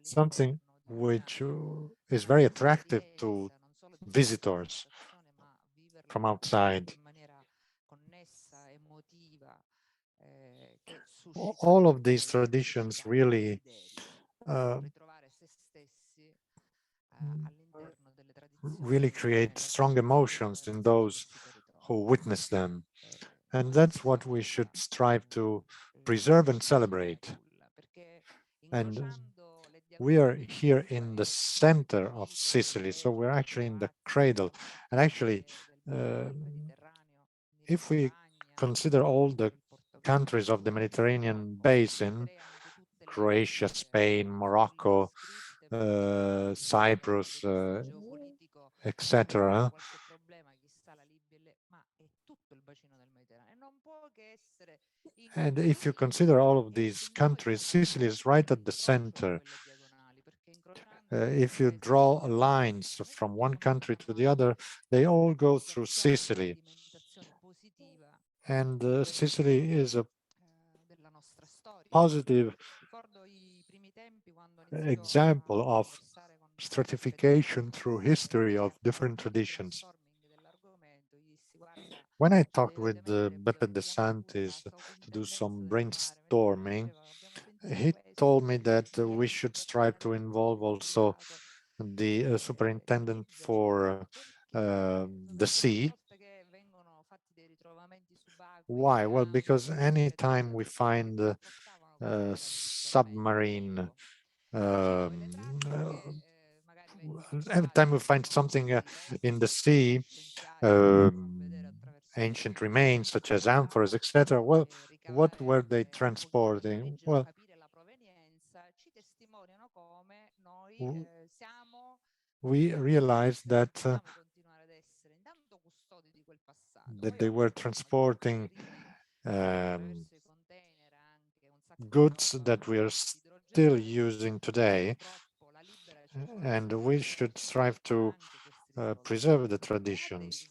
something which is very attractive to visitors from outside. All of these traditions really really create strong emotions in those who witness them. And that's what we should strive to preserve and celebrate. And we are here in the center of Sicily, so we're actually in the cradle. And actually, if we consider all the countries of the Mediterranean basin, Croatia, Spain, Morocco, Cyprus, etc. And if you consider all of these countries, Sicily is right at the center. If you draw lines from one country to the other, they all go through Sicily. And Sicily is a positive example of stratification through history of different traditions. When I talked with Beppe De Santis to do some brainstorming, he told me that we should strive to involve also the superintendent for the sea. Why? Well, because anytime we find submarine, every time we find something in the sea, ancient remains such as amphoras, etc. Well, what were they transporting? Well, we realized that they were transporting goods that we are still using today, and we should strive to preserve the traditions.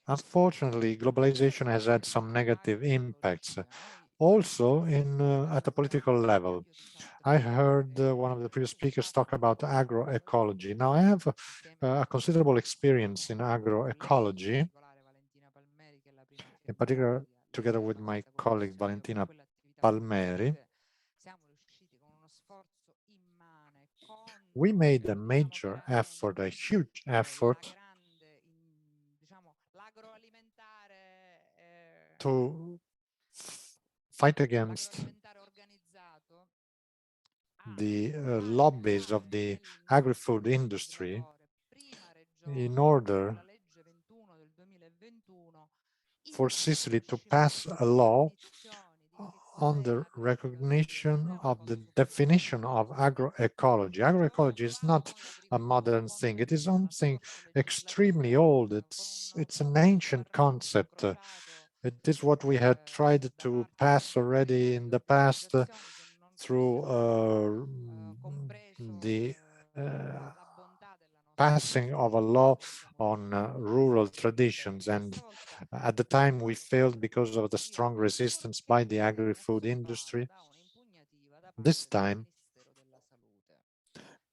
Unfortunately, globalization has had some negative impacts, also at a political level. I heard one of the previous speakers talk about agroecology. Now, I have a considerable experience in agroecology, in particular, together with my colleague Valentina Palmeri. We made a major effort, a huge effort, to fight against the lobbies of the agri-food industry in order for Sicily to pass a law on the recognition of the definition of agroecology. Agroecology is not a modern thing. It is something extremely old. It's an ancient concept. It is what we had tried to pass already in the past through the passing of a law on rural traditions. And at the time we failed because of the strong resistance by the agri-food industry. This time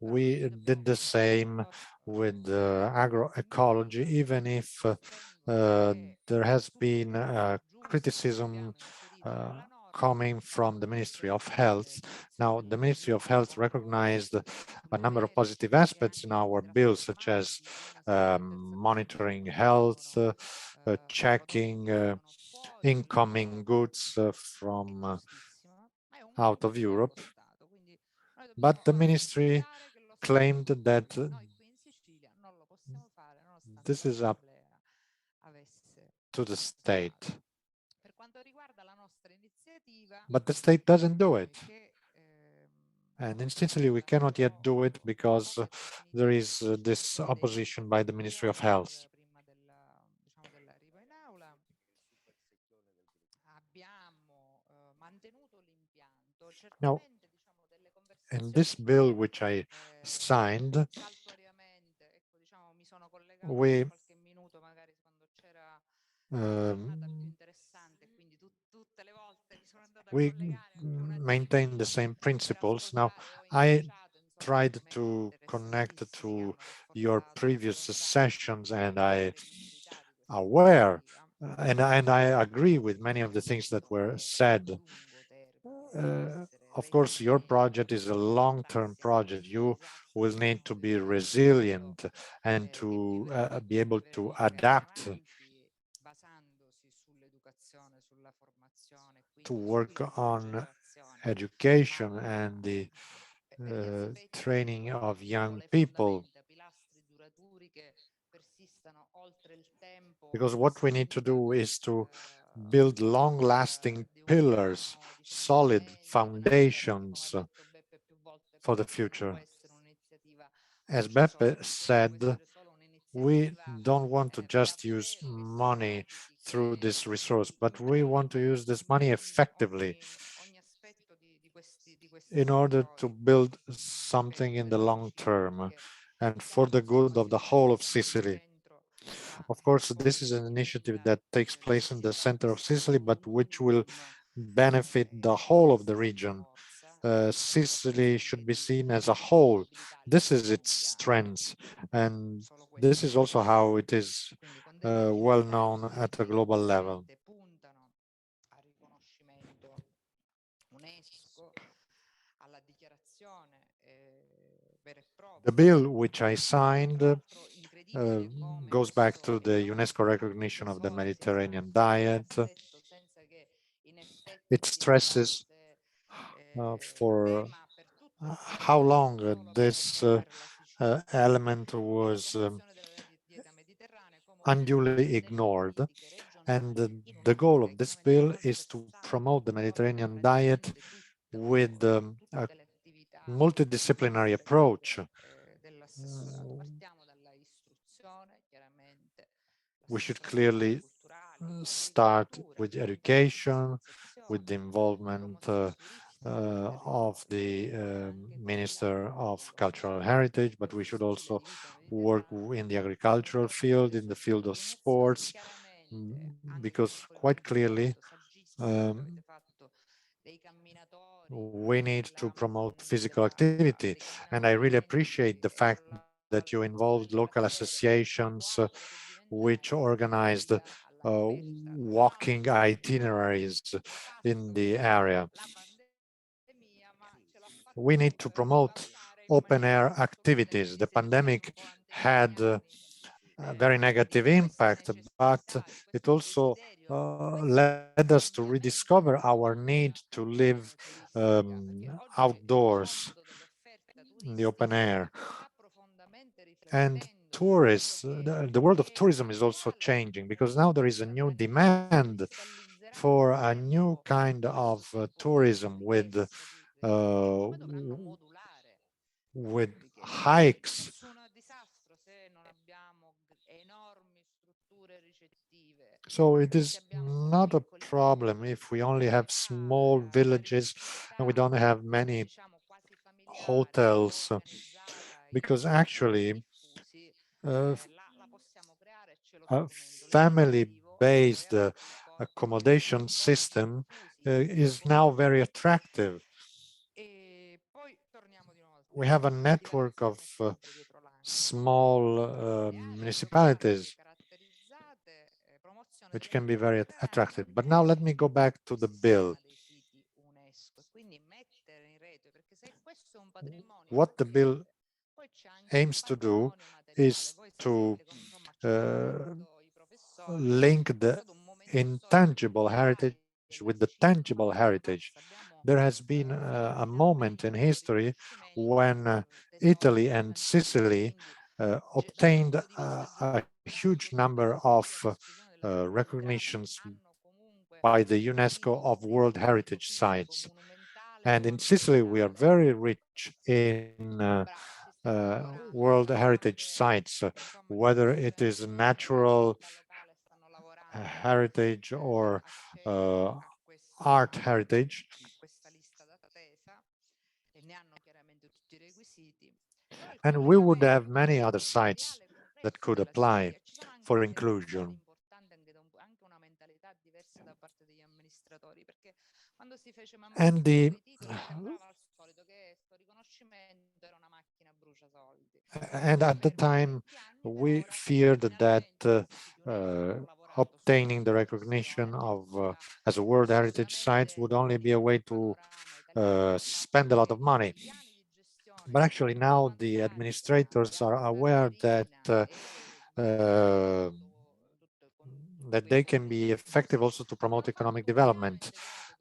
we did the same with agroecology, even if there has been criticism coming from the Ministry of Health. Now, the Ministry of Health recognized a number of positive aspects in our bill, such as monitoring health, checking incoming goods from out of Europe. But the ministry claimed that this is up to the state. but the state doesn't do it. And instinctively, we cannot yet do it because there is this opposition by the Ministry of Health. Now, in this bill which I signed, we maintain the same principles. Now, I tried to connect to your previous sessions, and I aware, and I agree with many of the things that were said. Of course, your project is a long-term project. You will need to be resilient and to be able to adapt to work on education and the training of young people. Because what we need to do is to build long-lasting pillars, solid foundations for the future. As Beppe said, we don't want to just use money through this resource, but we want to use this money effectively in order to build something in the long term and for the good of the whole of Sicily. Of course, this is an initiative that takes place in the center of Sicily, but which will benefit the whole of the region. Sicily should be seen as a whole. This is its strength, and this is also how it is well known at a global level. The bill which I signed goes back to the UNESCO recognition of the Mediterranean diet. It stresses for how long this element was unduly ignored. And the goal of this bill is to promote the Mediterranean diet with a multidisciplinary approach. We should clearly start with education, with the involvement of the Minister of Cultural Heritage, but we should also work in the agricultural field, in the field of sports, because quite clearly we need to promote physical activity. And I really appreciate the fact that you involved local associations which organized walking itineraries in the area. We need to promote open air activities. The pandemic had a very negative impact, but it also led us to rediscover our need to live outdoors in the open air. And tourists, the world of tourism is also changing because now there is a new demand for a new kind of tourism with hikes. So it is not a problem if we only have small villages and we don't have many hotels, because actually a family-based accommodation system is now very attractive. We have a network of small municipalities which can be very attractive. But now let me go back to the bill. What the bill aims to do is to link the intangible heritage with the tangible heritage. There has been a moment in history when Italy and Sicily obtained a huge number of recognitions by the UNESCO of World Heritage Sites. And in Sicily, we are very rich in World Heritage Sites, whether it is natural heritage or art heritage. And we would have many other sites that could apply for inclusion. And at the time, we feared that obtaining the recognition of as a World Heritage Site would only be a way to spend a lot of money. But actually now the administrators are aware that that they can be effective also to promote economic development.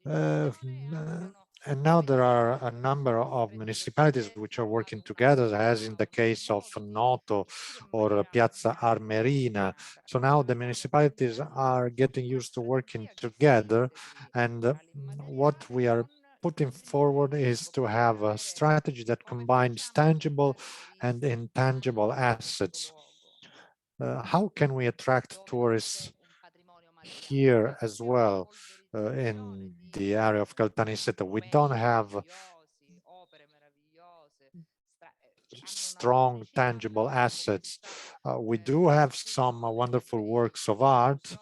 And now there are a number of municipalities which are working together, as in the case of Noto or Piazza Armerina. So now the municipalities are getting used to working together, and what we are putting forward is to have a strategy that combines tangible and intangible assets. How can we attract tourists here as well in the area of Caltanissetta? We don't have strong, tangible assets. We do have some wonderful works of art,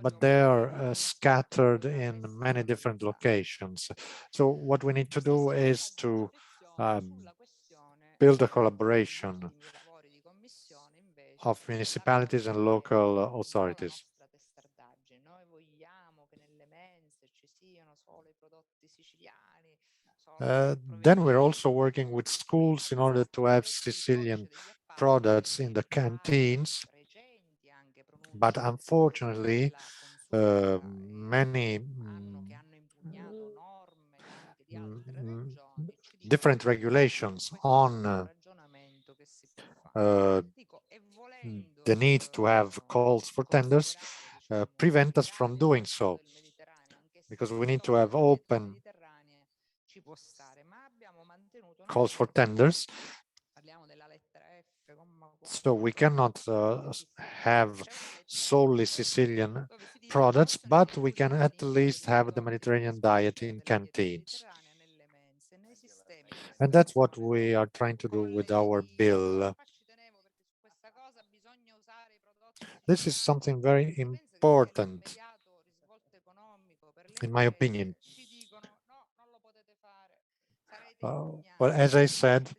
but they are scattered in many different locations. So what we need to do is to build a collaboration of municipalities and local authorities. Then we're also working with schools in order to have Sicilian products in the canteens, but unfortunately many different regulations on the need to have calls for tenders prevent us from doing so, because we need to have open calls for tenders. So we cannot have solely Sicilian products, but we can at least have the Mediterranean diet in canteens. And that's what we are trying to do with our bill. This is something very important, in my opinion. Well, as I said,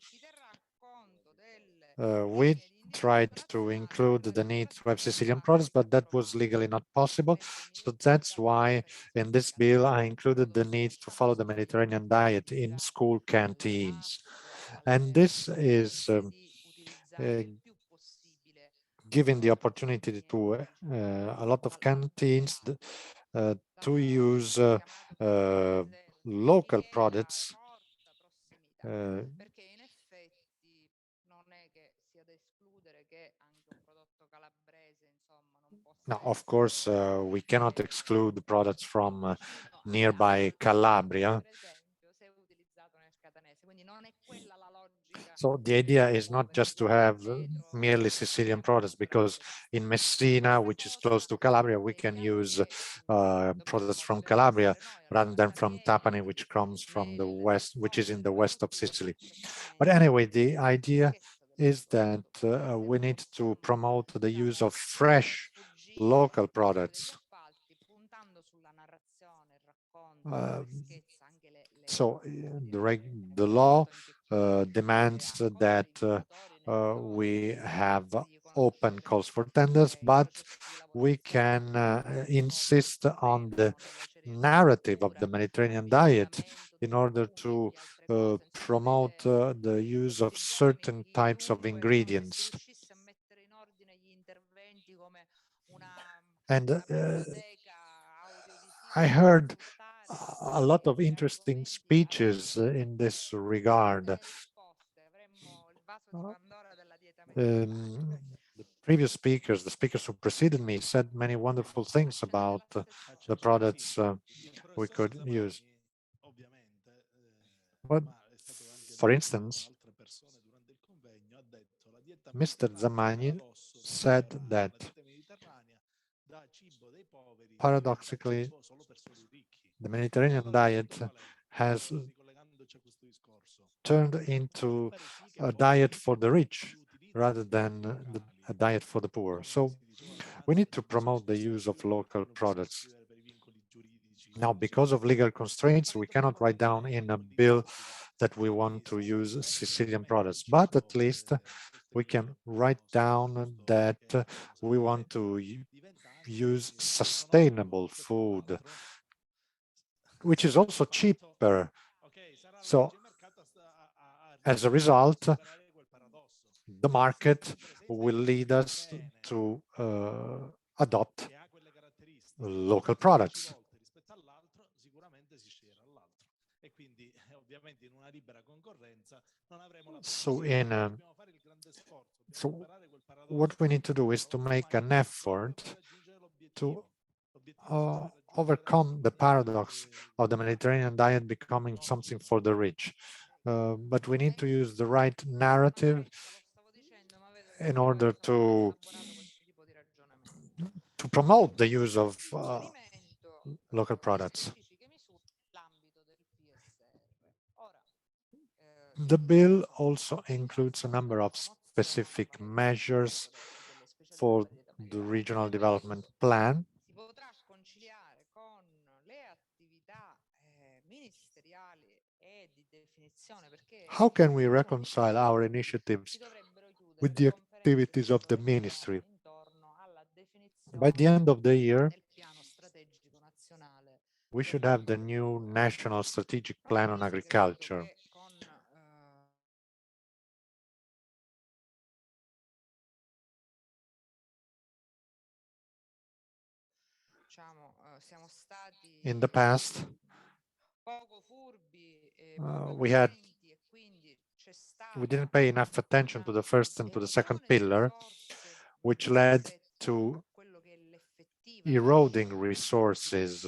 we tried to include the need to have Sicilian products, but that was legally not possible. So that's why in this bill, I included the need to follow the Mediterranean diet in school canteens. And this is giving the opportunity to a lot of canteens to use local products now, of course, we cannot exclude the products from nearby Calabria. So the idea is not just to have merely Sicilian products, because in Messina, which is close to Calabria, we can use products from Calabria rather than from Trapani, which comes from the west, which is in the west of Sicily. But anyway, the idea is that we need to promote the use of fresh local products. So the law demands that we have open calls for tenders, but we can insist on the narrative of the Mediterranean diet in order to promote the use of certain types of ingredients. And I heard a lot of interesting speeches in this regard. previous speakers, the speakers who preceded me, said many wonderful things about the products we could use. But, for instance, Mr. Zamagni said that paradoxically, the Mediterranean diet has turned into a diet for the rich rather than a diet for the poor. So we need to promote the use of local products. Now, because of legal constraints, we cannot write down in a bill that we want to use Sicilian products, but at least we can write down that we want to use sustainable food, which is also cheaper. So as a result, the market will lead us to adopt local products. So what we need to do is to make an effort to overcome the paradox of the Mediterranean diet becoming something for the rich. But we need to use the right narrative in order to promote the use of local products. The bill also includes a number of specific measures for the regional development plan. How can we reconcile our initiatives with the activities of the ministry? By the end of the year, we should have the new National Strategic Plan on Agriculture. In the past, we didn't pay enough attention to the first and to the second pillar, which led to eroding resources.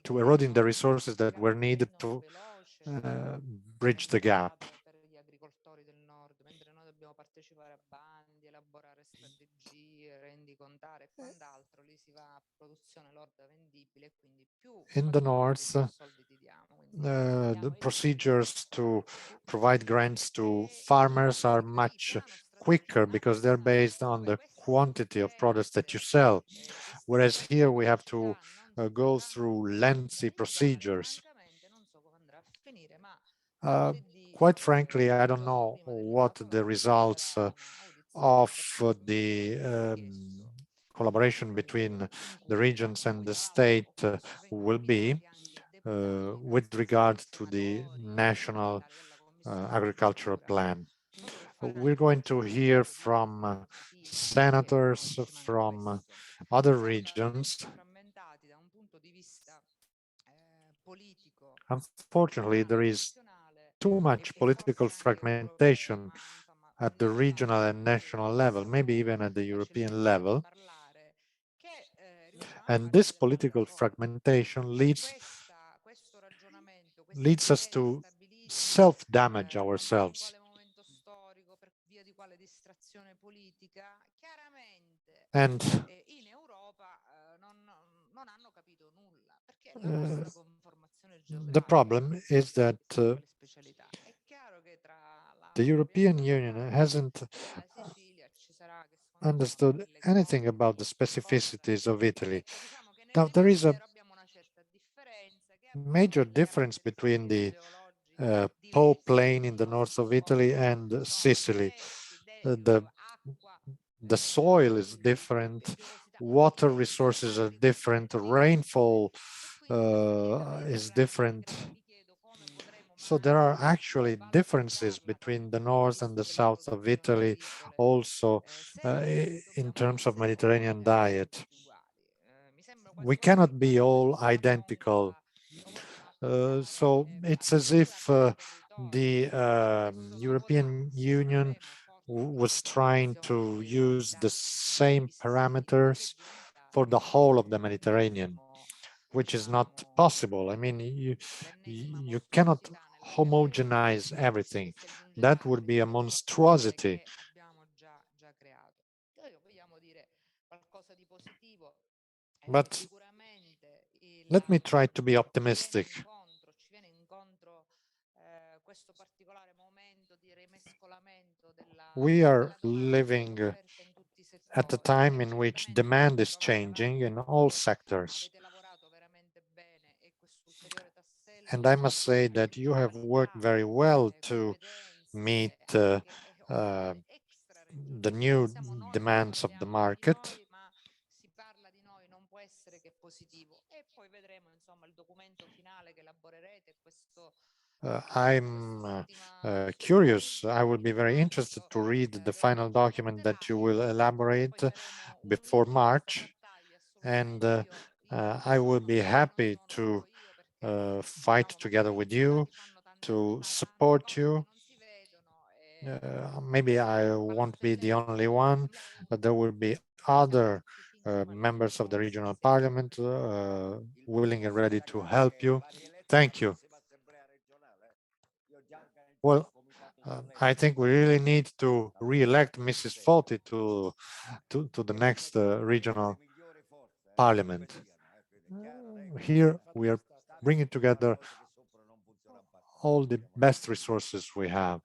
To eroding the resources that were needed to bridge the gap. In the north, the procedures to provide grants to farmers are much quicker because they're based on the quantity of products that you sell. Whereas here we have to go through lengthy procedures. Quite frankly, I don't know what the results of the collaboration between the regions and the state will be with regard to the national agricultural plan. We're going to hear from senators from other regions. Unfortunately, there is too much political fragmentation at the regional and national level, maybe even at the European level. And this political fragmentation leads us to self-damage ourselves. And the problem is that the European Union hasn't understood anything about the specificities of Italy. Now, there is a major difference between the Po plain in the north of Italy and Sicily. The soil is different, water resources are different, rainfall is different. So there are actually differences between the north and the south of Italy, also in terms of Mediterranean diet. We cannot be all identical. So it's as if the European Union was trying to use the same parameters for the whole of the Mediterranean, which is not possible. I mean, you cannot homogenize everything. That would be a monstrosity. But let me try to be optimistic. We are living at a time in which demand is changing in all sectors. And I must say that you have worked very well to meet the new demands of the market. I'm curious. I would be very interested to read the final document that you will elaborate before March, and I will be happy to fight together with you, to support you. Maybe I won't be the only one, but there will be other members of the regional parliament willing and ready to help you. Thank you. Well, I think we really need to re-elect Mrs. Foti to the next regional parliament. Here we are bringing together all the best resources we have.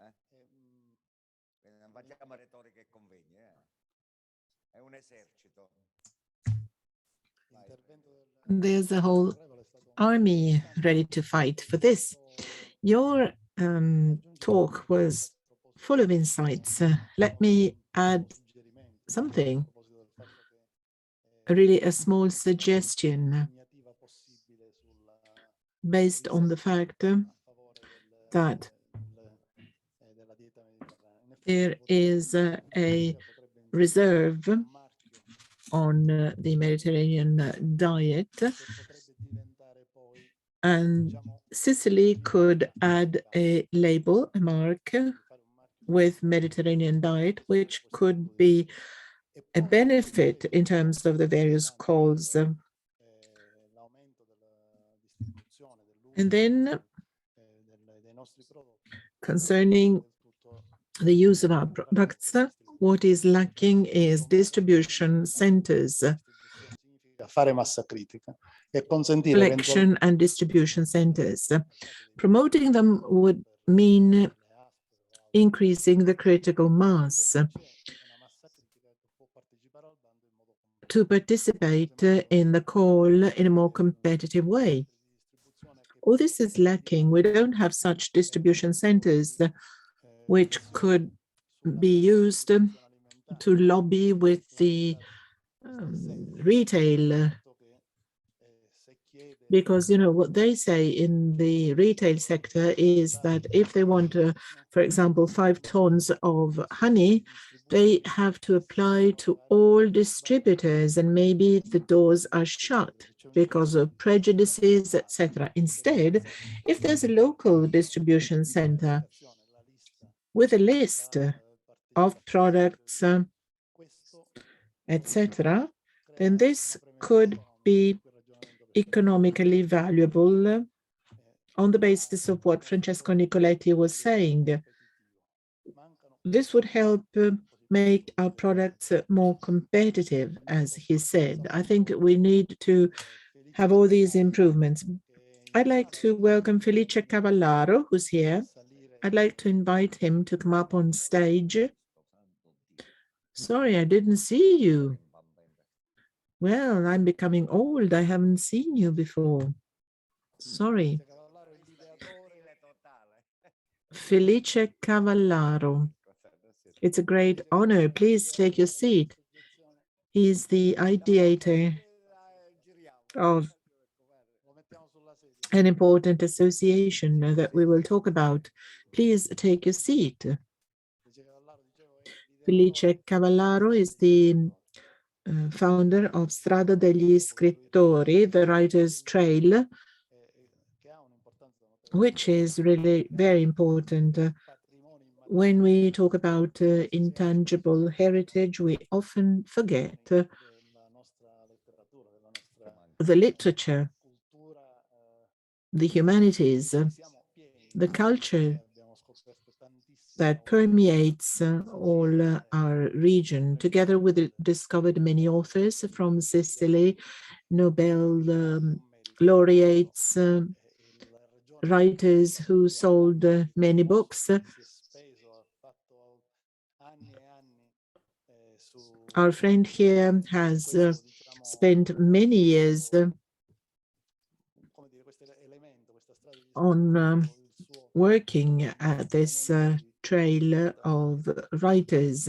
There's a whole army ready to fight for this. Your talk was full of insights. Let me add something, really a small suggestion based on the fact that there is a reserve on the Mediterranean diet, and Sicily could add a label, a mark with Mediterranean diet, which could be a benefit in terms of the various calls. And then concerning the use of our products, what is lacking is distribution centers. Collection and distribution centers. Promoting them would mean increasing the critical mass to participate in the call in a more competitive way. All this is lacking. We don't have such distribution centers which could be used to lobby with the retail, because you know what they say in the retail sector is that if they want, for example, 5 tons of honey, they have to apply to all distributors, and maybe the doors are shut because of prejudices, etc. Instead, if there's a local distribution center with a list of products, etc., then this could be economically valuable on the basis of what Francesco Nicoletti was saying. This would help make our products more competitive, as he said. I think we need to have all these improvements. I'd like to welcome Felice Cavallaro, who's here. I'd like to invite him to come up on stage. Sorry, I didn't see you. Well, I'm becoming old. I haven't seen you before. Sorry. Felice Cavallaro. It's a great honor. Please take your seat. He's the ideator of an important association that we will talk about. Please take your seat. Felice Cavallaro is the founder of Strada degli Scrittori, the Writers' Trail, which is really very important. When we talk about intangible heritage, we often forget the literature, the humanities, the culture that permeates all our region. Together we discovered many authors from Sicily, Nobel laureates, writers who sold many books. Our friend here has spent many years on working at this trail of writers.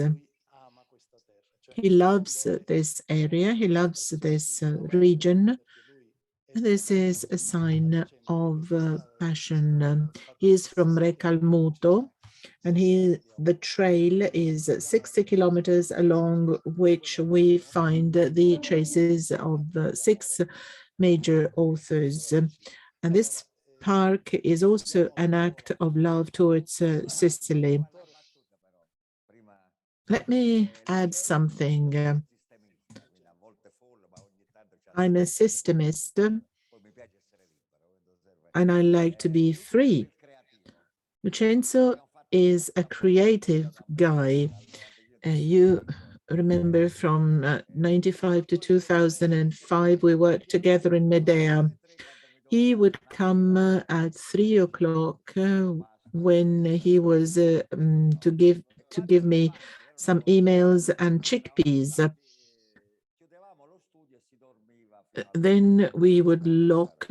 He loves this area, he loves this region. This is a sign of passion. He is from Recalmuto, and the trail is 60 kilometers along which we find the traces of 6 major authors. And this park is also an act of love towards Sicily. Let me add something. I'm a systemist, and I like to be free. Vincenzo is a creative guy. You remember from 95 to 2005, we worked together in Medea. He would come at 3 o'clock when he was to give me some emails and chickpeas. Then we would lock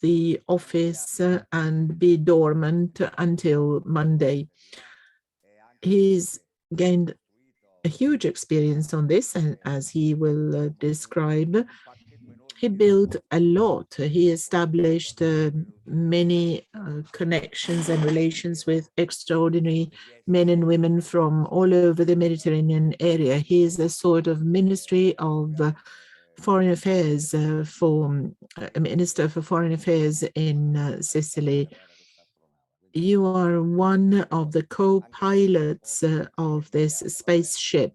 the office and be dormant until Monday. He's gained a huge experience on this, and as he will describe, he built a lot. He established many connections and relations with extraordinary men and women from all over the Mediterranean area. He is a sort of ministry of foreign affairs for a minister for foreign affairs in Sicily. You are one of the co-pilots of this spaceship.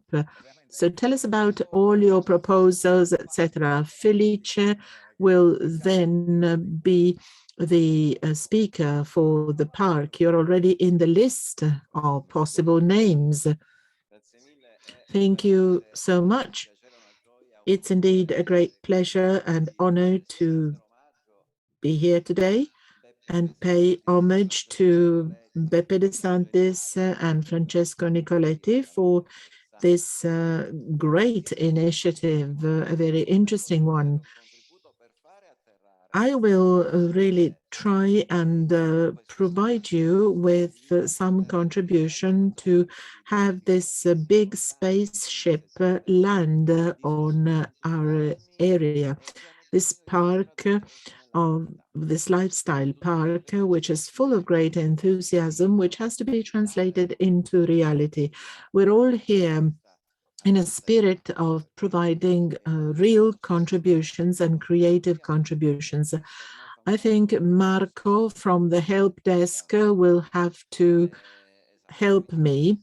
So tell us about all your proposals, etc. Felice will then be the speaker for the park. You're already in the list of possible names. Thank you so much. It's indeed a great pleasure and honor to be here today and pay homage to Beppe De Santis and Francesco Nicoletti for this great initiative, a very interesting one. I will really try and provide you with some contribution to have this big spaceship land on our area. This park, of this lifestyle park, which is full of great enthusiasm, which has to be translated into reality. We're all here in a spirit of providing real contributions and creative contributions. I think Marco from the help desk will have to help me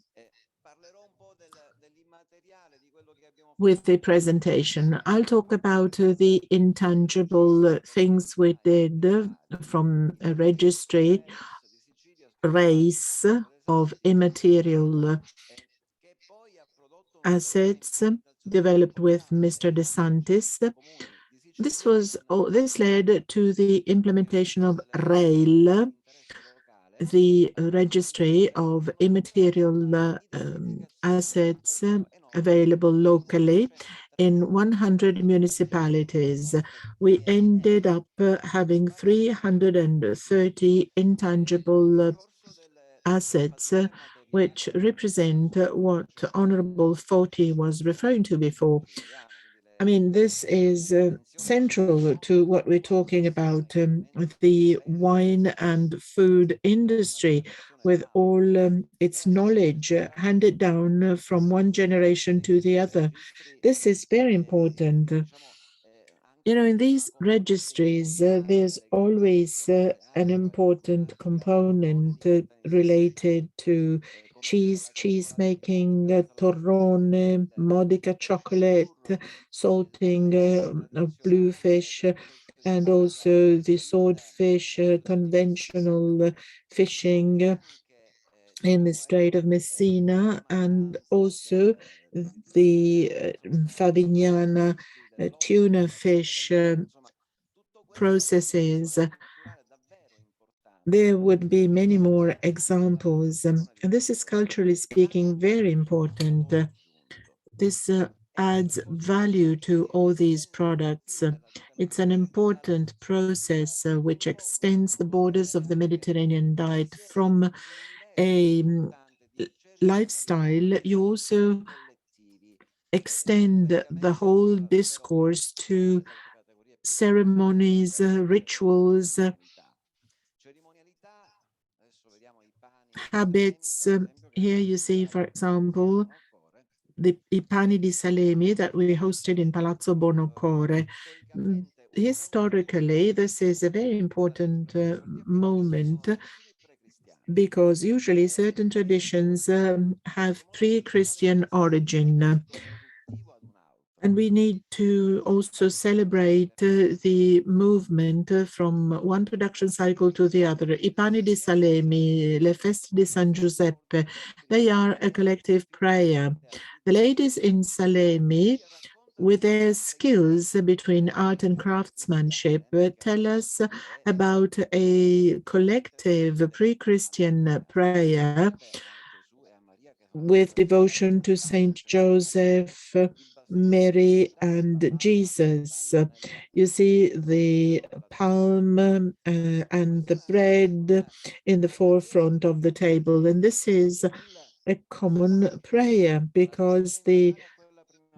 with the presentation. I'll talk about the intangible things we did from a registry race of immaterial assets developed with Mr. De Santis. This led to the implementation of RAIL, the registry of immaterial assets available locally in 100 municipalities. We ended up having 330 intangible assets, which represent what Honorable Foti was referring to before. I mean, this is central to what we're talking about, the wine and food industry, with all its knowledge handed down from one generation to the other. This is very important. You know, in these registries, there's always an important component related to cheese making, torrone, modica chocolate, salting of bluefish, and also the swordfish, conventional fishing in the Strait of Messina, and also the Favignana tuna fish processes. There would be many more examples, and this is culturally speaking very important. This adds value to all these products. It's an important process which extends the borders of the Mediterranean diet from a lifestyle. You also extend the whole discourse to ceremonies, rituals, habits. Here you see, for example, the I pani di Salemi that we hosted in Palazzo Bonocore. Historically, this is a very important moment because usually certain traditions have pre-Christian origin. And we need to also celebrate the movement from one production cycle to the other. I pani di Salemi, le feste di San Giuseppe, they are a collective prayer. The ladies in Salemi, with their skills between art and craftsmanship, tell us about a collective pre-Christian prayer with devotion to Saint Joseph, Mary, and Jesus. You see the palm and the bread in the forefront of the table. And this is a common prayer because the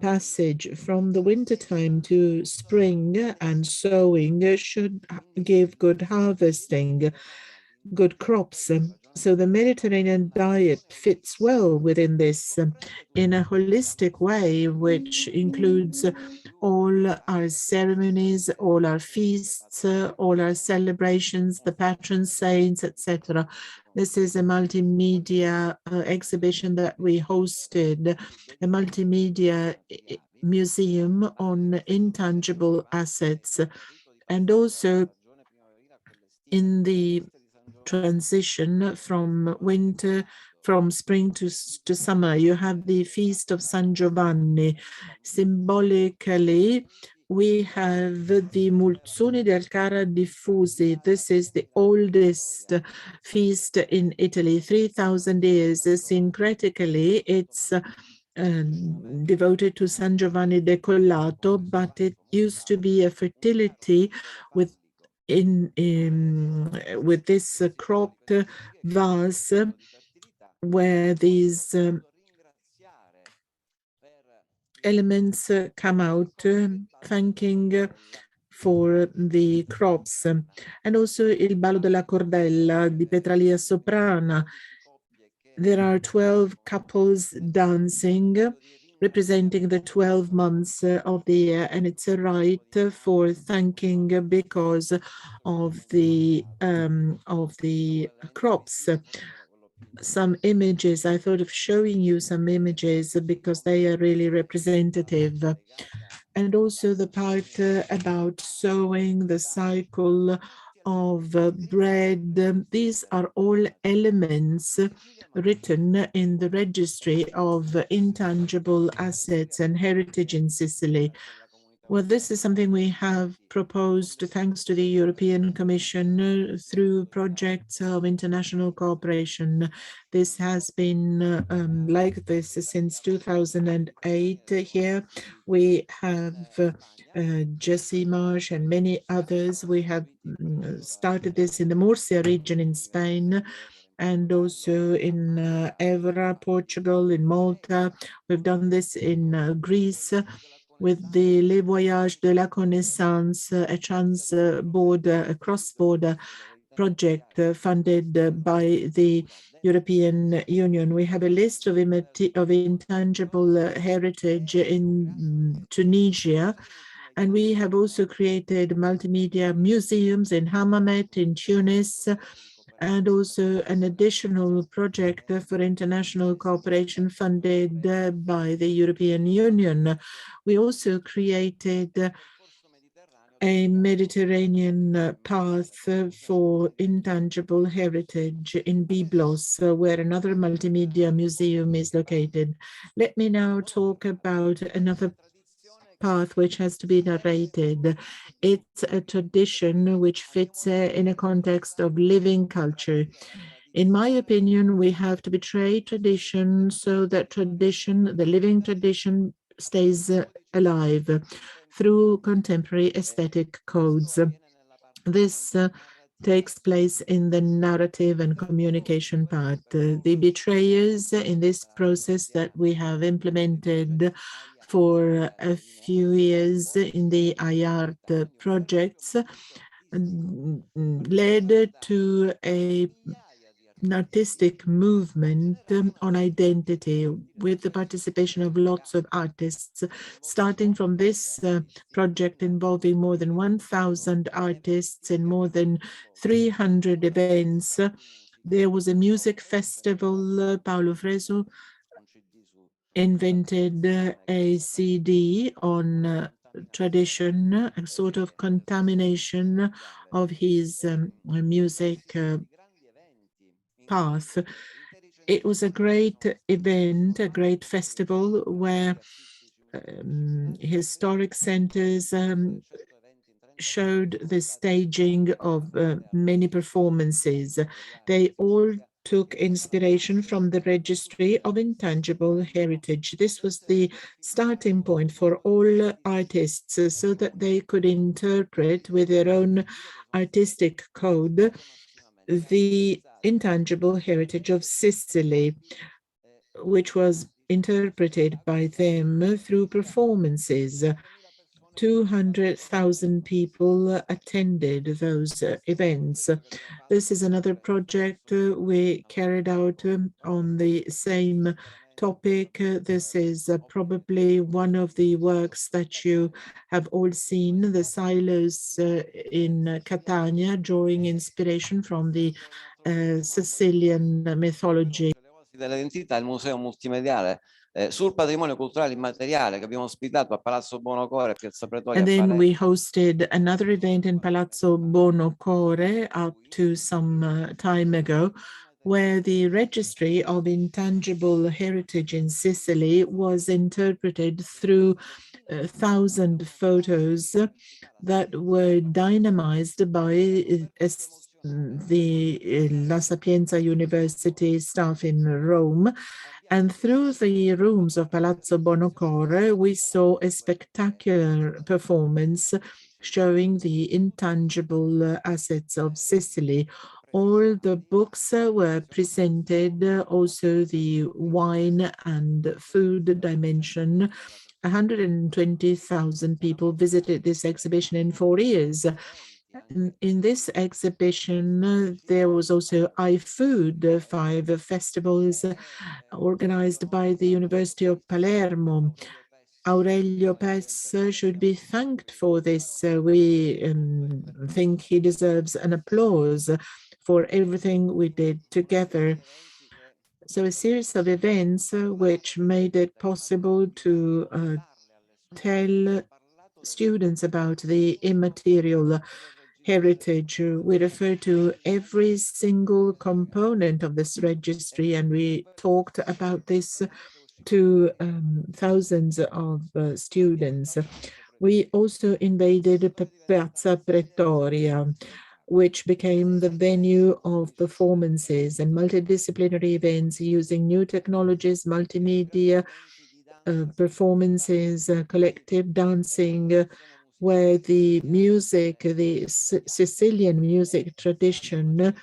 passage from the wintertime to spring and sowing should give good harvesting, good crops. So the Mediterranean diet fits well within this in a holistic way, which includes all our ceremonies, all our feasts, all our celebrations, the patron saints, etc. This is a multimedia exhibition that we hosted, a multimedia museum on intangible assets, and also in the transition from spring to summer, you have the feast of San Giovanni. Symbolically, we have the Mulzuni del Cara Diffusi. This is the oldest feast in Italy, 3,000 years. Syncretically, it's devoted to San Giovanni Decollato, but it used to be a fertility with with this cropped vase where these elements come out, thanking for the crops. And also Il Ballo della Cordella di Petralia Soprana. There are 12 couples dancing, representing the 12 months of the year, and it's a rite for thanking because of the crops. Some images, I thought of showing you some images because they are really representative. And also the part about sowing, the cycle of bread. These are all elements written in the registry of intangible assets and heritage in Sicily. Well, this is something we have proposed thanks to the European Commission through projects of international cooperation. This has been like this since 2008. Here we have Jesse Marsh and many others. We have started this in the Murcia region in Spain, and also in Evora, Portugal, in Malta. We've done this in Greece with the Les Voyages de la Connaissance, a cross-border project funded by the European Union. We have a list of intangible heritage in Tunisia, And we have also created multimedia museums in Hammamet, in Tunis, and also an additional project for international cooperation funded by the European Union. We also created a Mediterranean path for intangible heritage in Byblos, where another multimedia museum is located. Let me now talk about another path which has to be narrated. It's a tradition which fits in a context of living culture. In my opinion, we have to betray tradition so that tradition, the living tradition, stays alive through contemporary aesthetic codes. This takes place in the narrative and communication part. The betrayers in this process that we have implemented for a few years in the IART projects led to an artistic movement on identity with the participation of lots of artists. Starting from this project involving more than 1,000 artists and more than 300 events, there was a music festival. Paolo Fresu invented a CD on tradition, a sort of contamination of his music path. It was a great event, a great festival where historic centers showed the staging of many performances. They all took inspiration from the Registry of Intangible Heritage. This was the starting point for all artists so that they could interpret with their own artistic code the intangible heritage of Sicily, which was interpreted by them through performances. 200,000 people attended those events. This is another project we carried out on the same topic. This is probably one of the works that you have all seen, the silos in Catania, drawing inspiration from the Sicilian mythology. Dell'identità, il museo multimediale sul patrimonio culturale immateriale che abbiamo ospitato a Palazzo Bonocore, Piazza Pretoria. And then we hosted another event in Palazzo Bonocore up to some time ago, where the Registry of Intangible Heritage in Sicily was interpreted through 1,000 photos that were dynamized by the La Sapienza University staff in Rome. And through the rooms of Palazzo Bonocore, we saw a spectacular performance showing the intangible assets of Sicily. All the books were presented, also the wine and food dimension. 120,000 people visited this exhibition in 4 years. In this exhibition, there was also iFood, 5 festivals organized by the University of Palermo. Aurelio Pes should be thanked for this. We think he deserves an applause for everything we did together. So a series of events which made it possible to tell students about the immaterial heritage. We refer to every single component of this registry, and we talked about this to thousands of students. We also invaded Piazza Pretoria, which became the venue of performances and multidisciplinary events using new technologies, multimedia, performances, collective dancing, where the music, the Sicilian music tradition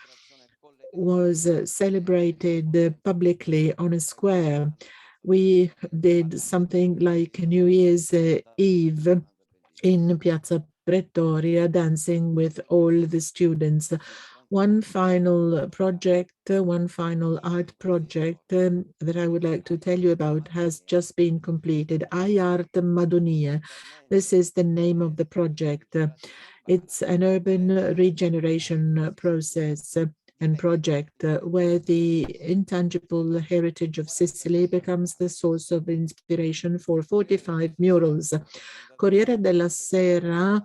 was celebrated publicly on a square. We did something like New Year's Eve in Piazza Pretoria, dancing with all the students. One final project, one final art project that I would like to tell you about has just been completed. Art Madonia. This is the name of the project. It's an urban regeneration process and project where the intangible heritage of Sicily becomes the source of inspiration for 45 murals. Corriere della Sera,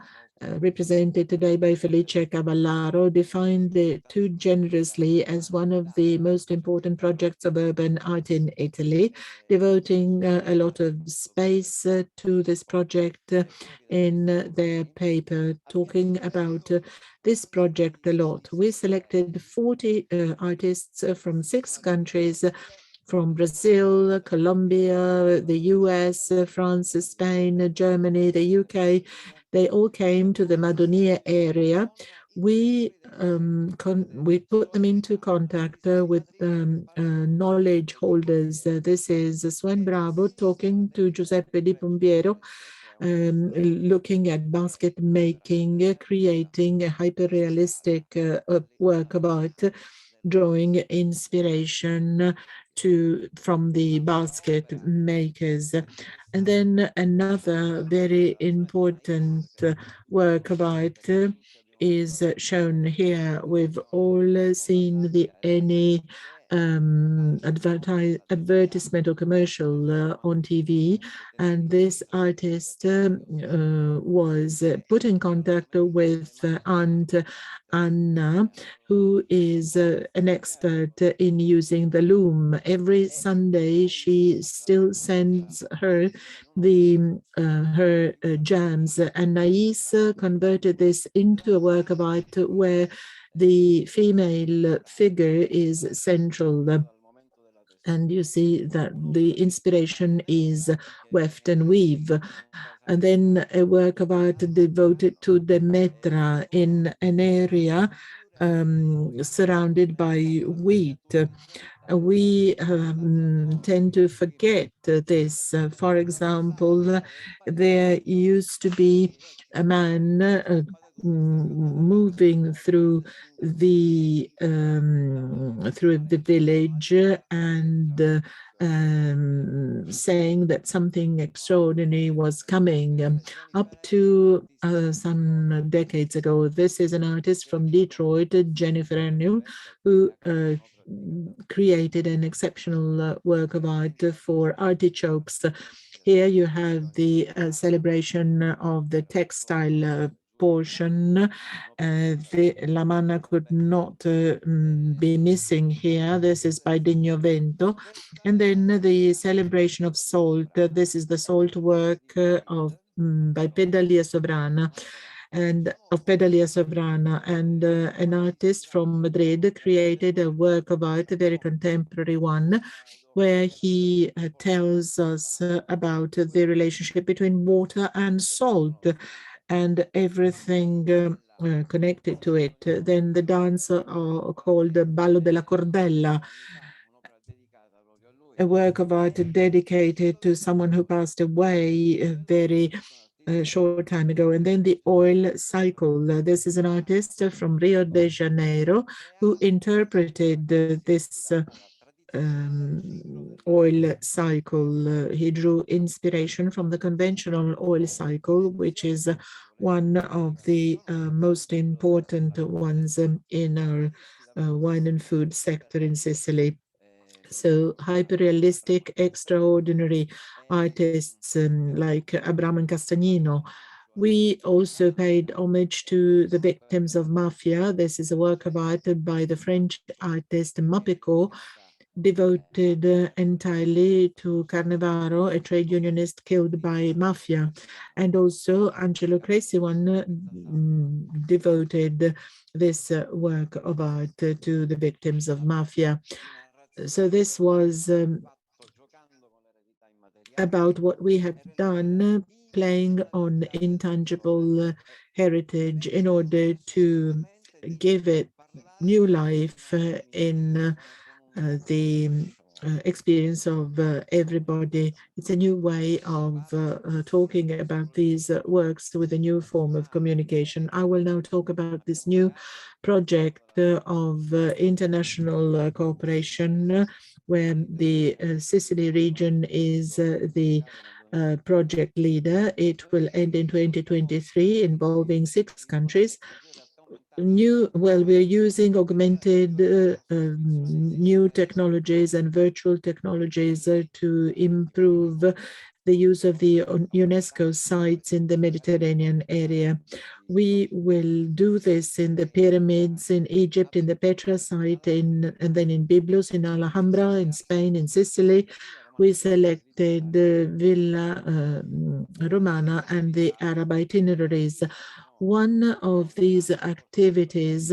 represented today by Felice Cavallaro, defined it too generously as one of the most important projects of urban art in Italy, devoting a lot of space to this project in their paper, talking about this project a lot. We selected 40 artists from 6 countries, from Brazil, Colombia, the US, France, Spain, Germany, the UK. They all came to the Madonia area. We put them into contact with knowledge holders. This is Swen Bravo talking to Giuseppe Di Pompiero, looking at basket making, creating a hyper-realistic work of art, drawing inspiration from the basket makers. And then another very important work of art is shown here. We've all seen the any advertisement or commercial on TV, and this artist was put in contact with Aunt Anna, who is an expert in using the loom. Every Sunday, she still sends her her jams, and Nais converted this into a work of art where the female figure is central. And you see that the inspiration is weft and weave. And then a work of art devoted to Demetra in an area surrounded by wheat. We tend to forget this. For example, there used to be a man moving through the village and saying that something extraordinary was coming. Up to some decades ago, this is an artist from Detroit, Jennifer Anu, who created an exceptional work of art for artichokes. Here you have the celebration of the textile portion. The La Manna could not be missing here. This is by Degno Vento. And then the celebration of salt. This is the salt work of by Pedalia Sobrana and of Pedalia Sobrana, and an artist from Madrid created a work of art, a very contemporary one, where he tells us about the relationship between water and salt and everything connected to it. Then the dance called Ballo della Cordella, a work of art dedicated to someone who passed away very short time ago. And then the oil cycle. This is an artist from Rio de Janeiro who interpreted this oil cycle. He drew inspiration from the conventional oil cycle, which is one of the most important ones in our wine and food sector in Sicily. So hyper-realistic, extraordinary artists like Abramo and Castagnino. We also paid homage to the victims of mafia. This is a work of art by the French artist Mapeco, devoted entirely to Carnevaro, a trade unionist killed by mafia. And also Angelo Cresi devoted this work of art to the victims of mafia. So this was about what we have done, playing on intangible heritage in order to give it new life in the experience of everybody. It's a new way of talking about these works with a new form of communication. I will now talk about this new project of international cooperation, where the Sicily region is the project leader. It will end in 2023, involving 6 countries. We're using augmented new technologies and virtual technologies to improve the use of the UNESCO sites in the Mediterranean area. We will do this in the pyramids in Egypt, in the Petra site, and then in Byblos, in Alhambra, in Spain, in Sicily. We selected Villa Romana and the Arab itineraries. One of these activities,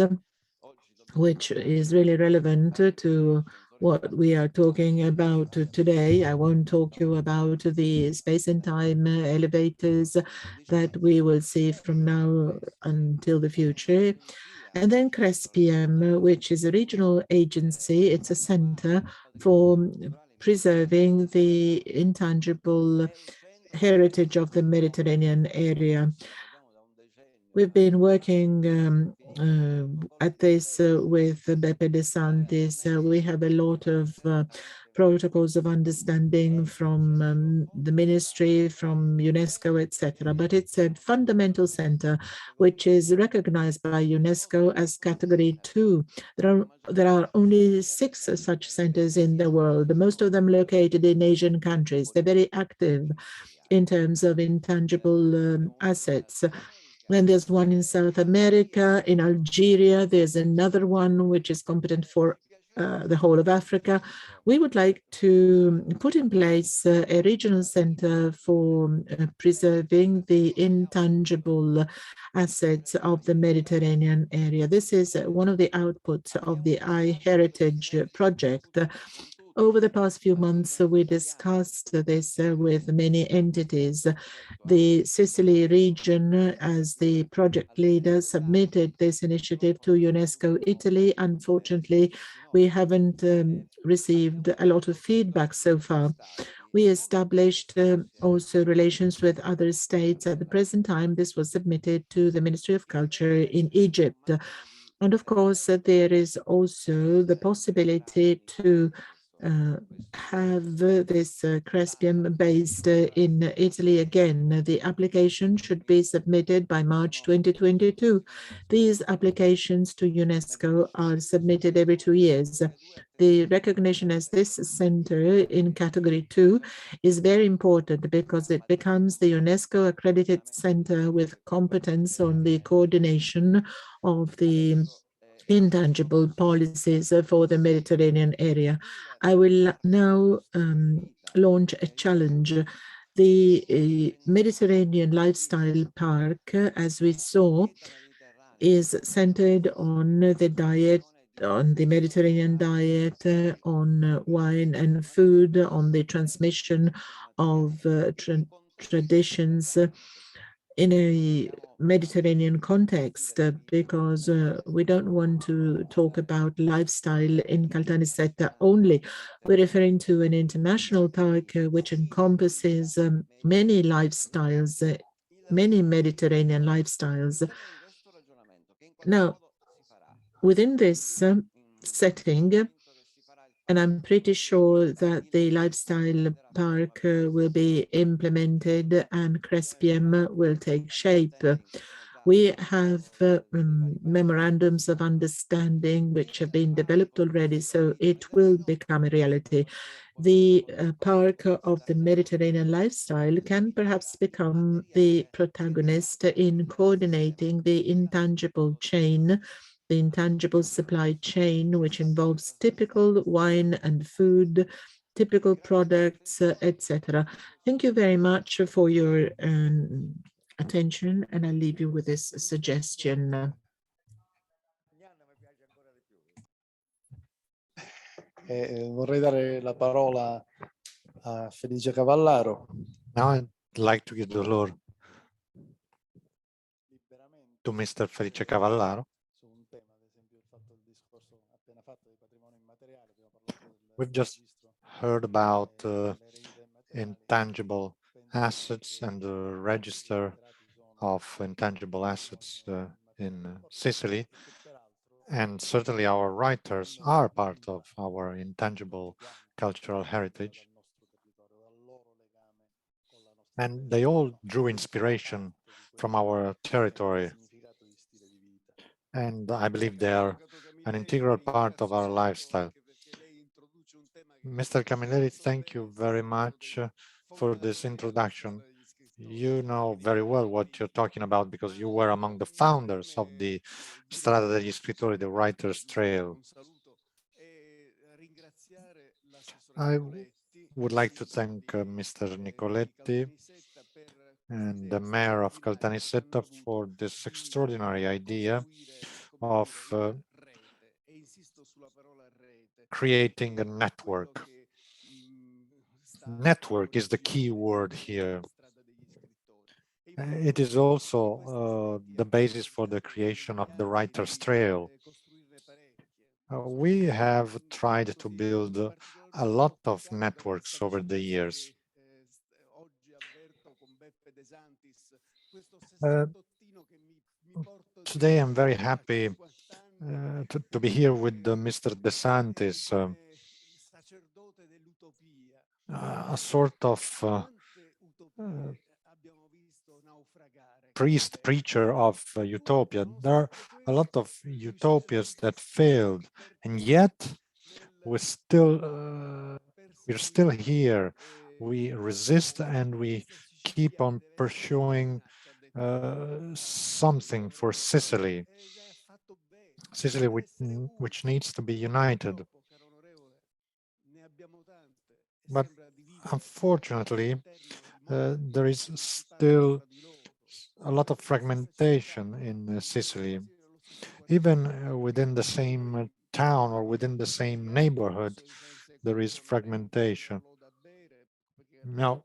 which is really relevant to what we are talking about today. I won't talk to you about the space and time elevators that we will see from now until the future. And then CRESPIEM, which is a regional agency. It's a center for preserving the intangible heritage of the Mediterranean area. We've been working at this with Beppe De Santis. We have a lot of protocols of understanding from the ministry, from UNESCO, etc. But it's a fundamental center which is recognized by UNESCO as category 2. There are only 6 such centers in the world, most of them located in Asian countries. They're very active in terms of intangible assets. Then there's one in South America, in Algeria. There's another one which is competent for the whole of Africa. We would like to put in place a regional center for preserving the intangible assets of the Mediterranean area. This is one of the outputs of the iHeritage project. Over the past few months, we discussed this with many entities. The Sicily region, as the project leader, submitted this initiative to UNESCO Italy. Unfortunately, we haven't received a lot of feedback so far. We established also relations with other states. At the present time, this was submitted to the Ministry of Culture in Egypt. And of course, there is also the possibility to have this CRESPIEM based in Italy again. The application should be submitted by March 2022. These applications to UNESCO are submitted every 2 years. The recognition as this center in category 2 is very important because it becomes the UNESCO accredited center with competence on the coordination of the intangible policies for the Mediterranean area. I will now launch a challenge. The Mediterranean Lifestyle Park, as we saw, is centered on the diet, on the Mediterranean diet, on wine and food, on the transmission of traditions in a Mediterranean context, because we don't want to talk about lifestyle in Caltanissetta only. We're referring to an international park which encompasses many lifestyles, many Mediterranean lifestyles. Now, within this setting, and I'm pretty sure that the lifestyle park will be implemented and CRESPIEM will take shape. We have memorandums of understanding which have been developed already, so it will become a reality. The park of the Mediterranean lifestyle can perhaps become the protagonist in coordinating the intangible chain, the intangible supply chain, which involves typical wine and food, typical products, etc. Thank you very much for your attention, and I'll leave you with this suggestion. Vorrei dare la parola a Felice Cavallaro. Now I'd like to give the floor to Mr. Felice Cavallaro. We've just heard about intangible assets and the register of intangible assets in Sicily. And certainly our writers are part of our intangible cultural heritage. And they all drew inspiration from our territory. And I believe they are an integral part of our lifestyle. Mr. Camilleri, thank you very much for this introduction. You know very well what you're talking about because you were among the founders of the Strada degli Scrittori, the Writer's Trail. I would like to thank Mr. Nicoletti and the mayor of Caltanissetta for this extraordinary idea of creating a network. Network is the key word here. It is also the basis for the creation of the Writer's Trail. We have tried to build a lot of networks over the years. Today I'm very happy to be here with Mr. DeSantis, a sort of preacher of utopia. There are a lot of utopias that failed, and yet we're still here. We resist and we keep on pursuing something for Sicily. Sicily, which needs to be united. But unfortunately, there is still a lot of fragmentation in Sicily. Even within the same town or within the same neighborhood, there is fragmentation. Now,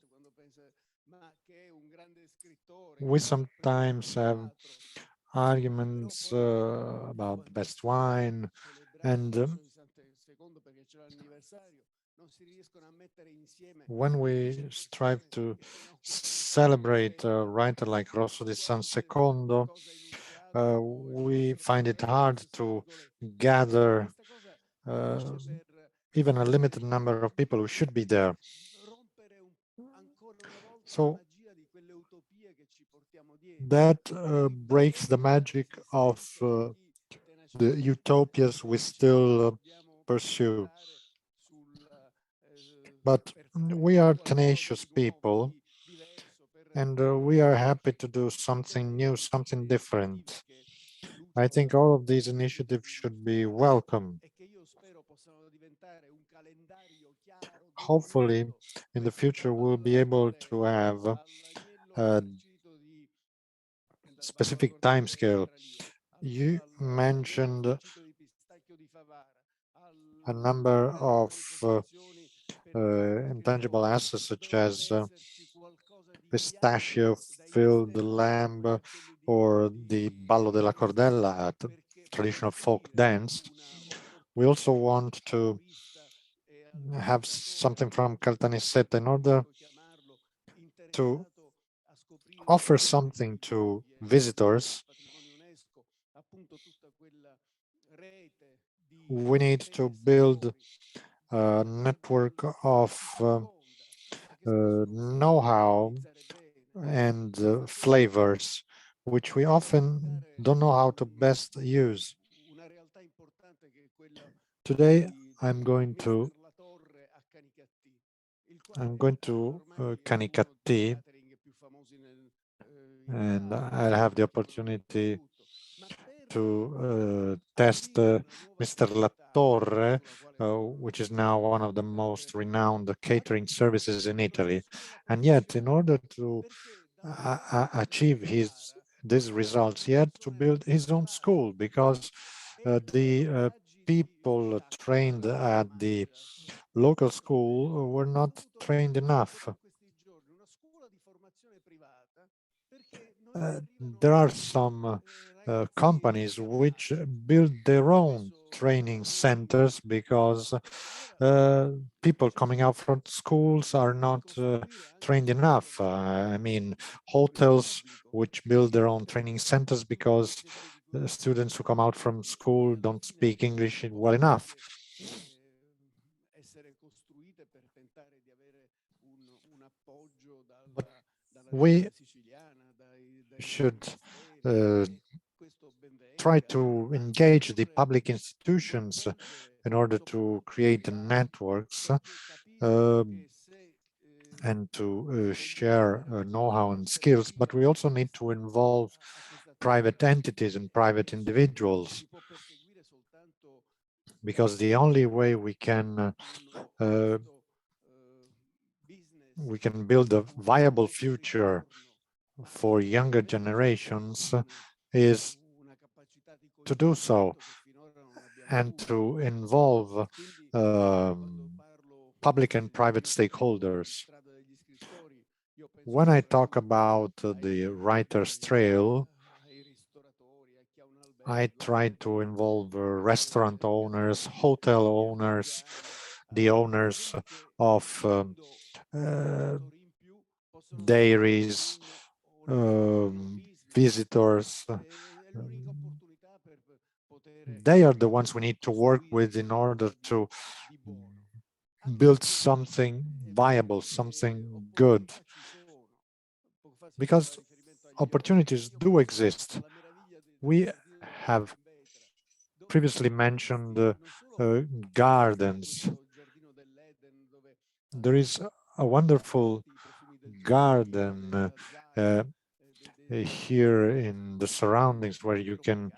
we sometimes have arguments about the best wine, and when we strive to celebrate a writer like Rosso di San Secondo, we find it hard to gather even a limited number of people who should be there. So that breaks the magic of the utopias we still pursue. But we are tenacious people, and we are happy to do something new, something different. I think all of these initiatives should be welcome. Hopefully, in the future, we'll be able to have a specific timescale. You mentioned a number of intangible assets such as pistachio-filled lamb or the ballo della cordella, a traditional folk dance. We also want to have something from Caltanissetta in order to offer something to visitors. We need to build a network of know-how and flavors, which we often don't know how to best use. Today, I'm going to Canicattì, and I'll have the opportunity to test Mr. Latorre, which is now one of the most renowned catering services in Italy. And yet, in order to achieve these results, he had to build his own school because the people trained at the local school were not trained enough. There are some companies which build their own training centers because people coming out from schools are not trained enough. I mean, hotels which build their own training centers because students who come out from school don't speak English well enough. But we should try to engage the public institutions in order to create networks and to share know-how and skills, but we also need to involve private entities and private individuals, because the only way we can build a viable future for younger generations is to do so and to involve public and private stakeholders. When I talk about the writer's trail, I try to involve restaurant owners, hotel owners, the owners of dairies, visitors. They are the ones we need to work with in order to build something viable, something good. Because opportunities do exist. We have previously mentioned gardens. There is a wonderful garden here in the surroundings where you can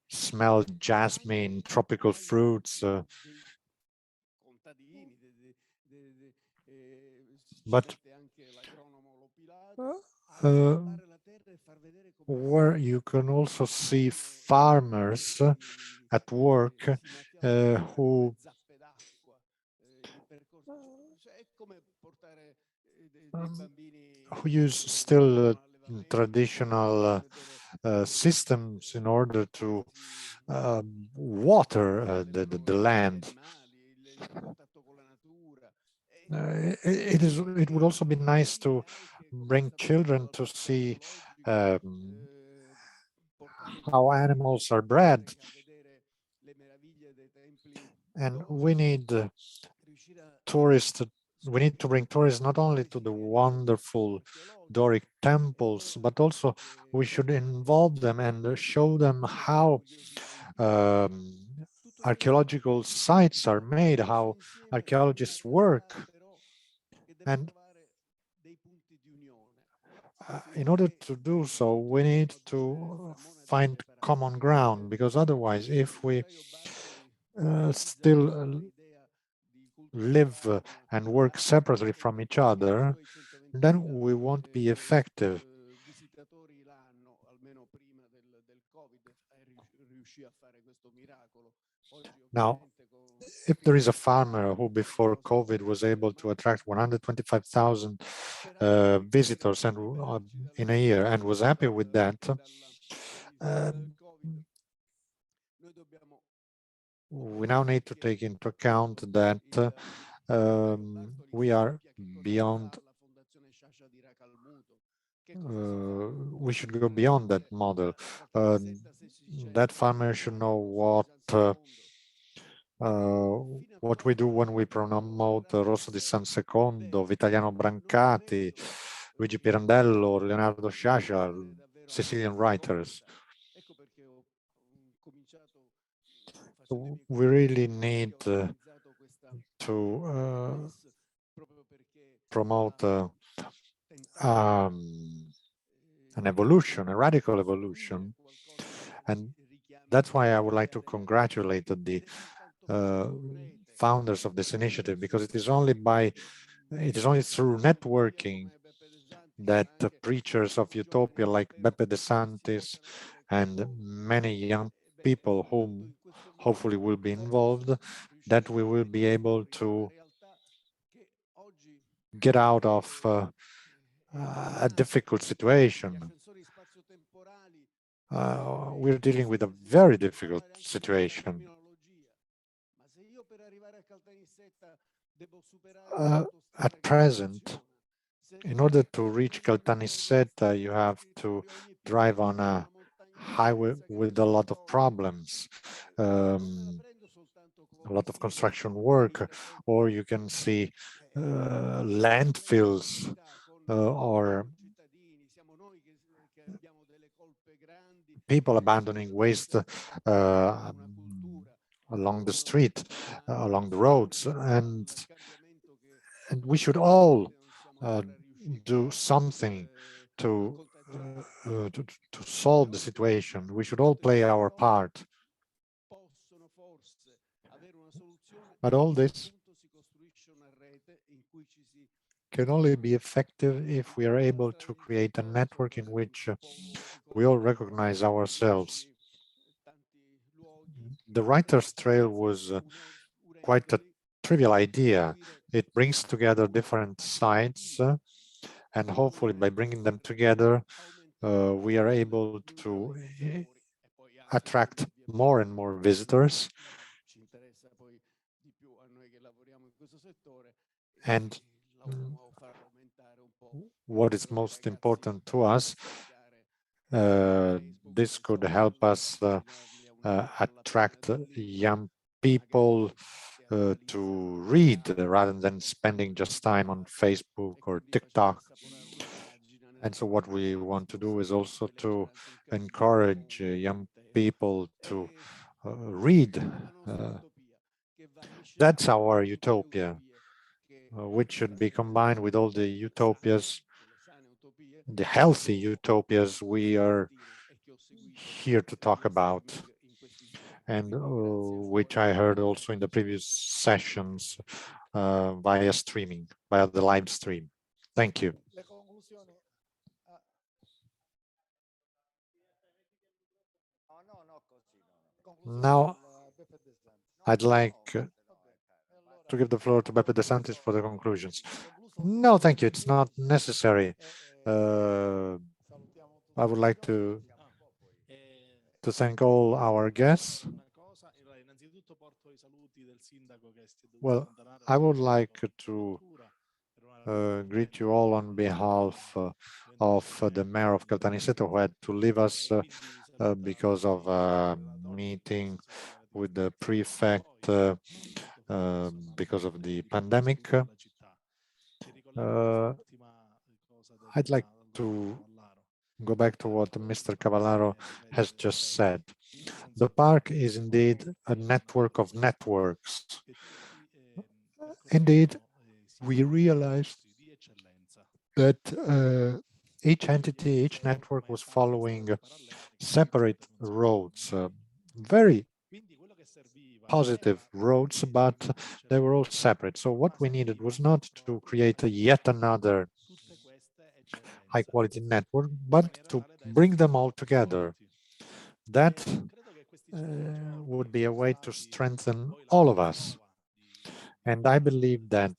smell jasmine, tropical fruits. But where you can also see farmers at work who use still traditional systems in order to water the land. It would also be nice to bring children to see how animals are bred. And we need tourists. We need to bring tourists not only to the wonderful Doric temples, but also we should involve them and show them how archaeological sites are made, how archaeologists work. And in order to do so, we need to find common ground, because otherwise, if we still live and work separately from each other, then we won't be effective. Now, if there is a farmer who before COVID was able to attract 125,000 visitors and in a year and was happy with that, we now need to take into account that we are beyond, we should go beyond that model. That farmer should know what we do when we promote Rosso di San Secondo, Vitaliano Brancati, Luigi Pirandello, Leonardo Sciascia, Sicilian writers. We really need to promote an evolution, a radical evolution. And that's why I would like to congratulate the founders of this initiative, because it is only through networking that the preachers of utopia like Beppe De Santis and many young people whom hopefully will be involved, that we will be able to get out of a difficult situation. We're dealing with a very difficult situation. At present, in order to reach Caltanissetta, you have to drive on a highway with a lot of problems, a lot of construction work, or you can see landfills or people abandoning waste along the street, along the roads, and we should all do something to, to solve the situation. We should all play our part. But all this can only be effective if we are able to create a network in which we all recognize ourselves. The writer's trail was quite a trivial idea. It brings together different sites, and hopefully by bringing them together, we are able to attract more and more visitors. And what is most important to us, this could help us attract young people to read rather than spending just time on Facebook or TikTok. And so what we want to do is also to encourage young people to read. That's our utopia, which should be combined with all the utopias, the healthy utopias we are here to talk about, and which I heard also in the previous sessions via streaming, via the live stream. Thank you. Now, I'd like to give the floor to Beppe De Santis for the conclusions. No, thank you. It's not necessary. I would like to thank all our guests. Well, I would like to greet you all on behalf of the mayor of Caltanissetta, who had to leave us because of a meeting with the prefect because of the pandemic. I'd like to go back to what Mr. Cavallaro has just said. The park is indeed a network of networks. Indeed, we realized that each entity, each network was following separate roads, very positive roads, but they were all separate. So what we needed was not to create yet another high quality network, but to bring them all together. That would be a way to strengthen all of us. And I believe that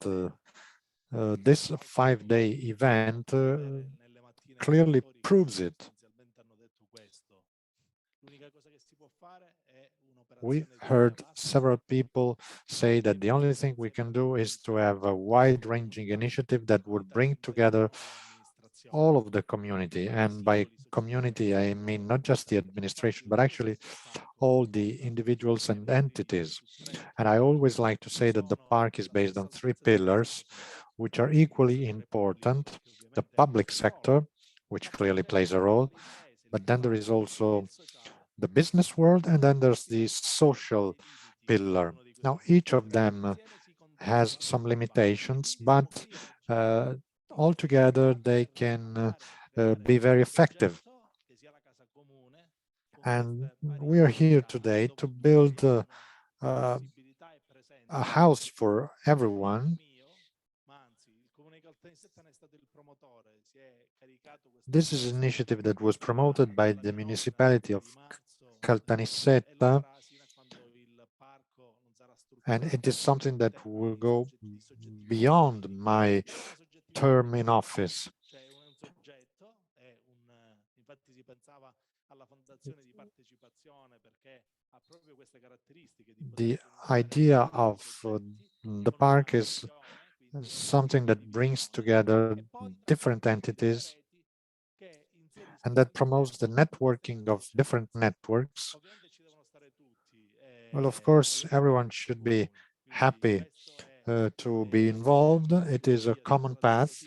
this 5-day event clearly proves it. We heard several people say that the only thing we can do is to have a wide-ranging initiative that would bring together all of the community. And by community, I mean not just the administration, but actually all the individuals and entities. And I always like to say that the park is based on 3 pillars, which are equally important. The public sector, which clearly plays a role, but then there is also the business world, and then there's the social pillar. Now, each of them has some limitations, but altogether they can be very effective. And we are here today to build a house for everyone. This is an initiative that was promoted by the municipality of Caltanissetta, and it is something that will go beyond my term in office. The idea of the park is something that brings together different entities and that promotes the networking of different networks. Well, of course, everyone should be happy to be involved. It is a common path,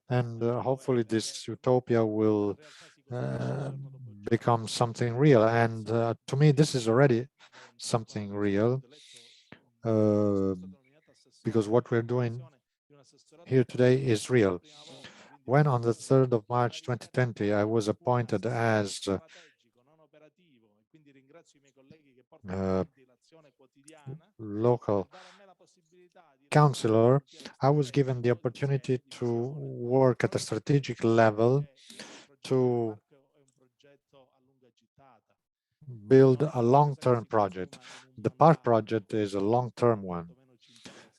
and hopefully this utopia will become something real. And to me, this is already something real, because what we're doing here today is real. When on the 3rd of March 2020, I was appointed as local councillor, I was given the opportunity to work at a strategic level to build a long-term project. The park project is a long-term one.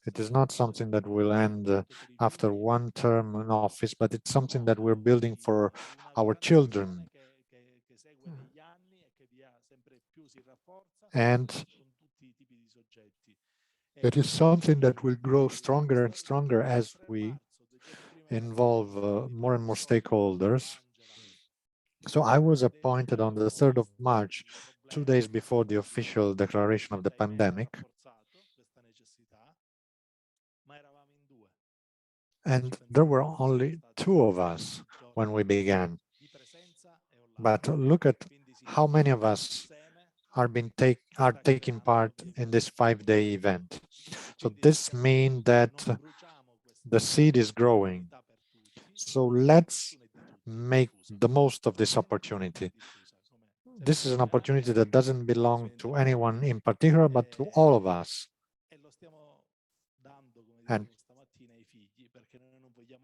It is not something that will end after one term in office, but it's something that we're building for our children. And it is something that will grow stronger and stronger as we involve more and more stakeholders. So I was appointed on the 3rd of March, 2 days before the official declaration of the pandemic. And there were only 2 of us when we began. But look at how many of us are taking part in this 5-day event. So this means that the seed is growing. So let's make the most of this opportunity. This is an opportunity that doesn't belong to anyone in particular, but to all of us. And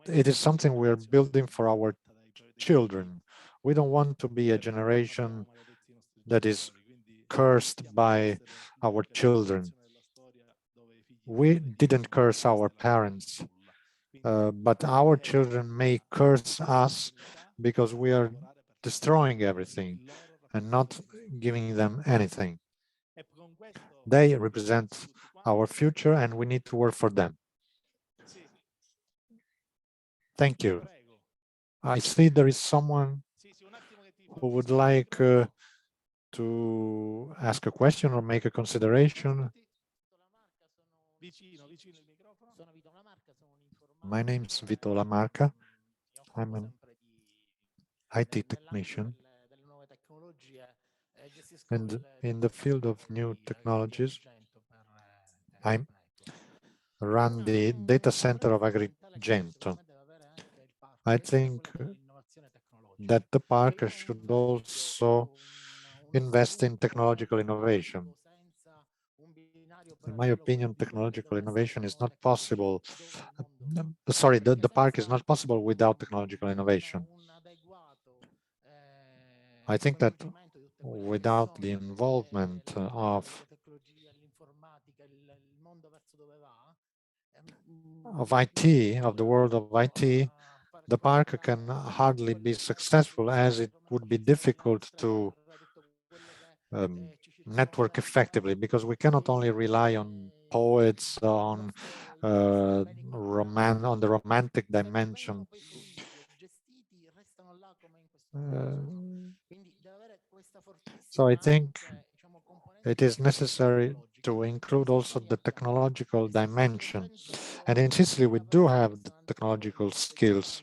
it is something we're building for our children. We don't want to be a generation that is cursed by our children. We didn't curse our parents, but our children may curse us because we are destroying everything and not giving them anything. They represent our future and we need to work for them. Thank you. I see there is someone who would like to ask a question or make a consideration. My name is Vito Lamarca. I'm an IT technician. And in the field of new technologies, I run the data center of Agrigento. I think that the park should also invest in technological innovation. In my opinion, technological innovation is not possible. Sorry, the park is not possible without technological innovation. I think that without the involvement of IT, of the world of IT, the park can hardly be successful, as it would be difficult to network effectively, because we cannot only rely on poets, on the romantic dimension. So I think it is necessary to include also the technological dimension. And in Sicily, we do have the technological skills.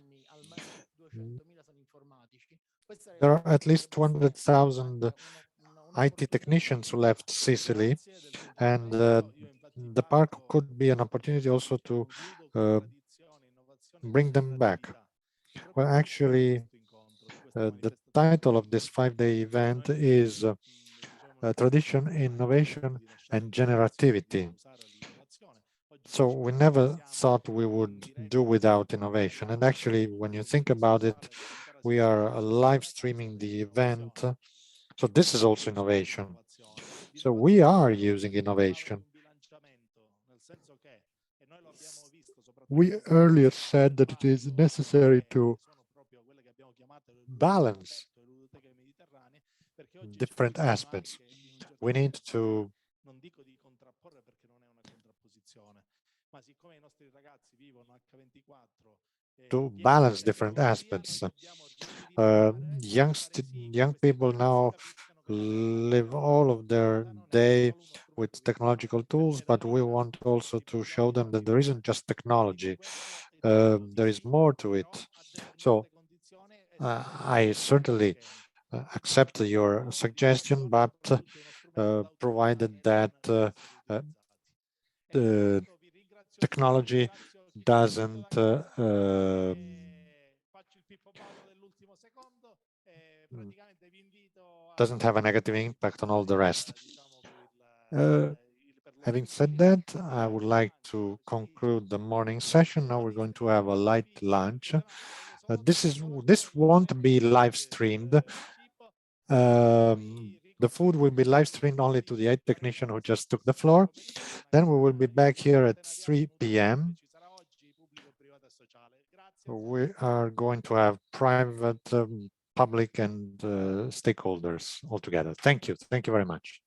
There are at least 200,000 IT technicians who left Sicily, and the park could be an opportunity also to bring them back. Well, actually, the title of this 5-day event is Tradition, Innovation, and Generativity. So we never thought we would do without innovation. And actually, when you think about it, we are live streaming the event. So this is also innovation. So we are using innovation. We earlier said that it is necessary to balance different aspects. We need to balance different aspects. Young people now live all of their day with technological tools, but we want also to show them that there isn't just technology. There is more to it. So I certainly accept your suggestion, but provided that the technology doesn't have a negative impact on all the rest. Having said that, I would like to conclude the morning session. Now we're going to have a light lunch. This won't be live streamed. The food will be live streamed only to the 8 technician who just took the floor. Then we will be back here at 3 p.m. We are going to have private, public, and stakeholders all together. Thank you. Thank you very much.